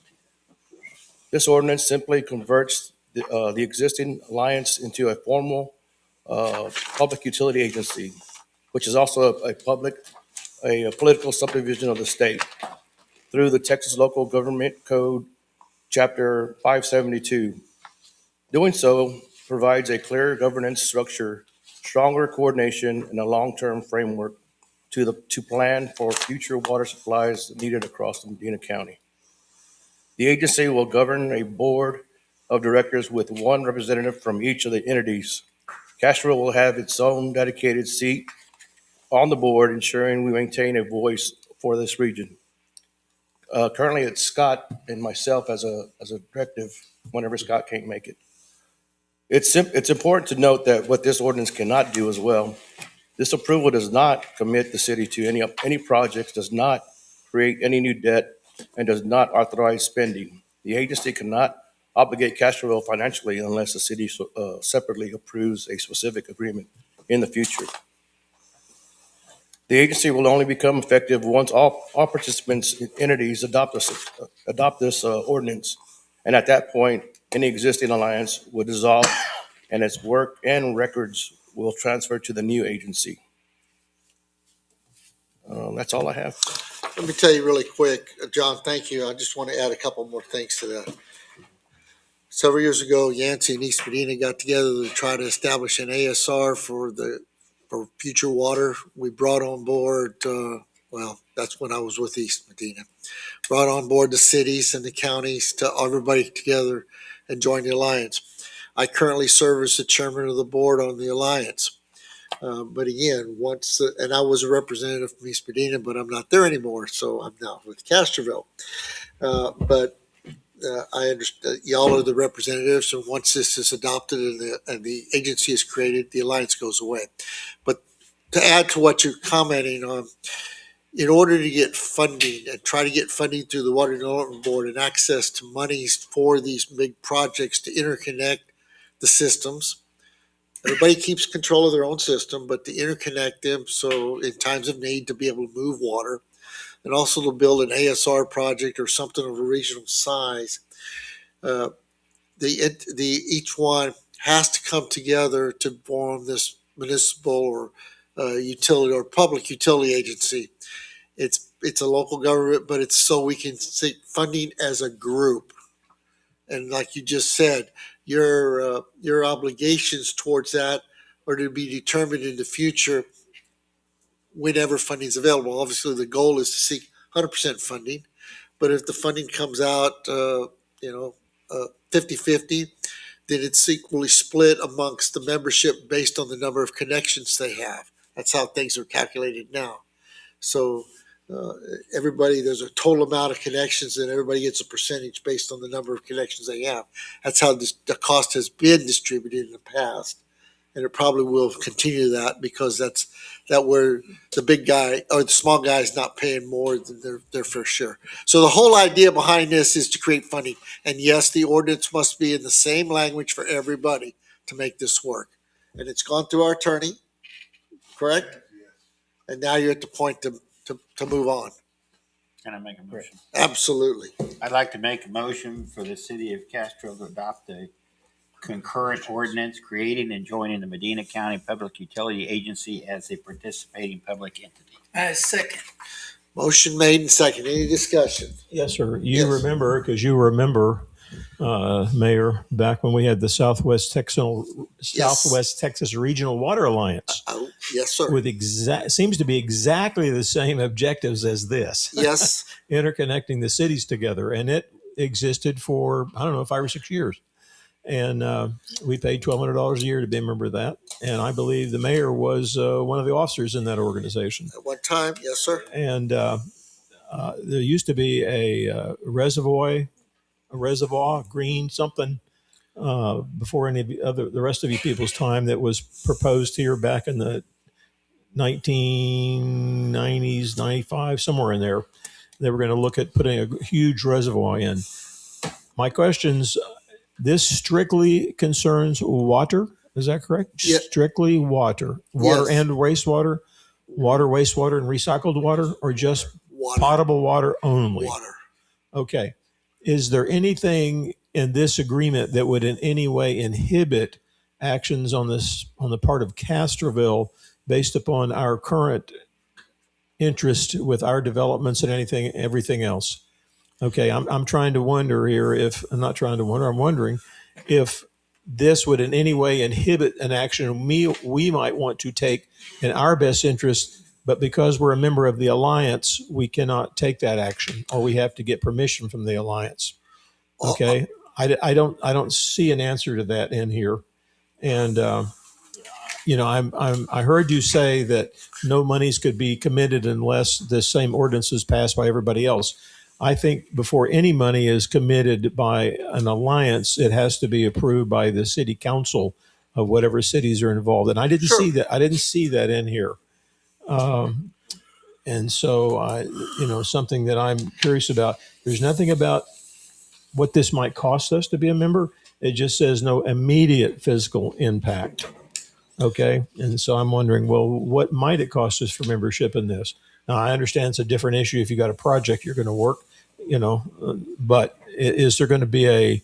This ordinance simply converts the existing alliance into a formal public utility agency, which is also a political subdivision of the state through the Texas Local Government Code, Chapter 572. Doing so provides a clear governance structure, stronger coordination, and a long-term framework to plan for future water supplies needed across Medina County. The agency will govern a board of directors with one representative from each of the entities. Castroville will have its own dedicated seat on the board, ensuring we maintain a voice for this region. Currently, it's Scott and myself as a directive whenever Scott can't make it. It's important to note that what this ordinance cannot do as well, this approval does not commit the city to any projects, does not create any new debt, and does not authorize spending. The agency cannot obligate Castroville financially unless the city separately approves a specific agreement in the future. The agency will only become effective once all participants entities adopt this ordinance. And at that point, any existing alliance will dissolve and its work and records will transfer to the new agency. That's all I have. Let me tell you really quick, John, thank you. I just want to add a couple more things to that. Several years ago, Yancey and East Medina got together to try to establish an ASR for future water. We brought on board, that's when I was with East Medina, brought on board the cities and the counties to everybody together and join the alliance. I currently serve as the chairman of the board on the alliance. But again, and I was a representative from East Medina, but I'm not there anymore, so I'm now with Castroville. I understand y'all are the representatives, and once this is adopted and the agency is created, the alliance goes away. But to add to what you're commenting on, in order to get funding and try to get funding through the Water Development Board and access to monies for these big projects to interconnect the systems, everybody keeps control of their own system, but to interconnect them so in times of need to be able to move water, and also to build an ASR project or something of a regional size, each one has to come together to form this municipal or utility or public utility agency. It's a local government, but it's so we can seek funding as a group. And like you just said, your obligations towards that are to be determined in the future whenever funding is available. Obviously, the goal is to seek 100% funding, but if the funding comes out, 50-50, then it's equally split amongst the membership based on the number of connections they have. That's how things are calculated now. So there's a total amount of connections, and everybody gets a percentage based on the number of connections they have. That's how the cost has been distributed in the past. And it probably will continue that because that's where the big guy or the small guy is not paying more than their fair share. So the whole idea behind this is to create funding. And yes, the ordinance must be in the same language for everybody to make this work. And it's gone through our attorney, correct? And now you're at the point to move on. Can I make a motion? Absolutely. I'd like to make a motion for the city of Castro to adopt a concurrent ordinance creating and joining the Medina County Public Utility Agency as a participating public entity. Second. Motion made and second. Any discussion? Yes, sir. Yes. You remember, Mayor, back when we had the Southwest Texas Regional Water Alliance. Yes, sir. With seems to be exactly the same objectives as this. Yes. Interconnecting the cities together. And it existed for, 5 or 6 years. And we paid $1,200 a year to be a member of that. And I believe the mayor was one of the officers in that organization. At one time, yes, sir. And there used to be a reservoir, green something, before any of the rest of you people's time that was proposed here back in the 1990s, 95, somewhere in there. They were going to look at putting a huge reservoir in. My questions. This strictly concerns water. Is that correct? Yeah. Strictly water. Yes. And wastewater, wastewater, and recycled water, or just water. Potable water only? Water. Okay. Is there anything in this agreement that would in any way inhibit actions on the part of Castroville based upon our current interest with our developments and everything else? Okay, I'm trying to wonder here I'm wondering if this would in any way inhibit an action we might want to take in our best interest, but because we're a member of the alliance, we cannot take that action, or we have to get permission from the alliance. Okay, I don't see an answer to that in here, and I heard you say that no monies could be committed unless the same ordinance is passed by everybody else. I think before any money is committed by an alliance, it has to be approved by the city council of whatever cities are involved. And I didn't see that. I didn't see that in here. And so something that I'm curious about. There's nothing about what this might cost us to be a member. It just says no immediate physical impact. Okay. And so I'm wondering, well, what might it cost us for membership in this? Now, I understand it's a different issue if you got a project you're going to work, but is there going to be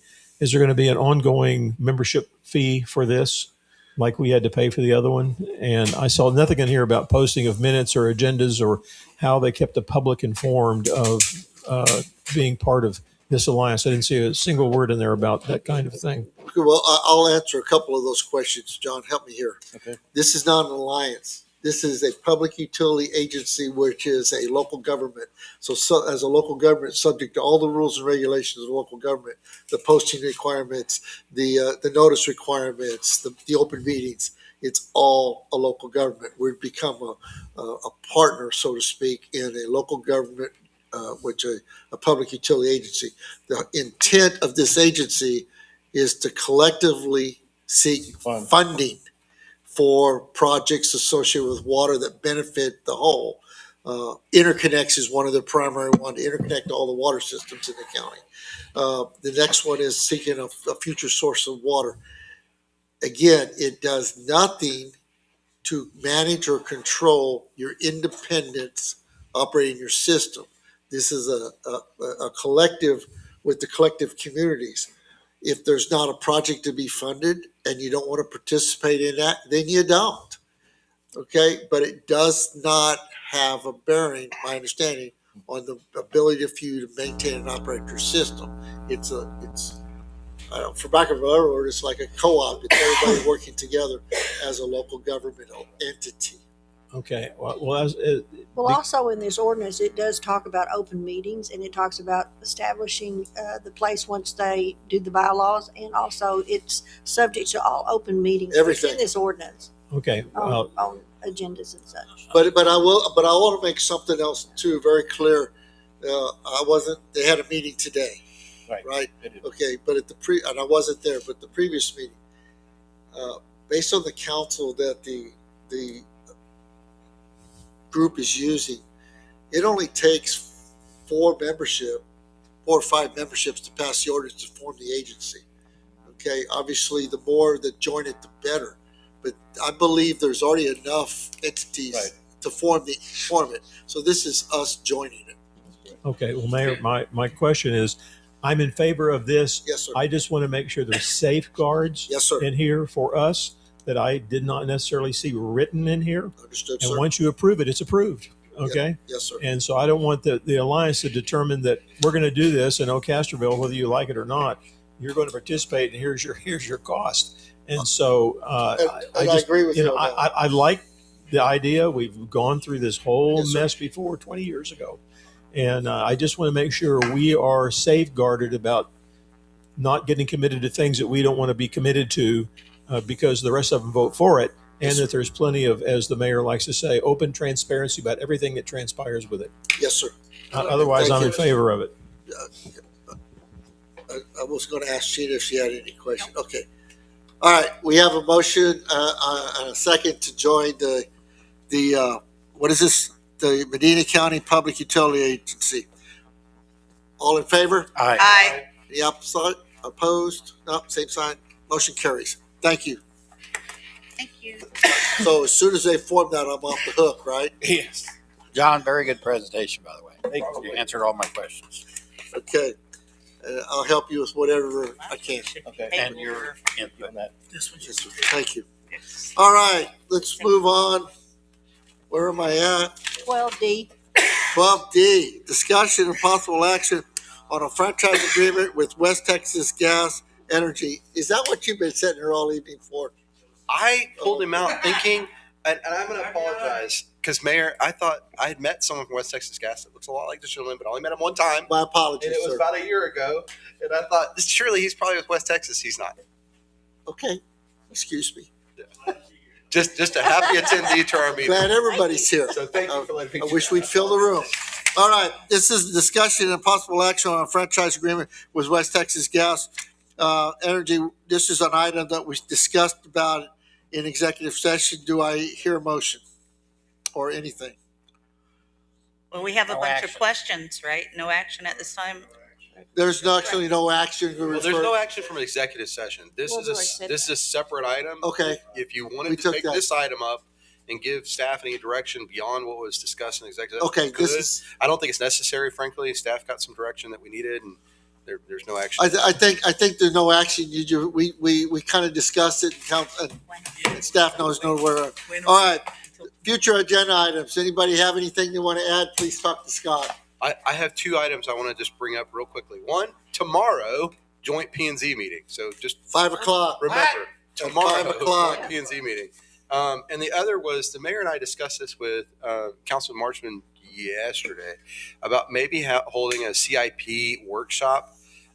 an ongoing membership fee for this, like we had to pay for the other one? And I saw nothing in here about posting of minutes or agendas or how they kept the public informed of being part of this alliance. I didn't see a single word in there about that kind of thing. Well, I'll answer a couple of those questions. John, help me here. Okay. This is not an alliance. This is a public utility agency, which is a local government. So as a local government, subject to all the rules and regulations of local government, the posting requirements, the notice requirements, the open meetings, it's all a local government. We've become a partner, so to speak, in a local government, which a public utility agency. The intent of this agency is to collectively seek funding for projects associated with water that benefit the whole. Interconnects is one of the primary ones, to interconnect all the water systems in the county. The next one is seeking a future source of water. Again, it does nothing to manage or control your independence operating your system. This is a collective with the collective communities. If there's not a project to be funded and you don't want to participate in that, then you don't. Okay, but it does not have a bearing, my understanding, on the ability for you to maintain and operate your system. It's for lack of a better word, it's like a co-op. It's everybody working together as a local governmental entity. Okay. Also in this ordinance, it does talk about open meetings, and it talks about establishing the place once they do the bylaws, and also it's subject to all open meetings. Everything in this ordinance. Okay. On agendas and such. But I want to make something else too very clear. They had a meeting today, right? Okay, but and I wasn't there, but the previous meeting, based on the council that the group is using, it only takes 4 or 5 memberships to pass the ordinance to form the agency. Okay, obviously the more that join it, the better. But I believe there's already enough entities to form it. So this is us joining it. Okay, well, Mayor, my question is, I'm in favor of this. Yes, sir. I just want to make sure there's safeguards in here for us that I did not necessarily see written in here. Understood, and sir. Once you approve it, it's approved. Okay? Yes, sir. And so I don't want the alliance to determine that we're going to do this in Castroville, whether you like it or not. You're going to participate, and here's your cost. And so I agree with you. I like the idea. We've gone through this whole mess before 20 years ago. And I just want to make sure we are safeguarded about not getting committed to things that we don't want to be committed to because the rest of them vote for it. And that there's plenty of, as the mayor likes to say, open transparency about everything that transpires with it. Yes, sir. Otherwise, I'm in favor of it. I was going to ask Sheena if she had any question. Okay. All right. We have a motion and a second to join the what is this? The Medina County Public Utility Agency. All in favor? Aye. Aye. Any opposite? Opposed? No, same sign. Motion carries. Thank you. Thank you. So as soon as they form that, I'm off the hook, right? Yes. John, very good presentation, by the way. You answered all my questions. Okay. I'll help you with whatever I can. Okay. And your input. This one Yes, sir. Thank you. All right. Let's move on. Where am I at? 12D. 12D, discussion and possible action on a franchise agreement with West Texas Gas Energy. Is that what you've been sitting here all evening for? I pulled him out thinking, and I'm going to apologize because Mayor, I thought I had met someone from West Texas Gas that looks a lot like the gentleman, but I only met him one time. My apologies, And it was sir. about a year ago. And I thought, surely he's probably with West Texas. He's not. Okay, excuse me. Just a happy attendee to our meeting. Glad everybody's here. So thank you for letting me I wish we'd fill the room. All right, this is discussion and possible action on a franchise agreement with West Texas Gas Energy. This is an item that we discussed about in executive session. Do I hear a motion or anything? Well, we have a No bunch action. of questions, right? No action at this time. There's actually no action. Well, there's no action from an executive session. This Well, is no, I said this is a separate item. Okay. If you We wanted to took take that. this item up and give staff any direction beyond what was discussed in executive session, Okay, you this could. is, I don't think it's necessary, frankly. Staff got some direction that we needed, and there's no action. I think there's no action. We kind of discussed it and staff knows where. All right, future agenda items. Anybody have anything they want to add? Please talk to Scott. I have two items I want to just bring up real quickly. One, tomorrow, joint P&Z meeting. So just 5 o'clock. remember, tomorrow, 5 o'clock. joint P&Z meeting. And the other was the mayor and I discussed this with Councilman Marchman yesterday about maybe holding a CIP workshop.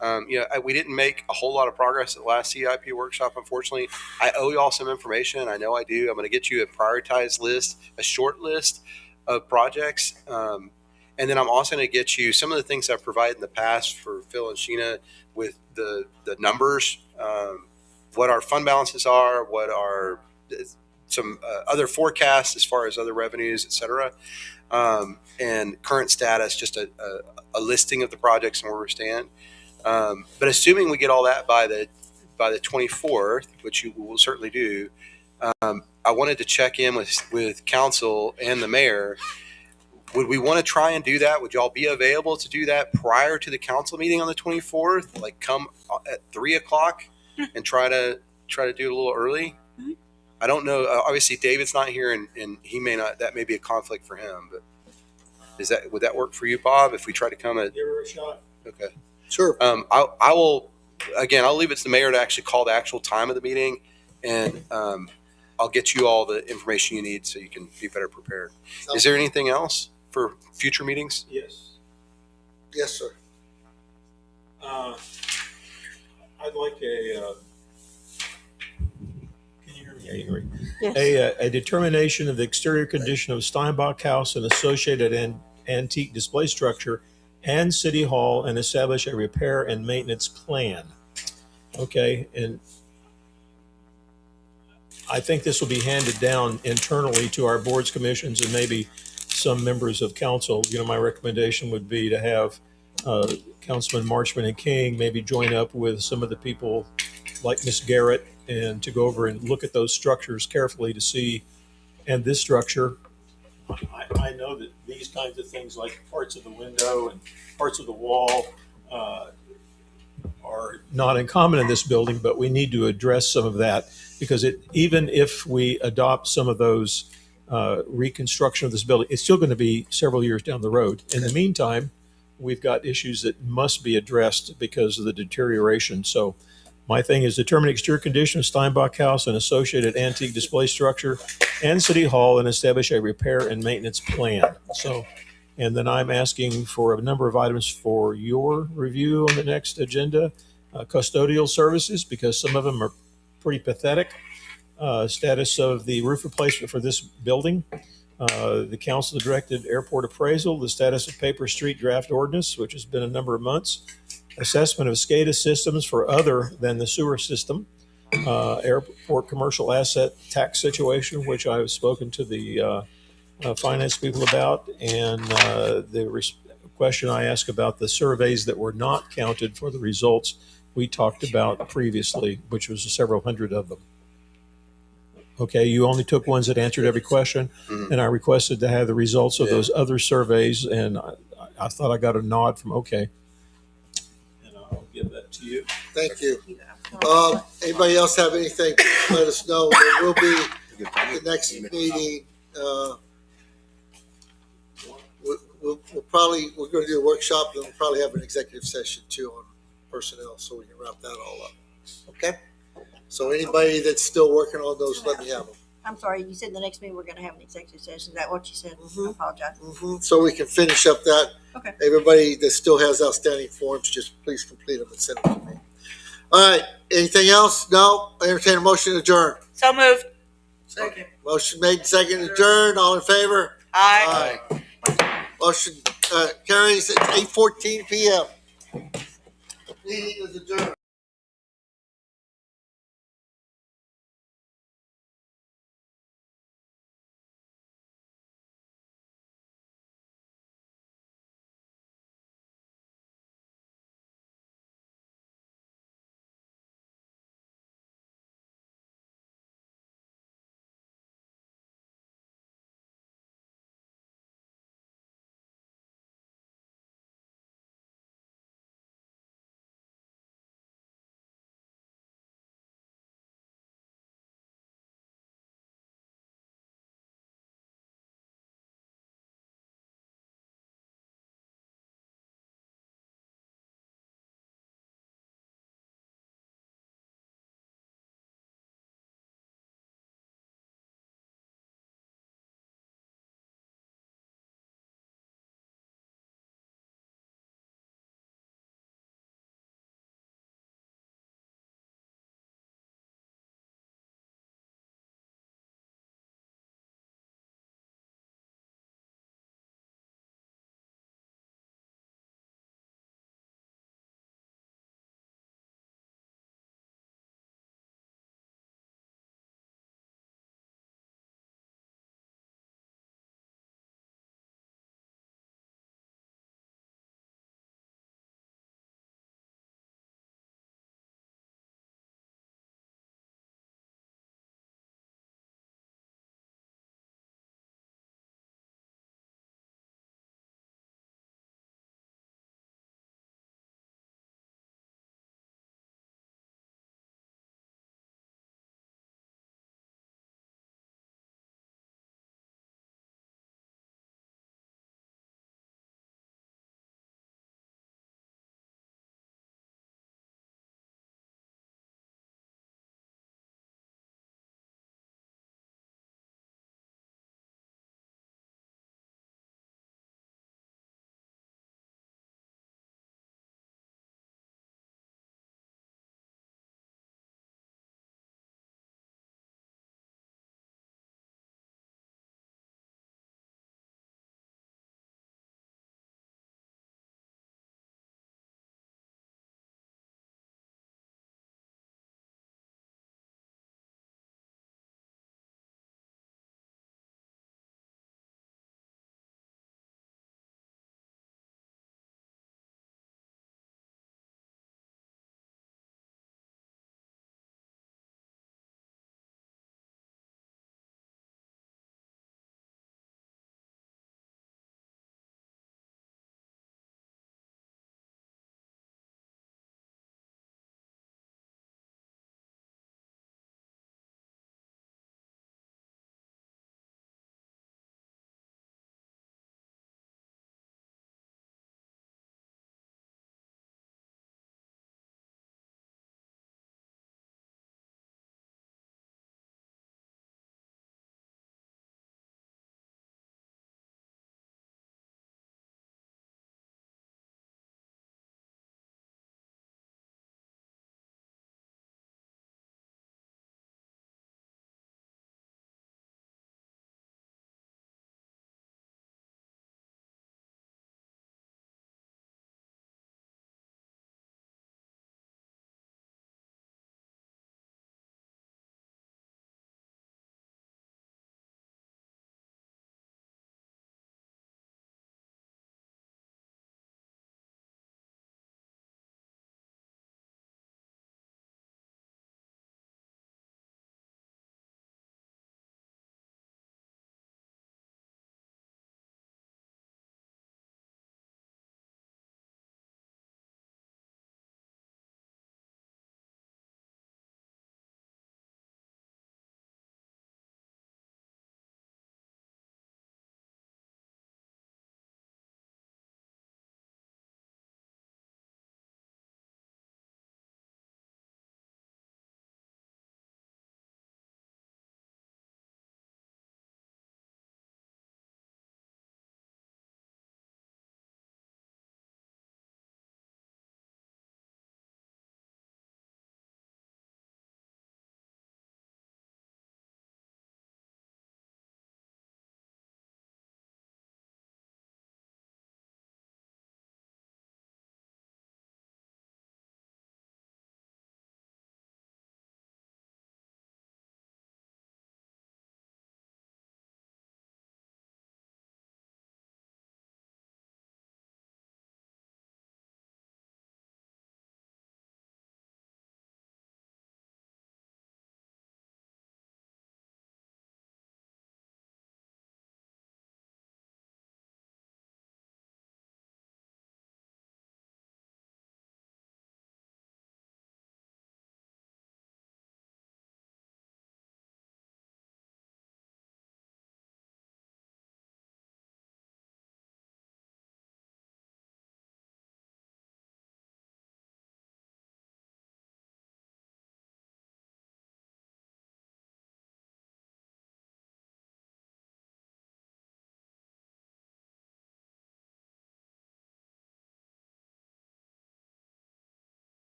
We didn't make a whole lot of progress at the last CIP workshop, unfortunately. I owe y'all some information. I know I do. I'm going to get you a prioritized list, a short list of projects. And then I'm also going to get you some of the things I've provided in the past for Phil and Sheena with the numbers, what our fund balances are, what are some other forecasts as far as other revenues, et cetera, and current status, just a listing of the projects and where we stand. But assuming we get all that by the 24th, which you will certainly do, I wanted to check in with council and the mayor. Would we want to try and do that? Would y'all be available to do that prior to the council meeting on the 24th? Like come at 3 o'clock and try to do it a little early? Mhm. I don't know. Obviously David's not here and he may not, that may be a conflict for him, but would that work for you, Bob, if we try to come at? Give her a shot. Okay. Sure. I will, again, I'll leave it to the mayor to actually call the actual time of the meeting, and I'll get you all the information you need so you can be better prepared. Is there anything else for future meetings? Yes. Yes, sir. I'd like a. Can you hear me? Yeah, you can hear me. Yes. A determination of the exterior condition of Steinbach House and associated antique display structure and City Hall, and establish a repair and maintenance plan. Okay, and I think this will be handed down internally to our boards, commissions, and maybe some members of council. My recommendation would be to have Councilman Marchman and King maybe join up with some of the people like Miss Garrett and to go over and look at those structures carefully to see. And this structure, I know that these kinds of things like parts of the window and parts of the wall are not uncommon in this building, but we need to address some of that because even if we adopt some of those reconstruction of this building, it's still going to be several years down the road. In the meantime, we've got issues that must be addressed because of the deterioration. So my thing is determine exterior condition of Steinbach House and associated antique display structure and City Hall and establish a repair and maintenance plan. So, and then I'm asking for a number of items for your review on the next agenda. Custodial services, because some of them are pretty pathetic. Status of the roof replacement for this building. The council directed airport appraisal, the status of Paper Street draft ordinance, which has been a number of months. Assessment of SCADA systems for other than the sewer system. Airport commercial asset tax situation, which I've spoken to the finance people about, and the question I asked about the surveys that were not counted for the results we talked about previously, which was several hundred of them. Okay, you only took ones that answered every question, and I requested to have the results of those other surveys, and I thought I got a nod from okay. And I'll give that to you. Thank you. Anybody else have anything? Let us know. There will be the next meeting. We're going to do a workshop, and we'll probably have an executive session too on personnel, so we can wrap that all up. Okay? So anybody that's still working on those, let me have them. I'm sorry, you said the next meeting we're gonna have an executive session. Is that what you said? Mhm. I apologize. So we can finish up that. Okay. Everybody that still has outstanding forms, just please complete them and send them to me. All right, anything else? No? Entertain a motion to adjourn. So moved. Second. Motion made, second adjourned, all in favor? Aye. Motion carries at 8:14 PM. Meeting is adjourned.